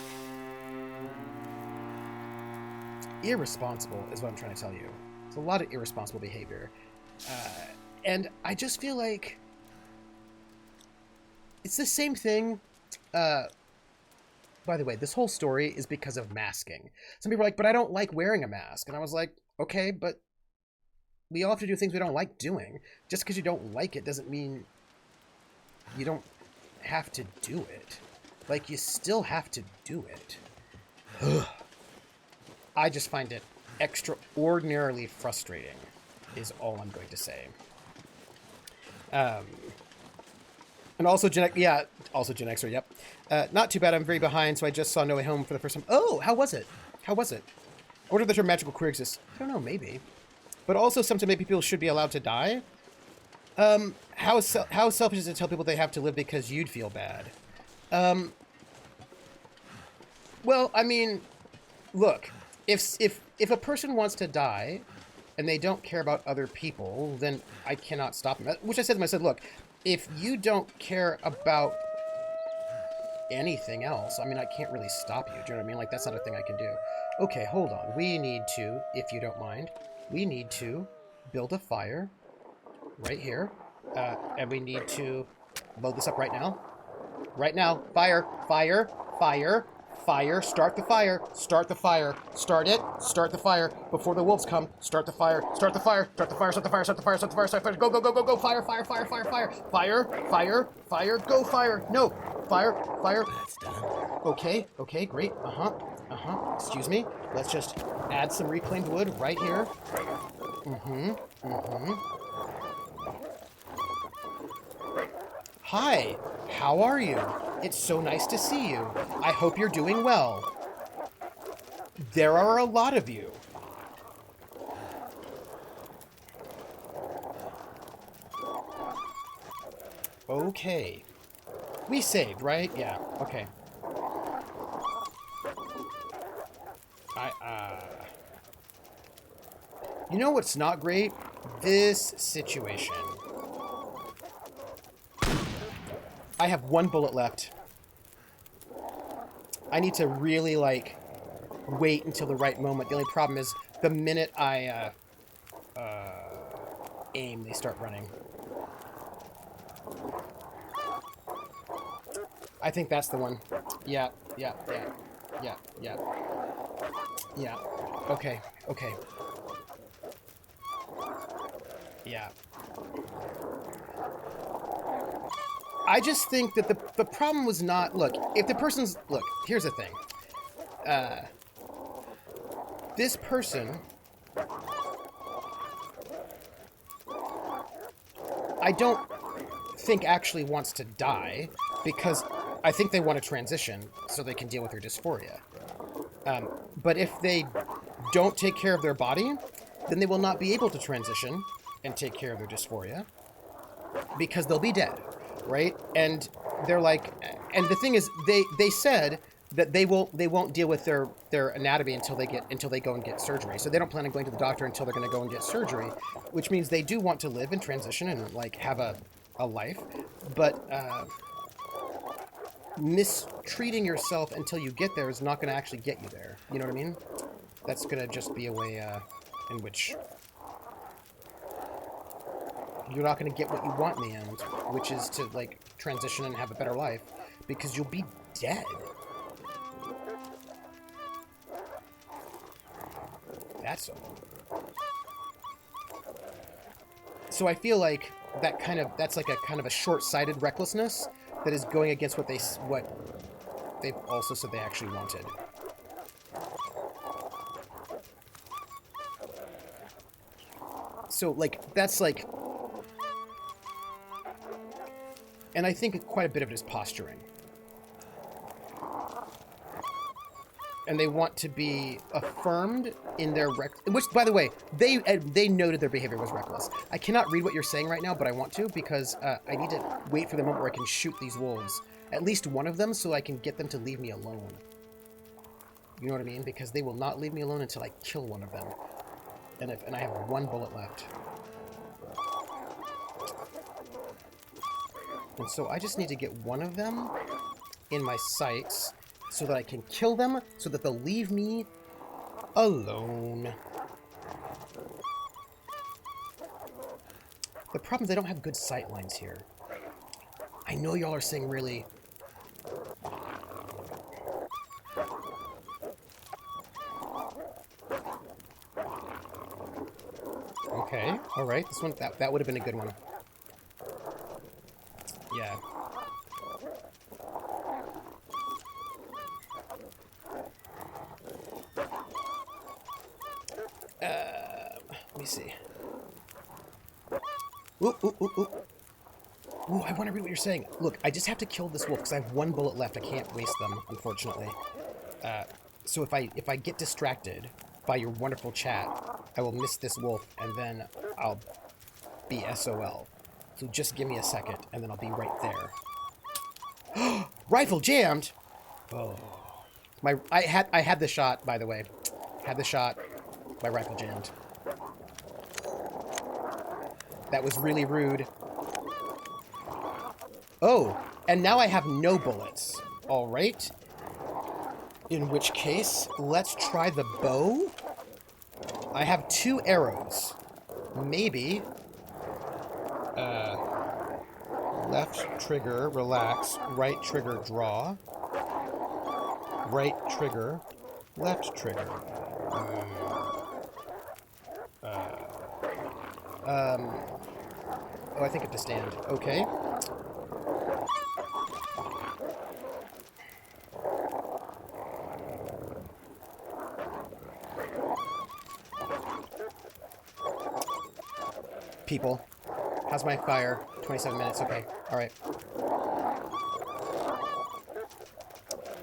S1: Irresponsible is what I'm trying to tell you. It's a lot of irresponsible behavior. And I just feel like it's the same thing. By the way, this whole story is because of masking. Some people are like, but I don't like wearing a mask. And I was like, okay, but we all have to do things we don't like doing. Just because you don't like it doesn't mean you don't have to do it. Like, you still have to do it. Ugh. I just find it extraordinarily frustrating, is all I'm going to say. And also Gen Xer, yep. Not too bad, I'm very behind, so I just saw No Way Home for the first time. Oh, how was it? How was it? I wonder if the term magical queer exists. I don't know, maybe. But also sometimes maybe people should be allowed to die. How selfish is it to tell people they have to live because you'd feel bad? Well, I mean, look, if a person wants to die and they don't care about other people, then I cannot stop them. Which I said to them, I said, look, if you don't care about anything else, I mean, I can't really stop you. Do you know what I mean? Like, that's not a thing I can do. Okay, hold on. We need to, if you don't mind, we need to build a fire right here. And we need to load this up right now. Right now. Fire, fire, fire, fire. Start the fire. Start the fire. Start it. Start the fire before the wolves come. Start the fire. Start the fire. Start the fire. Start the fire. Start the fire. Start the fire. Start the fire. Go, go, go, go, go. Fire, fire, fire, fire, fire. Fire, fire, fire. Go fire. No. Fire, fire.
S2: That's done.
S1: Okay, okay, great. Excuse me. Let's just add some reclaimed wood right here. Hi, how are you? It's so nice to see you. I hope you're doing well. There are a lot of you. Okay. We saved, right? Yeah, okay. You know what's not great? This situation. I have one bullet left. I need to really, like, wait until the right moment. The only problem is the minute I, aim, they start running. I think that's the one. Yeah. Okay. Yeah. I just think that the problem was not... Look, if the person's... Look, here's the thing. This person... I don't think actually wants to die, because I think they want to transition so they can deal with their dysphoria. But if they don't take care of their body, then they will not be able to transition and take care of their dysphoria, because they'll be dead, right? And they're like, and the thing is, they said that they won't deal with their anatomy until they go and get surgery. So they don't plan on going to the doctor until they're going to go and get surgery, which means they do want to live and transition and like have a life, but mistreating yourself until you get there is not going to actually get you there. You know what I mean? That's going to just be a way in which you're not going to get what you want in the end, which is to like transition and have a better life, because you'll be dead. That's all. So I feel like that's like a kind of a short-sighted recklessness that is going against what they've also said they actually wanted. So like that's like, and I think quite a bit of it is posturing. and they want to be affirmed in their which, by the way, they noted their behavior was reckless. I cannot read what you're saying right now, but I want to because I need to wait for the moment where I can shoot these wolves, at least one of them, so I can get them to leave me alone. You know what I mean? Because they will not leave me alone until I kill one of them, and I have one bullet left. And so I just need to get one of them in my sights so that I can kill them, so that they'll leave me alone. The problem is I don't have good sight lines here. I know y'all are saying really... Okay, alright, this one, that would have been a good one. Yeah. Let me see. Ooh, ooh, ooh, ooh. Ooh, I want to read what you're saying. Look, I just have to kill this wolf because I have one bullet left. I can't waste them, unfortunately. So if I get distracted by your wonderful chat, I will miss this wolf, and then I'll be SOL. So just give me a second, and then I'll be right there. Rifle jammed! Oh. I had the shot, by the way. Had the shot. My rifle jammed. That was really rude. Oh, and now I have no bullets. All right. In which case, let's try the bow. I have 2 arrows. Maybe. Left trigger, relax. Right trigger, draw. Right trigger, left trigger. Oh, I think I have to stand. Okay. People. How's my fire? 27 minutes. Okay. All right.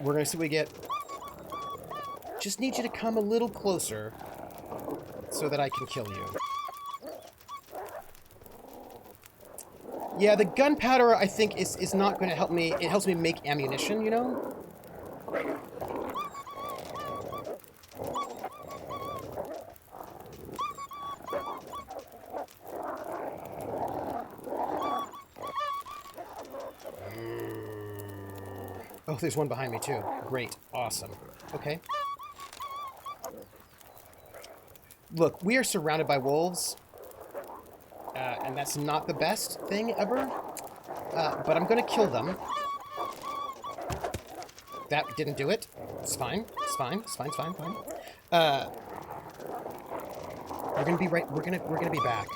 S1: We're going to see what we get. Just need you to come a little closer so that I can kill you. Yeah, the gunpowder, I think, is not going to help me. It helps me make ammunition, you know? Oh, there's one behind me, too. Great. Awesome. Okay. Look, we are surrounded by wolves. And that's not the best thing ever. But I'm going to kill them. That didn't do it. It's fine. It's fine. It's fine. It's fine. Fine. We're going to be right. We're going to be back.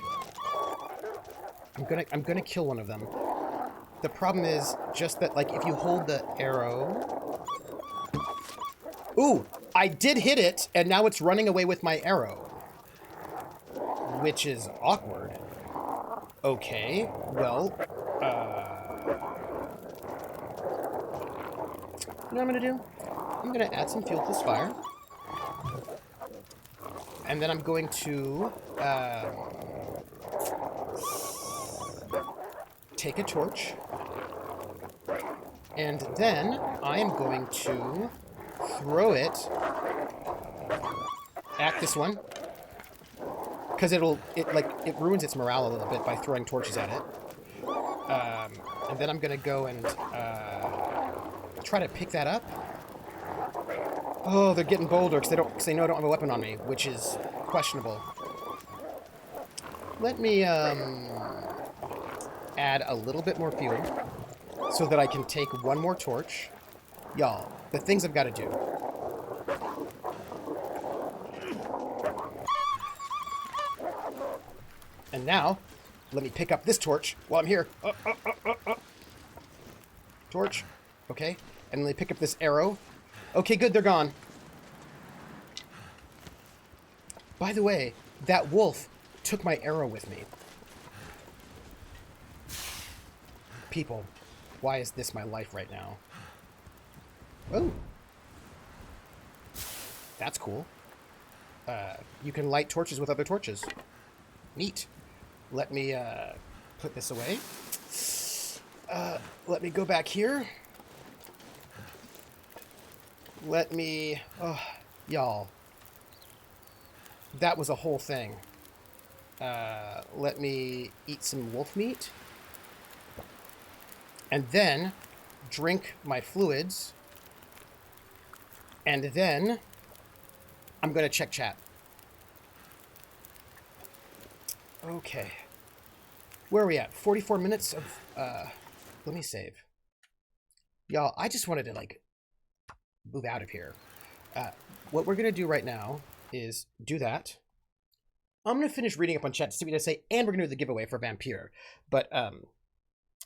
S1: I'm gonna kill one of them. The problem is just that, like, if you hold the arrow... Ooh! I did hit it, and now it's running away with my arrow. Which is awkward. Okay, well, you know what I'm gonna do? I'm gonna add some fuel to this fire. And then I'm going to, take a torch. And then I am going to throw it at this one. Because it ruins its morale a little bit by throwing torches at it. And then I'm going to go and try to pick that up. Oh, they're getting bolder because they know I don't have a weapon on me, which is questionable. Let me add a little bit more fuel so that I can take one more torch. Y'all, the things I've got to do. And now, let me pick up this torch while I'm here. Torch. Okay. And let me pick up this arrow. Okay, good, they're gone. By the way, that wolf took my arrow with me. People, why is this my life right now? Oh. That's cool. You can light torches with other torches. Neat. Let me put this away. Let me go back here. Let me... Oh, y'all. That was a whole thing. Let me eat some wolf meat. And then drink my fluids. And then I'm going to check chat. Okay. Where are we at? 44 minutes of... let me save. Y'all, I just wanted to, like, move out of here. What we're going to do right now is do that. I'm going to finish reading up on chat to see what I say, and we're going to do the giveaway for Vampire. But,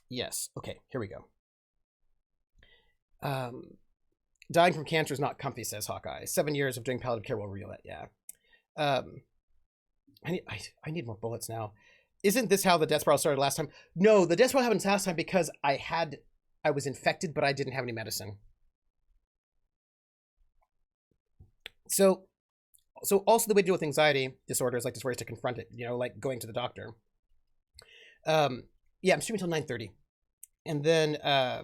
S1: yes. Okay, here we go. Dying from cancer is not comfy, says Hawkeye. 7 years of doing palliative care will reveal it, yeah. I need more bullets now. Isn't this how the death spiral started last time? No, the death spiral happened last time because I was infected, but I didn't have any medicine. So also the way to deal with anxiety disorders like dysphoria is to confront it, you know, like going to the doctor. Yeah, I'm streaming until 9:30. And then I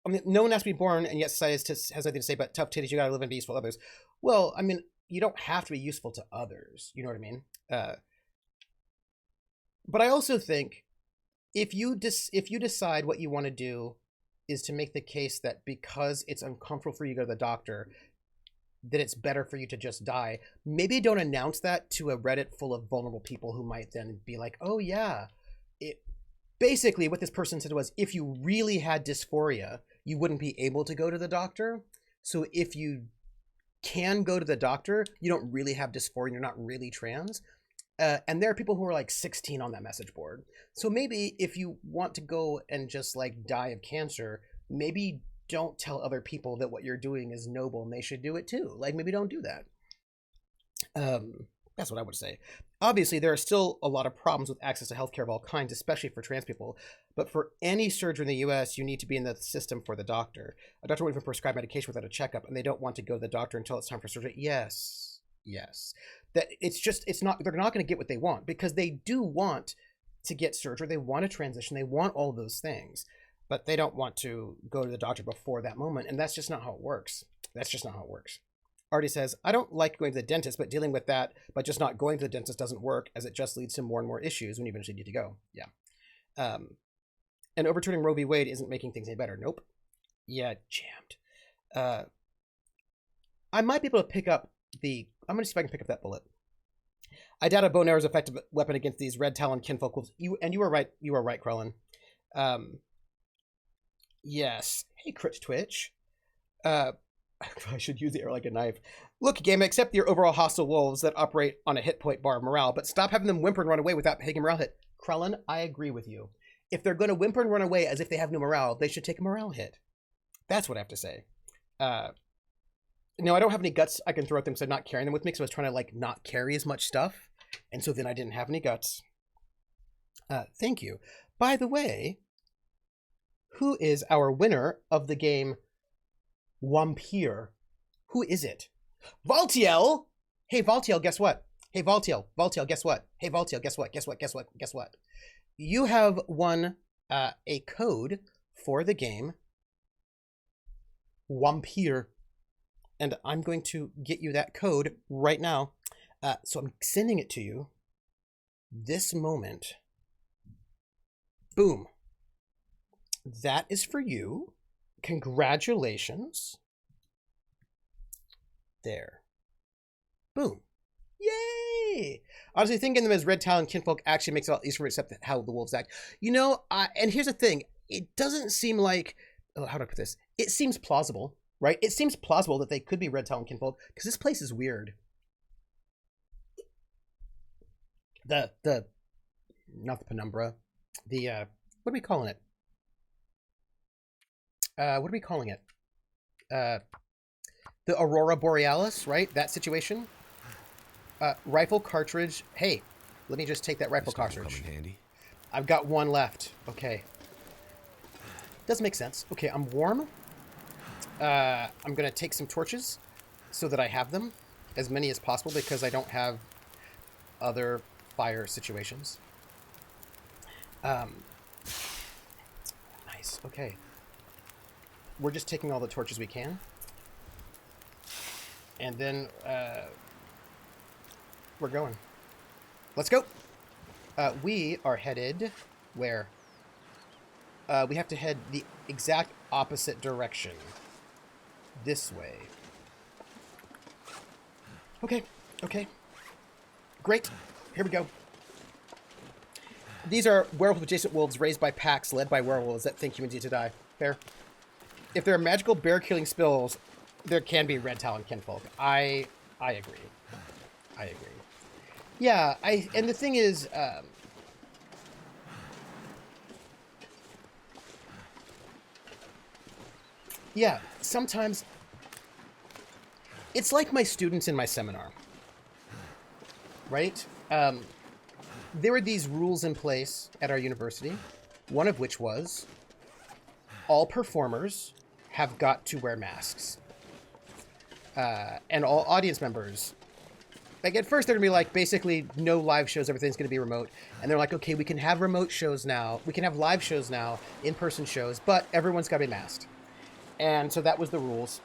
S1: mean, no one has to be born, and yet society has nothing to say but tough titties, you gotta live and be useful to others. Well, I mean, you don't have to be useful to others, you know what I mean? But I also think if you decide what you want to do is to make the case that because it's uncomfortable for you to go to the doctor, that it's better for you to just die, maybe don't announce that to a Reddit full of vulnerable people who might then be like, oh yeah. Basically, what this person said was, if you really had dysphoria, you wouldn't be able to go to the doctor. So if you can go to the doctor, you don't really have dysphoria, you're not really trans. And there are people who are like 16 on that message board. So maybe if you want to go and just like die of cancer, maybe don't tell other people that what you're doing is noble and they should do it too. Like maybe don't do that. That's what I would say. Obviously, there are still a lot of problems with access to healthcare of all kinds, especially for trans people. But for any surgery in the U.S., you need to be in the system for the doctor. A doctor won't even prescribe medication without a checkup, and they don't want to go to the doctor until it's time for surgery. Yes. That they're not going to get what they want, because they do want to get surgery. They want to transition. They want all those things, but they don't want to go to the doctor before that moment. And that's just not how it works. Artie says, I don't like going to the dentist, but dealing with that, but just not going to the dentist doesn't work, as it just leads to more and more issues when you eventually need to go. Yeah. And overturning Roe v. Wade isn't making things any better. Nope. Yeah, jammed. I might be able to pick up I'm going to see if I can pick up that bullet. I doubt a bow and arrow is an effective weapon against these red talon kinfolk wolves. You were right. You were right, Krellin. Yes. Hey, Crit Twitch. I should use the arrow like a knife. Look, game, accept your overall hostile wolves that operate on a hit point bar of morale, but stop having them whimper and run away without taking a morale hit. Krellin, I agree with you. If they're going to whimper and run away as if they have no morale, they should take a morale hit. That's what I have to say. No, I don't have any guts I can throw at them because I'm not carrying them with me, because I was trying to, like, not carry as much stuff, and so then I didn't have any guts. Thank you. By the way, who is our winner of the game Wampir? Who is it? Valtiel! Hey, Valtiel, guess what? Hey, Valtiel, guess what? Hey, Valtiel, guess what? You have won a code for the game Wampir. And I'm going to get you that code right now. So I'm sending it to you this moment. Boom. That is for you. Congratulations. There. Boom. Yay! Honestly, thinking of them as red talon kinfolk actually makes it a lot easier to accept how the wolves act. You know, and here's the thing. It doesn't seem like... Oh, how do I put this? It seems plausible, right? It seems plausible that they could be red talon kinfolk, because this place is weird. Not the penumbra. The, what are we calling it? What are we calling it? The Aurora Borealis, right? That situation. Rifle cartridge. Hey, let me just take that rifle cartridge.
S2: Handy.
S1: I've got one left. Okay. Doesn't make sense. Okay, I'm warm. I'm going to take some torches so that I have them, as many as possible, because I don't have other fire situations. Nice. Okay. We're just taking all the torches we can. And then we're going. Let's go. We are headed where? We have to head the exact opposite direction. This way. Okay. Okay. Great. Here we go. These are werewolf-adjacent wolves raised by packs led by werewolves that think humans need to die. Fair. If there are magical bear-killing spells, there can be red talon kinfolk. I agree. I agree. Yeah, and the thing is, yeah, sometimes it's like my students in my seminar, right? There were these rules in place at our university, one of which was all performers have got to wear masks. And all audience members, like at first they're gonna be like, basically no live shows, everything's gonna be remote. And they're like, okay, we can have remote shows now. We can have live shows now, in-person shows, but everyone's gotta be masked. And so that was the rules.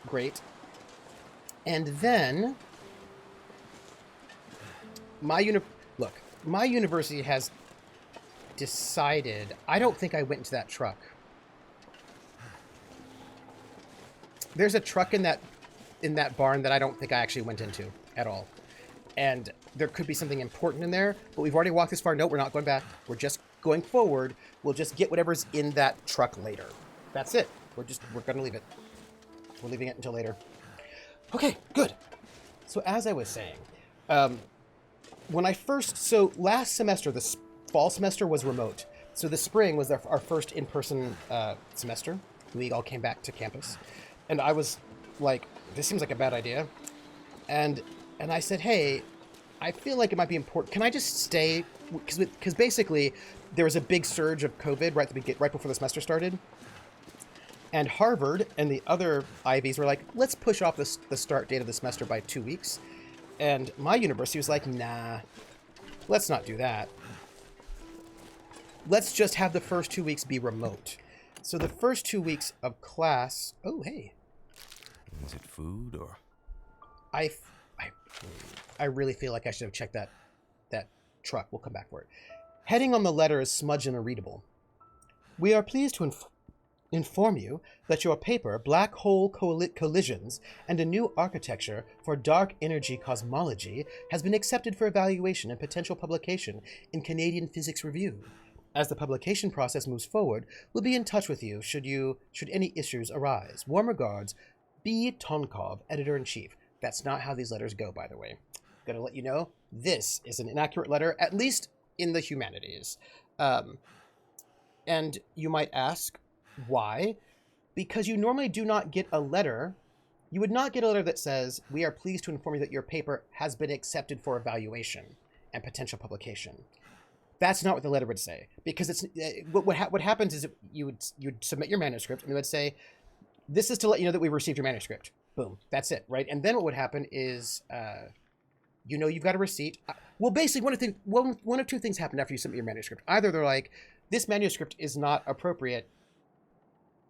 S1: Great. And then my university has decided, I don't think I went into that truck. There's a truck in that barn that I don't think I actually went into at all. And there could be something important in there, but we've already walked this far. No, we're not going back. We're just going forward. We'll just get whatever's in that truck later. That's it. We're going to leave it. We're leaving it until later. Okay, good. So as I was saying, so last semester, the fall semester was remote. So the spring was our first in-person semester. We all came back to campus. And I was like, this seems like a bad idea. And I said, hey, I feel like it might be important. Can I just stay? Because basically, there was a big surge of COVID right before the semester started. And Harvard and the other Ivies were like, let's push off the start date of the semester by 2 weeks. And my university was like, nah, let's not do that. Let's just have the first 2 weeks be remote. So the first 2 weeks of class... Oh, hey.
S2: Is it food or...
S1: I really feel like I should have checked that truck. We'll come back for it. Heading on the letter is smudged and unreadable. We are pleased to inform you that your paper, Black Hole Collisions and a New Architecture for Dark Energy Cosmology, has been accepted for evaluation and potential publication in Canadian Physics Review. As the publication process moves forward, we'll be in touch with you should any issues arise. Warm regards, B. Tonkov, Editor-in-Chief. That's not how these letters go, by the way. Gonna let you know, this is an inaccurate letter, at least in the humanities. And you might ask, why? Because you normally do not get a letter. You would not get a letter that says, we are pleased to inform you that your paper has been accepted for evaluation and potential publication. That's not what the letter would say. Because it's what happens is you'd submit your manuscript and they would say, this is to let you know that we've received your manuscript. Boom. That's it, right? And then what would happen is, you've got a receipt. Well, basically, one of two things happened after you submit your manuscript. Either they're like, this manuscript is not appropriate,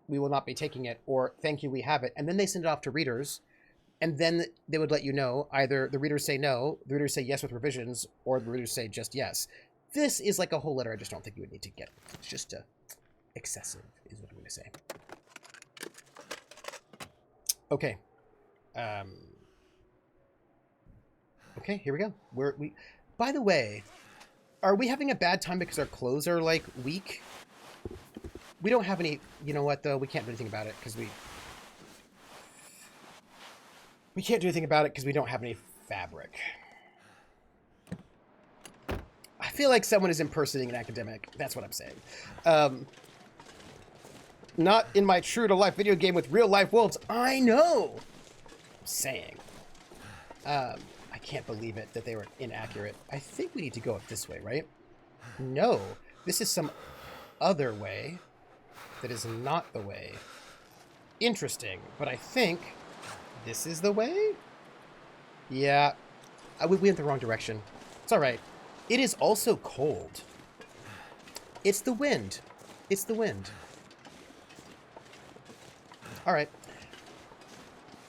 S1: we will not be taking it, or thank you, we have it. And then they send it off to readers, and then they would let you know, either the readers say no, the readers say yes with revisions, or the readers say just yes. This is like a whole letter I just don't think you would need to get. It's just excessive, is what I'm going to say. Okay. Okay, here we go. By the way, are we having a bad time because our clothes are, like, weak? We don't have any... You know what, though? We can't do anything about it because we can't do anything about it because we don't have any fabric. I feel like someone is impersonating an academic. That's what I'm saying. Not in my true-to-life video game with real-life wolves. I know! I'm saying. I can't believe it that they were inaccurate. I think we need to go up this way, right? No. This is some other way that is not the way interesting, but I think this is the way? Yeah, we went the wrong direction. It's all right. It is also cold. It's the wind. It's the wind. All right.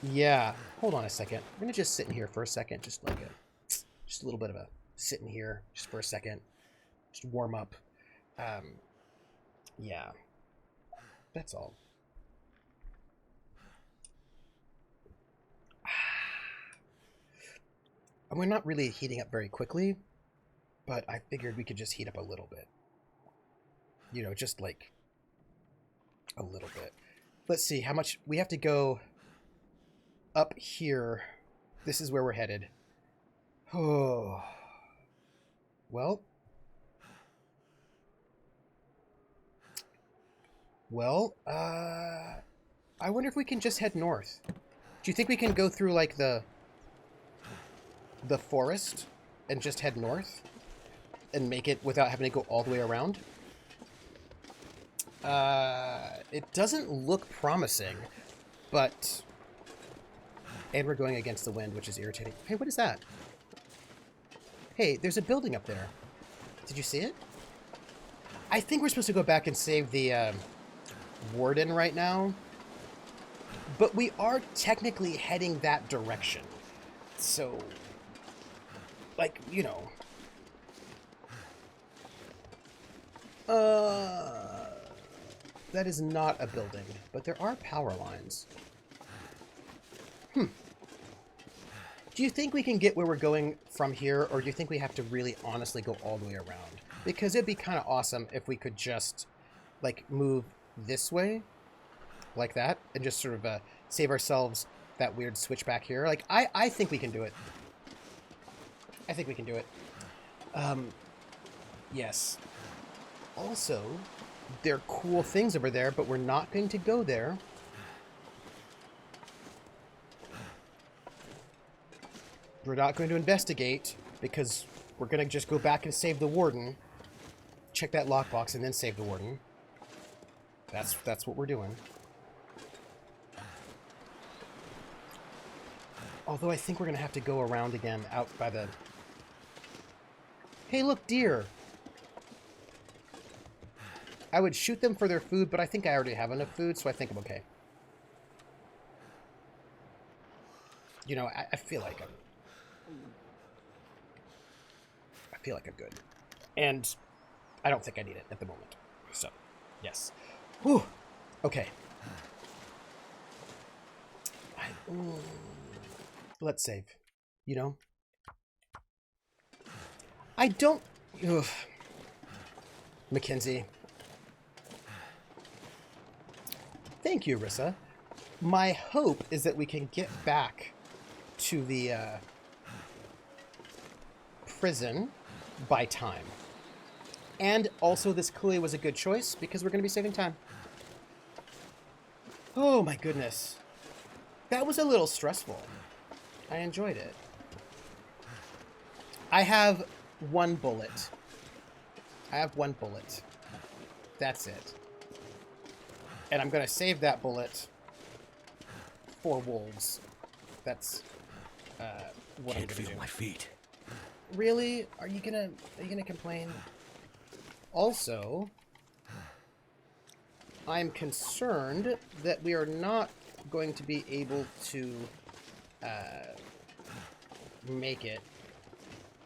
S1: Yeah. Hold on a second. I'm gonna just sit in here for a second, just a little bit of a sit in here, just for a second, just warm up. Yeah. That's all. And we're not really heating up very quickly, but I figured we could just heat up a little bit. You know, just like a little bit. Let's see how much we have to go up here. This is where we're headed. Oh. Well. I wonder if we can just head north. Do you think we can go through like the forest and just head north and make it without having to go all the way around? It doesn't look promising, but... And we're going against the wind, which is irritating. Hey, what is that? Hey, there's a building up there. Did you see it? I think we're supposed to go back and save the warden right now. But we are technically heading that direction. So, like, you know. That is not a building, but there are power lines. Do you think we can get where we're going from here, or do you think we have to really honestly go all the way around? Because it'd be kind of awesome if we could just, like, move this way, like that, and just sort of save ourselves that weird switch back here. Like, I think we can do it. I think we can do it. Yes. Also, there are cool things over there, but we're not going to go there. We're not going to investigate, because we're going to just go back and save the warden. Check that lockbox and then save the warden. That's what we're doing. Although I think we're going to have to go around again out by the... Hey, look, deer! I would shoot them for their food, but I think I already have enough food, so I think I'm okay. You know, I feel like I'm good. And I don't think I need it at the moment. So, yes. Whew. Okay. Let's save. You know? I don't... Ugh. Mackenzie. Thank you, Rissa. My hope is that we can get back to the prison by time. And also this clearly was a good choice because we're going to be saving time. Oh my goodness. That was a little stressful. I enjoyed it. I have one bullet. I have one bullet. That's it. And I'm going to save that bullet for wolves. That's what I'm going to do.
S2: Can't feel my feet.
S1: Really? Are you gonna complain? Also, I'm concerned that we are not going to be able to make it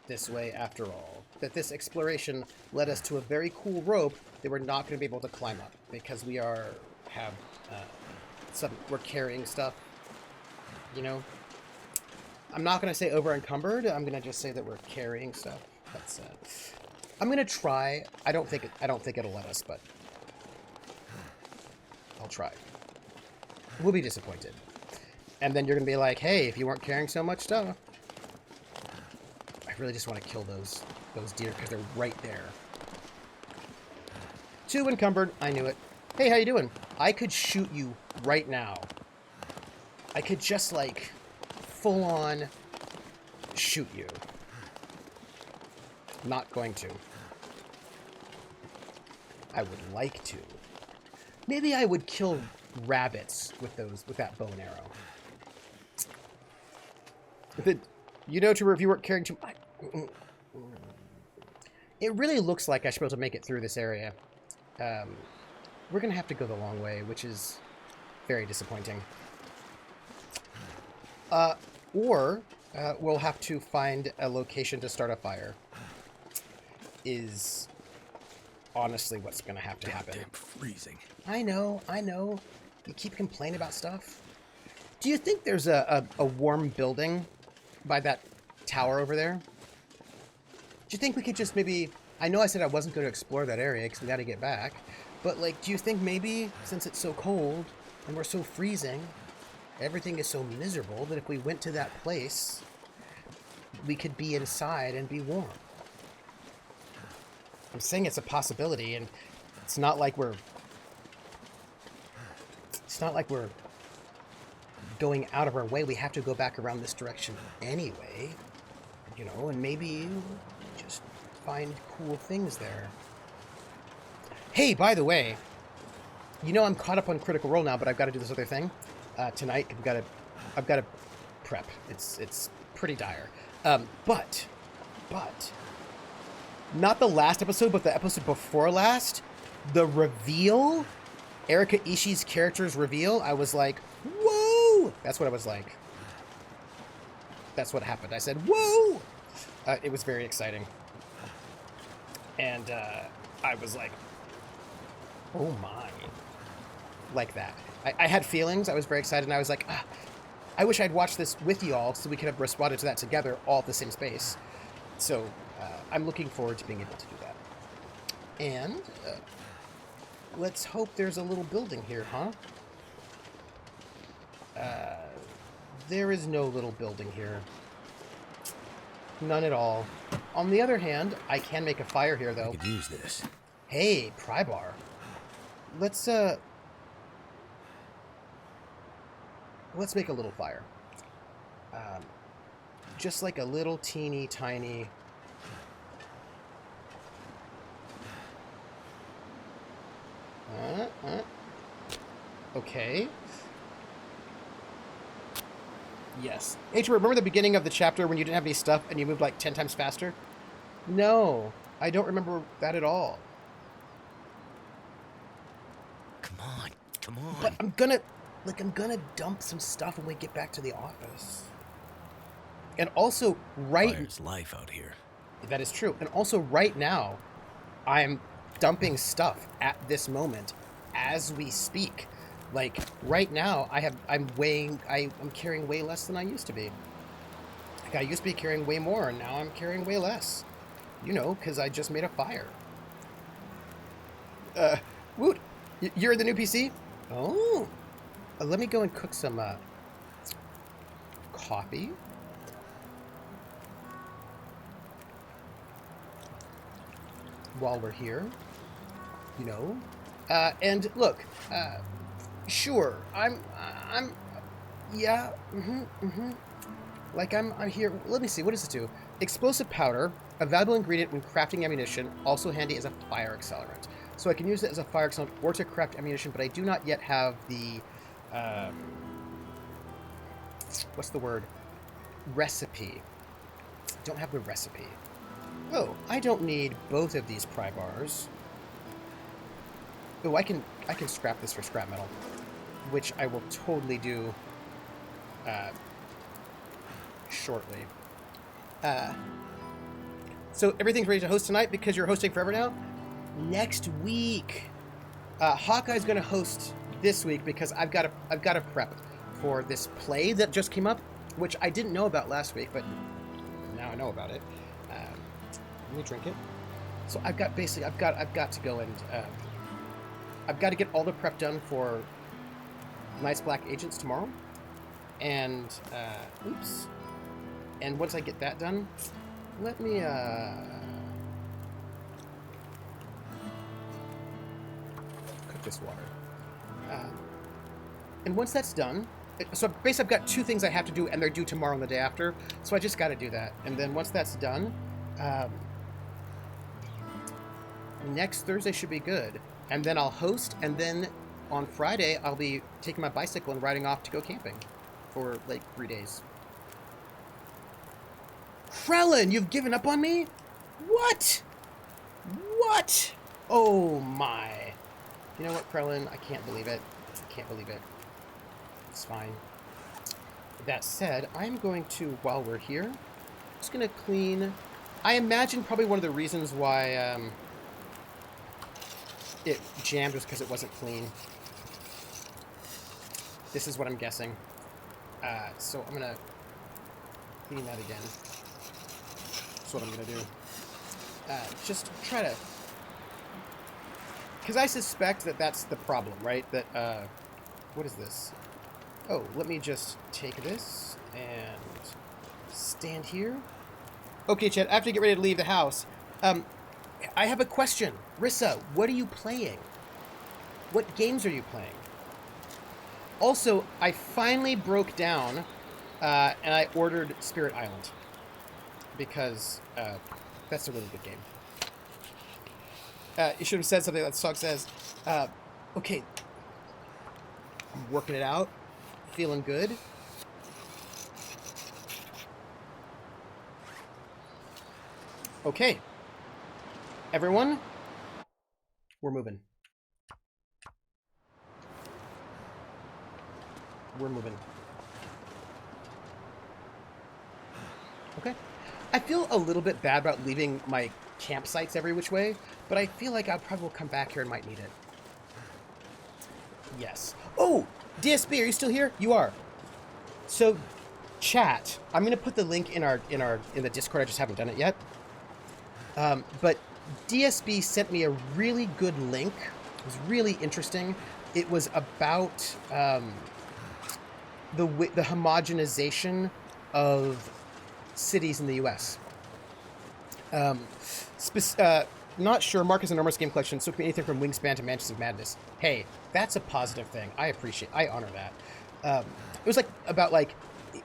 S1: this way after all. That this exploration led us to a very cool rope that we're not going to be able to climb up because we we're carrying stuff, you know? I'm not going to say over encumbered. I'm going to just say that we're carrying stuff. That's I'm going to try. I don't think it'll let us, but I'll try. We'll be disappointed. And then you're going to be like, "Hey, if you weren't carrying so much stuff." I really just want to kill those deer because they're right there. 2 encumbered. I knew it. Hey, how you doing? I could shoot you right now. I could just like full on shoot you. Not going to. I would like to. Maybe I would kill rabbits with that bow and arrow. You know, Trooper, if you weren't carrying too much... It really looks like I should be able to make it through this area. We're going to have to go the long way, which is very disappointing. Or we'll have to find a location to start a fire. Is honestly what's going to have to happen.
S2: Goddamn freezing.
S1: I know. You keep complaining about stuff. Do you think there's a warm building by that tower over there? Do you think we could just maybe... I know I said I wasn't going to explore that area because we got to get back. But, like, do you think maybe, since it's so cold and we're so freezing, everything is so miserable, that if we went to that place, we could be inside and be warm? I'm saying it's a possibility, and it's not like we're... It's not like we're going out of our way. We have to go back around this direction anyway. You know, and maybe just find cool things there. Hey, by the way, you know I'm caught up on Critical Role now, but I've got to do this other thing tonight. I've got to prep. It's pretty dire. But not the last episode, but the episode before last, the reveal, Erika Ishii's character's reveal, I was like, whoa! That's what I was like. That's what happened. I said, whoa! It was very exciting. And I was like, oh my. Like that. I had feelings. I was very excited, and I was like, I wish I'd watched this with you all so we could have responded to that together all at the same space. So I'm looking forward to being able to do that. And let's hope there's a little building here, huh? There is no little building here. None at all. On the other hand, I can make a fire here, though.
S2: I could use this.
S1: Hey, Prybar. Let's make a little fire. Just like a little teeny tiny... Okay. Yes. Hey, remember the beginning of the chapter when you didn't have any stuff and you moved like 10 times faster? No, I don't remember that at all.
S2: Come on.
S1: But I'm gonna dump some stuff when we get back to the office. And also,
S2: Fire's life out here.
S1: That is true. And also, right now, I'm dumping stuff at this moment as we speak. Like, right now, I'm carrying way less than I used to be. Like, I used to be carrying way more, and now I'm carrying way less. You know, because I just made a fire. Woot! You're in the new PC? Oh! Let me go and cook some, coffee. While we're here. You know? And look, sure, yeah, like I'm here, let me see, what does this do? Explosive powder, a valuable ingredient when crafting ammunition, also handy as a fire accelerant. So I can use it as a fire accelerant or to craft ammunition, but I do not yet have the, what's the word? Recipe. Don't have the recipe. Oh, I don't need both of these pry bars. Oh, I can scrap this for scrap metal, which I will totally do shortly. So everything's ready to host tonight because you're hosting forever now? Next week. Hawkeye's going to host this week because I've got to prep for this play that just came up, which I didn't know about last week, but now I know about it. Let me drink it. So I've got to go and I've got to get all the prep done for Night's Black Agents tomorrow. And, oops. And once I get that done, let me, cook this water. And once that's done, so basically I've got two things I have to do, and they're due tomorrow and the day after, so I just got to do that. And then once that's done, next Thursday should be good. And then I'll host, and then on Friday, I'll be taking my bicycle and riding off to go camping for like 3 days. Krellin, you've given up on me? What? What? Oh my. You know what, Krellin? I can't believe it. I can't believe it. It's fine. That said, I'm going to, while we're here, just going to clean. I imagine probably one of the reasons why it jammed was because it wasn't clean. This is what I'm guessing. So I'm going to clean that again. That's what I'm going to do. Just try to... Because I suspect that that's the problem, right? That, what is this? Oh, let me just take this and stand here. Okay, Chet, I have to get ready to leave the house. I have a question. Rissa, what are you playing? What games are you playing? Also, I finally broke down and I ordered Spirit Island. Because that's a really good game. You should have said something like the song says. Okay. I'm working it out. Feeling good. Okay. Everyone, we're moving. We're moving. Okay. I feel a little bit bad about leaving my campsites every which way, but I feel like I probably will come back here and might need it. Yes. Oh! DSB, are you still here? You are. So, chat. I'm gonna put the link in the Discord. I just haven't done it yet. But DSB sent me a really good link. It was really interesting. It was about the homogenization of cities in the U.S. Not sure. Marcus Enormous Game Collection. So it can be anything from Wingspan to Mansions of Madness. Hey, that's a positive thing. I honor that. It was like about like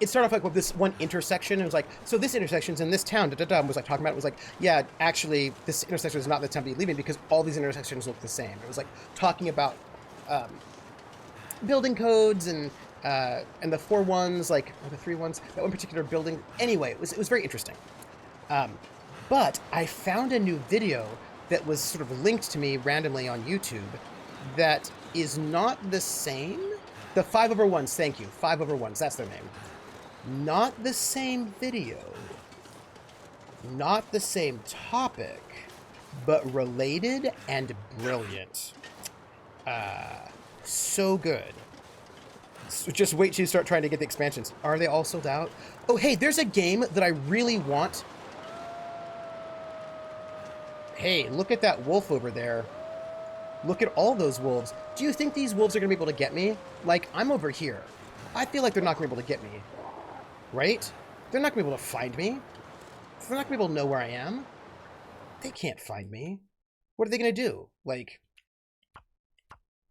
S1: it started off like with this one intersection. It was like, so this intersection's in this town. And was like talking about it. It was like, yeah, actually, this intersection is not the town to be leaving because all these intersections look the same. It was like talking about building codes and the 4 ones, like or the 3 ones. That one particular building. Anyway, it was very interesting. But I found a new video that was sort of linked to me randomly on YouTube that is not the same. The 5/1s, thank you. 5/1s, that's their name. Not the same video. Not the same topic, but related and brilliant. So good. So just wait till you start trying to get the expansions. Are they all sold out? Oh, hey, there's a game that I really want. Hey, look at that wolf over there. Look at all those wolves. Do you think these wolves are going to be able to get me? Like, I'm over here. I feel like they're not going to be able to get me. Right? They're not going to be able to find me. They're not going to be able to know where I am. They can't find me. What are they going to do? Like,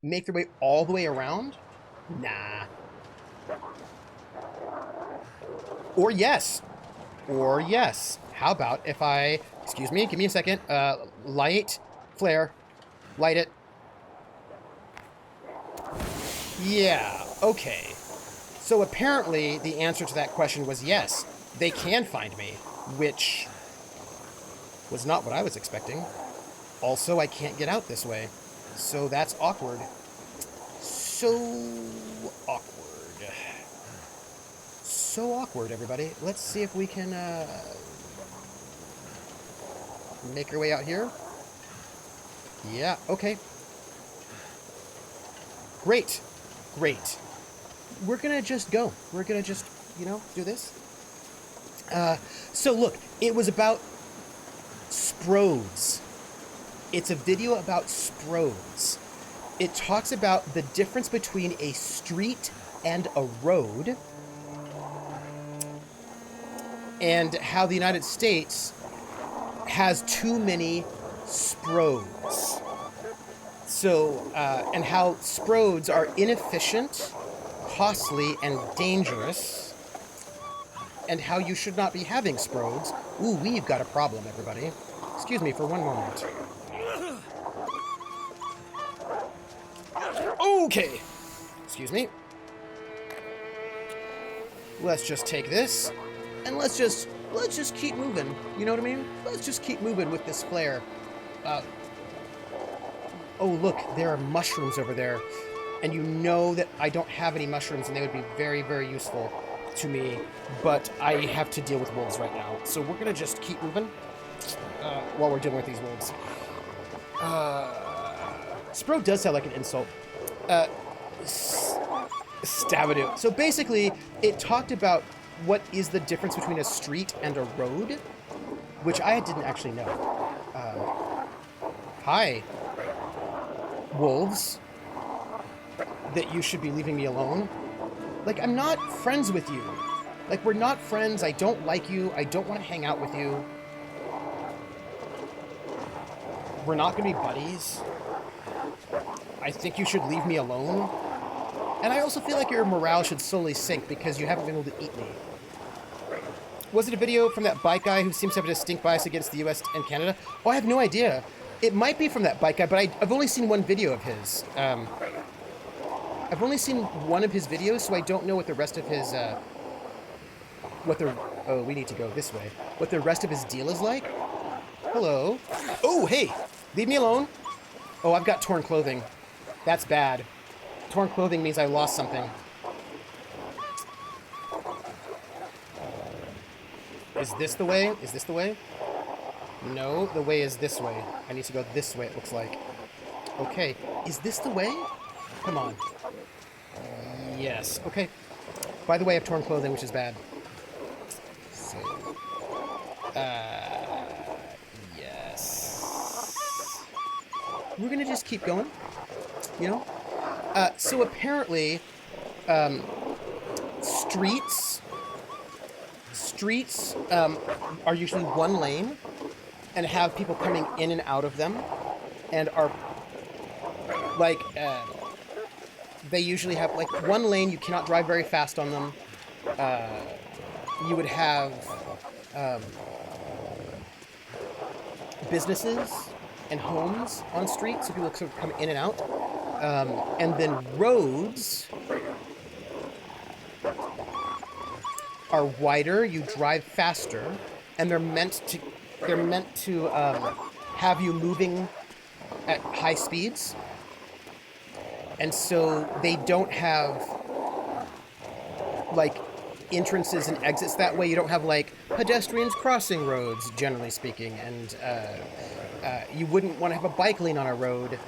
S1: make their way all the way around? Nah. Or yes. Or yes. How about if I... Excuse me, give me a second. Light. Flare. Light it. Yeah, okay. So apparently the answer to that question was yes. They can find me, which was not what I was expecting. Also, I can't get out this way. So that's awkward. So awkward. So awkward, everybody. Let's see if we can make our way out here. Yeah, okay. Great. Great. We're gonna just go. We're gonna just, do this. So look, it was about Sproads. It's a video about Sproads. It talks about the difference between a street and a road, and how the United States has too many Sproads. So, and how Sproads are inefficient, costly, and dangerous, and how you should not be having Sproads. Ooh, we've got a problem, everybody. Excuse me for one moment. Okay. Excuse me. Let's just take this, and let's just keep moving. You know what I mean? Let's just keep moving with this flare. Oh, look, there are mushrooms over there. And you know that I don't have any mushrooms, and they would be very, very useful to me. But I have to deal with wolves right now. So we're going to just keep moving while we're dealing with these wolves. Spro does sound like an insult. Stavadu. So basically, it talked about what is the difference between a street and a road, which I didn't actually know. Hi, wolves. That you should be leaving me alone. Like, I'm not friends with you. Like, we're not friends. I don't like you. I don't want to hang out with you. We're not going to be buddies. I think you should leave me alone. And I also feel like your morale should slowly sink because you haven't been able to eat me. Was it a video from that bike guy who seems to have a distinct bias against the US and Canada? Oh, I have no idea. It might be from that bike guy, but I've only seen one video of his. I've only seen one of his videos, so I don't know what the rest of his, oh, we need to go this way. What the rest of his deal is like. Hello. Oh, hey, leave me alone. Oh, I've got torn clothing. That's bad. Torn clothing means I lost something. Is this the way? Is this the way? No, the way is this way. I need to go this way, it looks like. Okay, is this the way? Come on. Yes. Okay. By the way, I have torn clothing, which is bad. So, yes. We're gonna just keep going, you know? So apparently, streets are usually one lane and have people coming in and out of them, and are like, they usually have, like, one lane. You cannot drive very fast on them. You would have businesses and homes on streets, so people sort of come in and out. And then roads are wider. You drive faster, and they're meant to have you moving at high speeds. And so they don't have, like, entrances and exits that way. You don't have, like, pedestrians crossing roads, generally speaking. And you wouldn't want to have a bike lane on a road.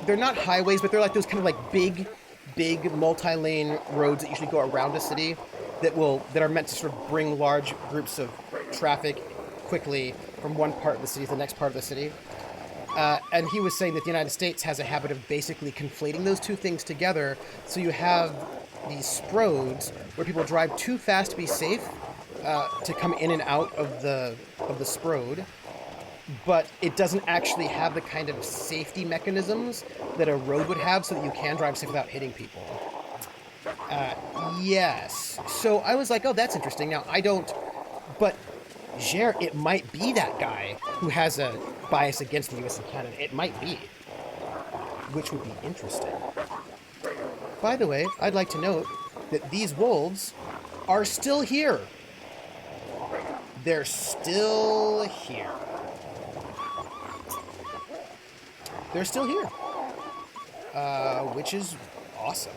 S1: They're not highways, but they're like those kind of, like, big multi-lane roads that usually go around a city that are meant to sort of bring large groups of traffic quickly from one part of the city to the next part of the city. And he was saying that the United States has a habit of basically conflating those two things together. So you have these sproads where people drive too fast to be safe, to come in and out of the sproad, but it doesn't actually have the kind of safety mechanisms that a road would have, so that you can drive safe without hitting people. Yes. So I was like, oh, that's interesting. Now, I don't... But, Jer, it might be that guy who has a bias against the US and Canada. It might be. Which would be interesting. By the way, I'd like to note that these wolves are still here. They're still here. They're still here. Which is awesome.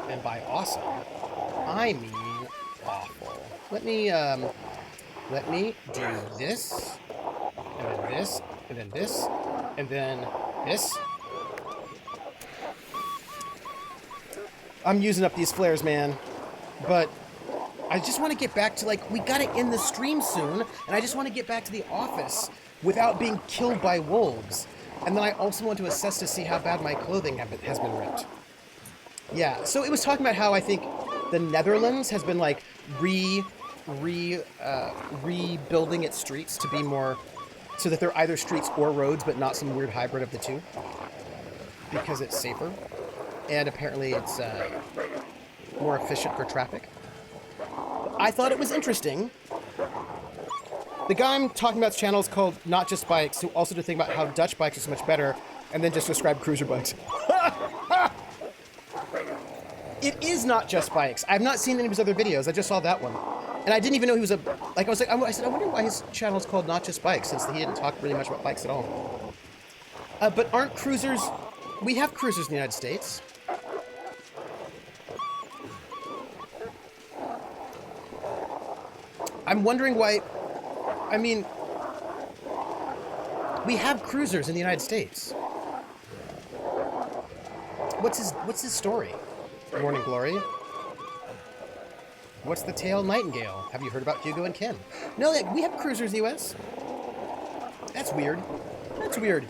S1: And by awesome, I mean awful. Let me do this, and then this, and then this, and then this. I'm using up these flares, man. But I just want to get back to, like, we gotta end the stream soon, and I just want to get back to the office without being killed by wolves. And then I also want to assess to see how bad my clothing has been ripped. Yeah, so it was talking about how I think the Netherlands has been, like, rebuilding its streets to be more, so that they're either streets or roads, but not some weird hybrid of the two, because it's safer, and apparently it's more efficient for traffic. I thought it was interesting The guy I'm talking about's channel is called Not Just Bikes, who also did a thing about how Dutch bikes are so much better, and then just describe cruiser bikes. It is Not Just Bikes. I've not seen any of his other videos. I just saw that one. And I didn't even know he was a... Like, I said, I wonder why his channel is called Not Just Bikes, since he didn't talk really much about bikes at all. But aren't cruisers... We have cruisers in the United States. I'm wondering why... I mean... We have cruisers in the United States. What's his story? Morning Glory. What's the tale, Nightingale? Have you heard about Hugo and Ken? No, we have cruisers in the U.S. That's weird. That's weird.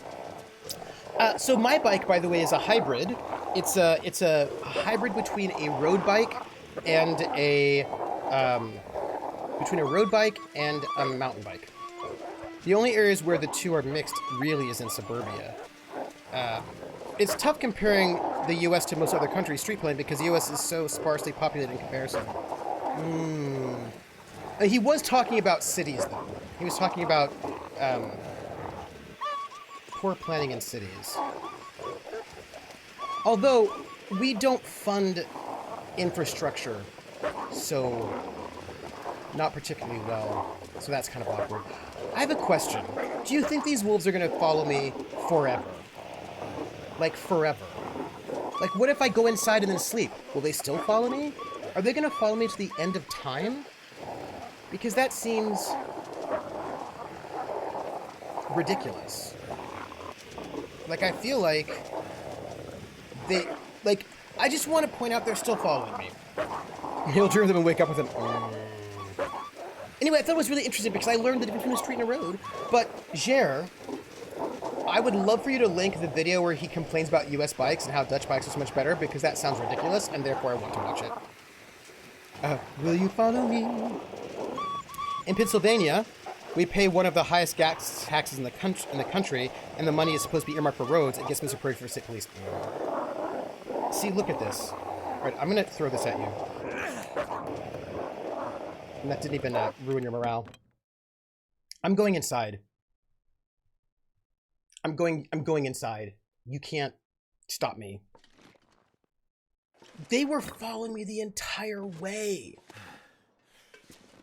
S1: So my bike, by the way, is a hybrid. It's a hybrid between a road bike and a mountain bike. The only areas where the two are mixed really is in suburbia. It's tough comparing the U.S. to most other countries street plane because the U.S. is so sparsely populated in comparison. He was talking about cities, though. He was talking about poor planning in cities. Although, we don't fund infrastructure, so not particularly well. So that's kind of awkward. I have a question. Do you think these wolves are going to follow me forever? Like, forever? Like, what if I go inside and then sleep? Will they still follow me? Are they going to follow me to the end of time? Because that seems ridiculous. Like, I feel like they... Like, I just want to point out they're still following me. He'll dream them and wake up with an... Anyway, I thought it was really interesting because I learned the difference between a street and a road. But, Jer, I would love for you to link the video where he complains about US bikes and how Dutch bikes are so much better because that sounds ridiculous and therefore I want to watch it. Will you follow me? In Pennsylvania, we pay one of the highest gas taxes in the country, and the money is supposed to be earmarked for roads. It gets misappropriated for state police. See, look at this. All right, I'm gonna throw this at you, and that didn't even ruin your morale. I'm going inside. I'm going inside. You can't stop me. They were following me the entire way,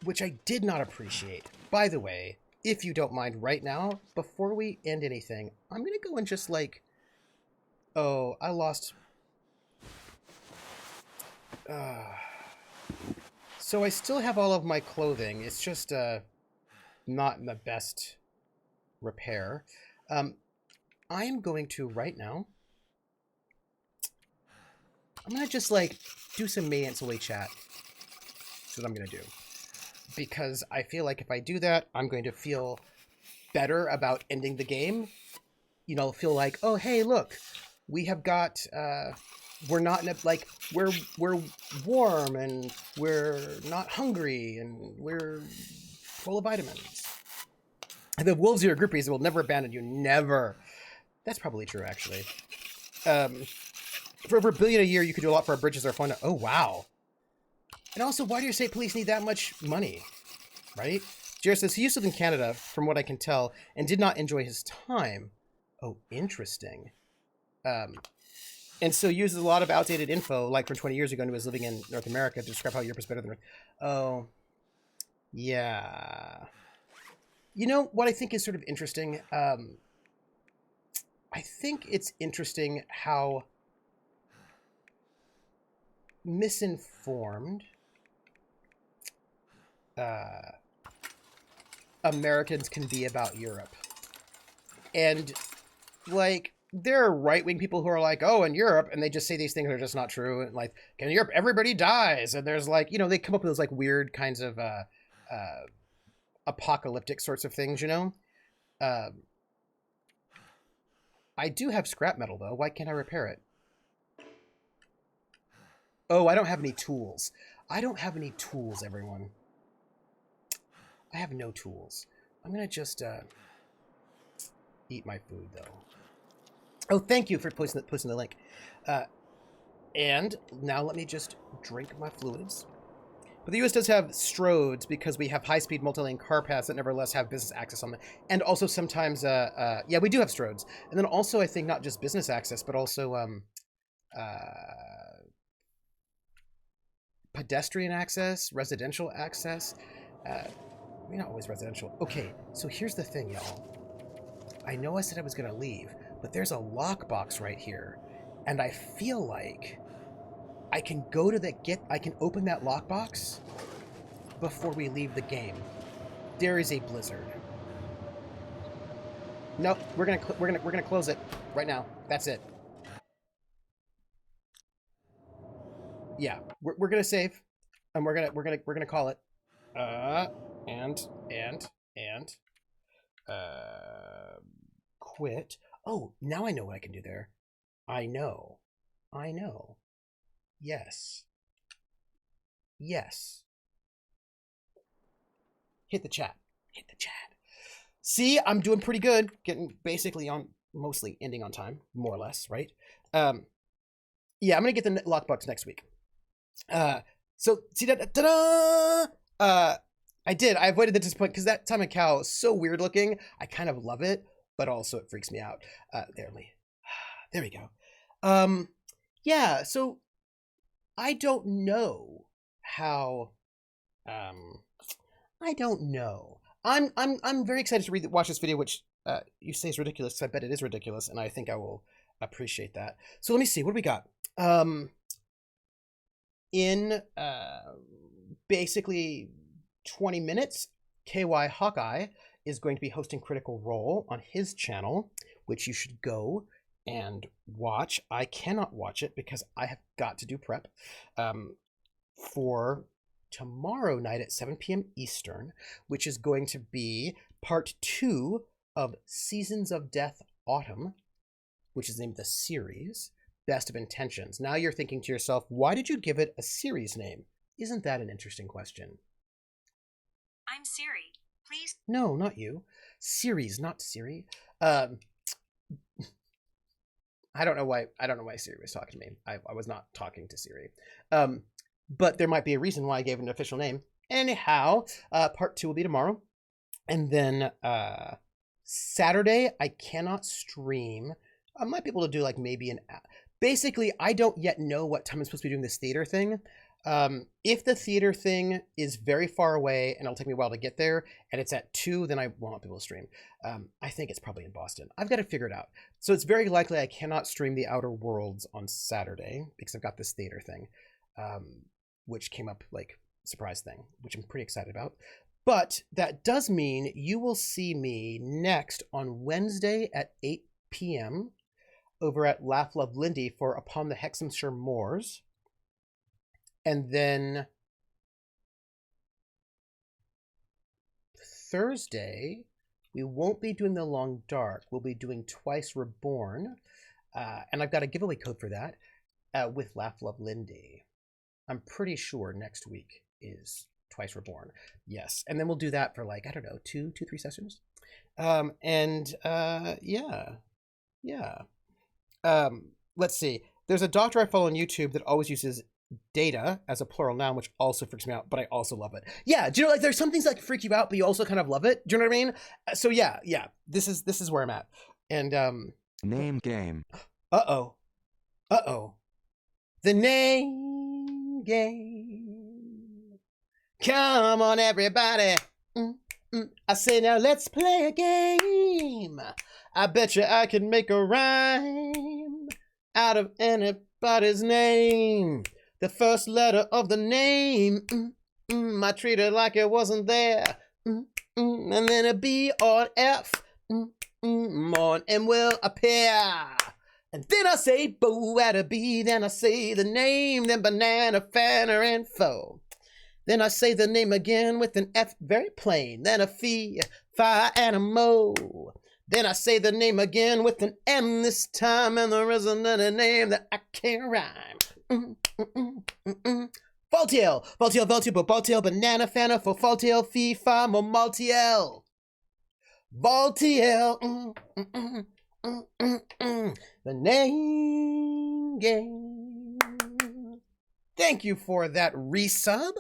S1: which I did not appreciate. By the way, if you don't mind right now, before we end anything, I'm going to go and just like, oh, I lost. So I still have all of my clothing. It's just not in the best repair. I am going to right now. I'm going to just, like, do some maintenance away chat. That's what I'm going to do. Because I feel like if I do that, I'm going to feel better about ending the game. You know, feel like, oh, hey, look, we have got, we're not, in a, like, we're warm, and we're not hungry, and we're full of vitamins. And the wolves are your groupies will never abandon you. Never. That's probably true, actually. For over $1 billion a year, you could do a lot for our bridges, our fund. Oh, wow. And also, why do your state police need that much money? Right? Jared says, he used to live in Canada, from what I can tell, and did not enjoy his time. Oh, interesting. And so uses a lot of outdated info, like from 20 years ago when he was living in North America, to describe how Europe is better than... Oh, yeah. You know, what I think is sort of interesting? I think it's interesting how misinformed Americans can be about Europe. And, like, there are right-wing people who are like, oh, in Europe, and they just say these things that are just not true. And, like, in Europe, everybody dies. And there's, like, you know, they come up with those, like, weird kinds of apocalyptic sorts of things, you know? I do have scrap metal, though. Why can't I repair it? Oh, I don't have any tools. I don't have any tools, everyone. I have no tools. I'm going to just eat my food, though. Oh, thank you for posting the link. And now let me just drink my fluids. But the US does have stroads because we have high-speed multi-lane car paths that nevertheless have business access on them. And also sometimes, yeah, we do have stroads. And then also, I think, not just business access, but also pedestrian access, residential access. Maybe not always residential. Okay, so here's the thing, y'all. I know I said I was going to leave, but there's a lockbox right here. And I feel like I can go to I can open that lockbox before we leave the game. There is a blizzard. Nope, we're gonna close it right now. That's it. Yeah, we're gonna save, and we're gonna call it. Quit. Oh, now I know what I can do there. I know. Yes. Hit the chat. See, I'm doing pretty good. Getting basically on, mostly ending on time, more or less, right? Yeah, I'm gonna get the lockbox next week. So see that? Ta-da! I did. I avoided the disappointment because that Time Cow is so weird looking. I kind of love it, but also it freaks me out. There we go. Yeah. So I don't know how. I don't know. I'm very excited to watch this video, which you say is ridiculous. I bet it is ridiculous, and I think I will appreciate that. So let me see. What do we got? In basically 20 minutes, KY Hawkeye is going to be hosting Critical Role on his channel, which you should go and watch. I cannot watch it because I have got to do prep for tomorrow night at 7 p.m. Eastern, which is going to be part 2 of Seasons of Death Autumn, which is the name of the series, Best of Intentions. Now you're thinking to yourself, why did you give it a series name? Isn't that an interesting question?
S3: I'm Siri. Please.
S1: No, not you. Series, not Siri. I don't know why Siri was talking to me. I was not talking to Siri. But there might be a reason why I gave it an official name. Anyhow, part 2 will be tomorrow. And then Saturday, I cannot stream. I might be able to do like maybe an... Basically, I don't yet know what time I'm supposed to be doing this theater thing. If the theater thing is very far away and it'll take me a while to get there, and it's at 2, then I won't be able to stream. I think it's probably in Boston. I've got to figure it out. So it's very likely I cannot stream The Outer Worlds on Saturday because I've got this theater thing, which came up like surprise thing, which I'm pretty excited about. But that does mean you will see me next on Wednesday at 8 p.m. over at Laugh Love Lindy for Upon the Hexhamshire Moors. And then Thursday, we won't be doing The Long Dark. We'll be doing Twice Reborn. And I've got a giveaway code for that with Laugh Love Lindy. I'm pretty sure next week is Twice Reborn. Yes. And then we'll do that for like, I don't know, 3 sessions. Yeah. Let's see. There's a doctor I follow on YouTube that always uses data as a plural noun, which also freaks me out, but I also love it. Yeah, do you know, like there's some things that freak you out, but you also kind of love it. Do you know what I mean? So yeah, this is where I'm at. And
S4: name game.
S1: Uh-oh. The name game. Come on, everybody. I say now let's play a game. I bet you I can make a rhyme out of anybody's name. The first letter of the name, I treat it like it wasn't there. And then a B or an F, on M will appear. And then I say boo at a B, then I say the name, then banana, fanner, and foe. Then I say the name again with an F, very plain, then a fee, fi, and a mo. Then I say the name again with an M this time, and there isn't any name that I can't rhyme. Faultiel, Voltail, banana, fanner, for Faultiel, fee, fi, mo, Maltiel. Voltail, the name game. Thank you for that resub.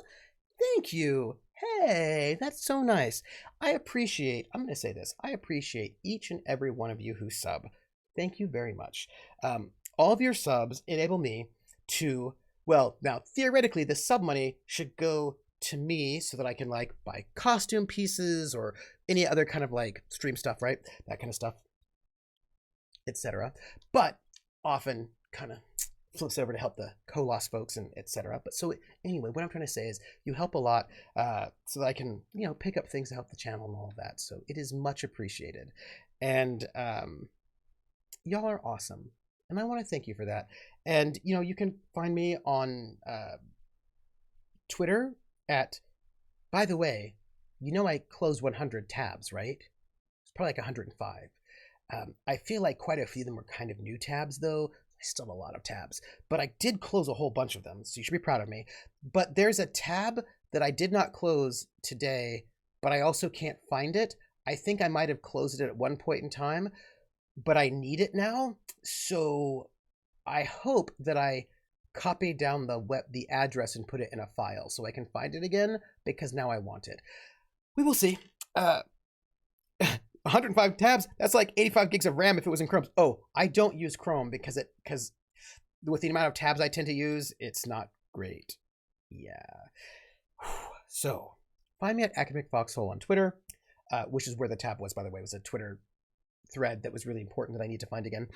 S1: thank you. Hey, that's so nice. I'm going to say this. I appreciate each and every one of you who sub. Thank you very much. All of your subs enable me to, well, now theoretically, the sub money should go to me so that I can like buy costume pieces or any other kind of like stream stuff, right? That kind of stuff, etc. But often kind of flips over to help the Colos folks and etc. But so anyway, what I'm trying to say is you help a lot so that I can, you know, pick up things to help the channel and all of that. So it is much appreciated. And y'all are awesome. And I want to thank you for that. And, you know, you can find me on Twitter at, by the way, you know, I closed 100 tabs, right? It's probably like 105. I feel like quite a few of them were kind of new tabs, though. I still have a lot of tabs, but I did close a whole bunch of them, so you should be proud of me. But there's a tab that I did not close today, but I also can't find it. I think I might have closed it at one point in time, but I need it now. So I hope that I copy down the address and put it in a file so I can find it again, because now I want it. We will see. 105 tabs, that's like 85 gigs of RAM if it was in Chrome. Oh, I don't use Chrome because with the amount of tabs I tend to use, it's not great. Yeah. So, find me at Academic Foxhole on Twitter, which is where the tab was, by the way. It was a Twitter thread that was really important that I need to find again.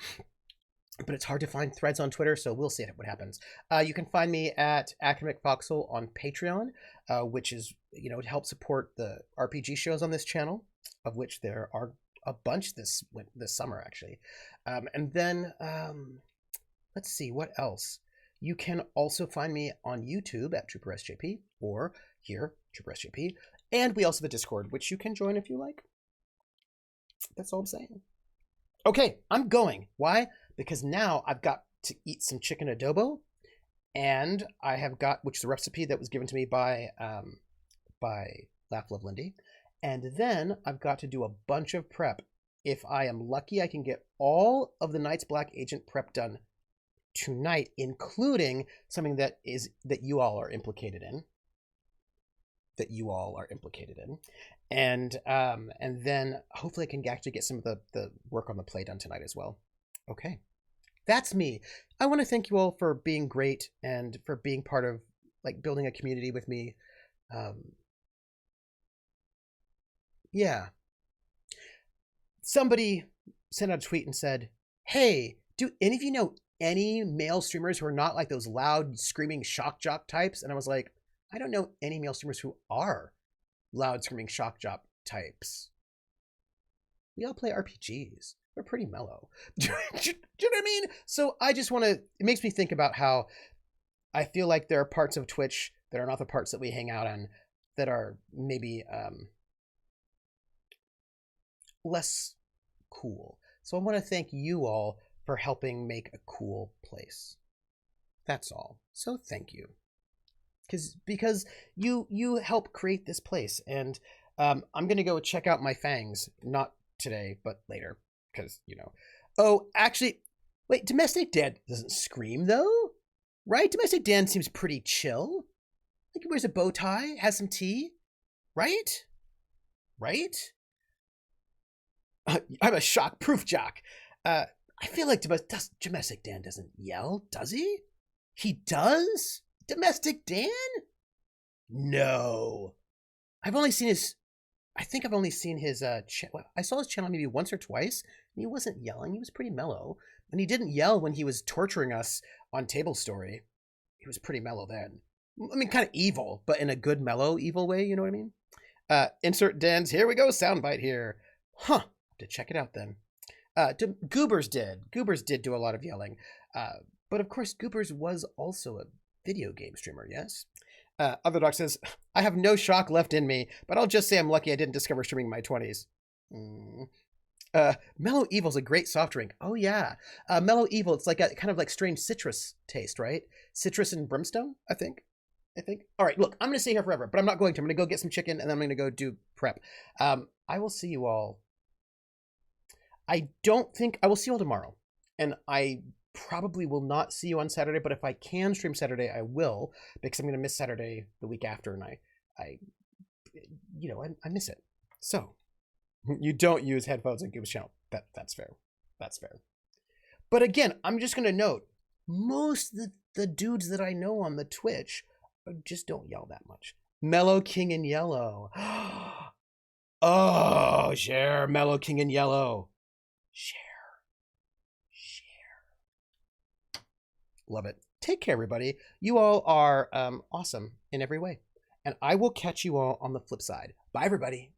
S1: But it's hard to find threads on Twitter, so we'll see what happens. You can find me at Academic Foxhole on Patreon, which is, you know, to help support the RPG shows on this channel, of which there are a bunch this summer, actually. And then, let's see, what else? You can also find me on YouTube at Trooper SJP, or here, Trooper SJP. And we also have a Discord, which you can join if you like. That's all I'm saying. Okay, I'm going. Why? Because now I've got to eat some chicken adobo, and I have got, which is a recipe that was given to me by Laugh Love Lindy, and then I've got to do a bunch of prep. If I am lucky, I can get all of the Night's Black Agent prep done tonight, including something that you all are implicated in. And then hopefully I can actually get some of the work on the play done tonight as well. Okay, that's me. I want to thank you all for being great and for being part of like building a community with me. Yeah. Somebody sent out a tweet and said, hey, do any of you know any male streamers who are not like those loud screaming shock jock types? And I was like, I don't know any male streamers who are loud screaming shock jock types. We all play RPGs. We're pretty mellow. Do you know what I mean? So I just want to, it makes me think about how I feel like there are parts of Twitch that are not the parts that we hang out on that are maybe less cool. So I want to thank you all for helping make a cool place. That's all. So thank you. Because you help create this place. And I'm going to go check out my fangs. Not today, but later. Because, you know. Oh, actually, wait, Domestic Dan doesn't scream, though? Right? Domestic Dan seems pretty chill. Like he wears a bow tie, has some tea. Right? Right? I'm a shock-proof jock. I feel like Domestic Dan doesn't yell, does he? He does? Domestic Dan? No. I've only seen his... I think I've only seen his... I saw his channel maybe once or twice, and he wasn't yelling. He was pretty mellow. And he didn't yell when he was torturing us on Table Story. He was pretty mellow then. I mean, kind of evil, but in a good, mellow, evil way, you know what I mean? Insert Dan's, here we go, soundbite here. Huh. To check it out then. Goobers did do a lot of yelling. But of course, Goobers was also a video game streamer, yes? Other Doc says, I have no shock left in me, but I'll just say I'm lucky I didn't discover streaming in my 20s. Mellow Evil's a great soft drink. Oh yeah. Mellow Evil, it's like a kind of like strange citrus taste, right? Citrus and brimstone, I think. All right, look, I'm going to stay here forever, but I'm not going to. I'm going to go get some chicken, and then I'm going to go do prep. I will see you all. I will see you all tomorrow. And I probably will not see you on Saturday, but if I can stream Saturday, I will, because I'm going to miss Saturday the week after, and I I miss it. So you don't use headphones on Goob's channel. That's fair. That's fair. But again, I'm just gonna note most of the dudes that I know on the Twitch just don't yell that much. Mellow King in Yellow. Oh, share Mellow King in Yellow. Share. Love it. Take care, everybody. You all are awesome in every way. And I will catch you all on the flip side. Bye, everybody.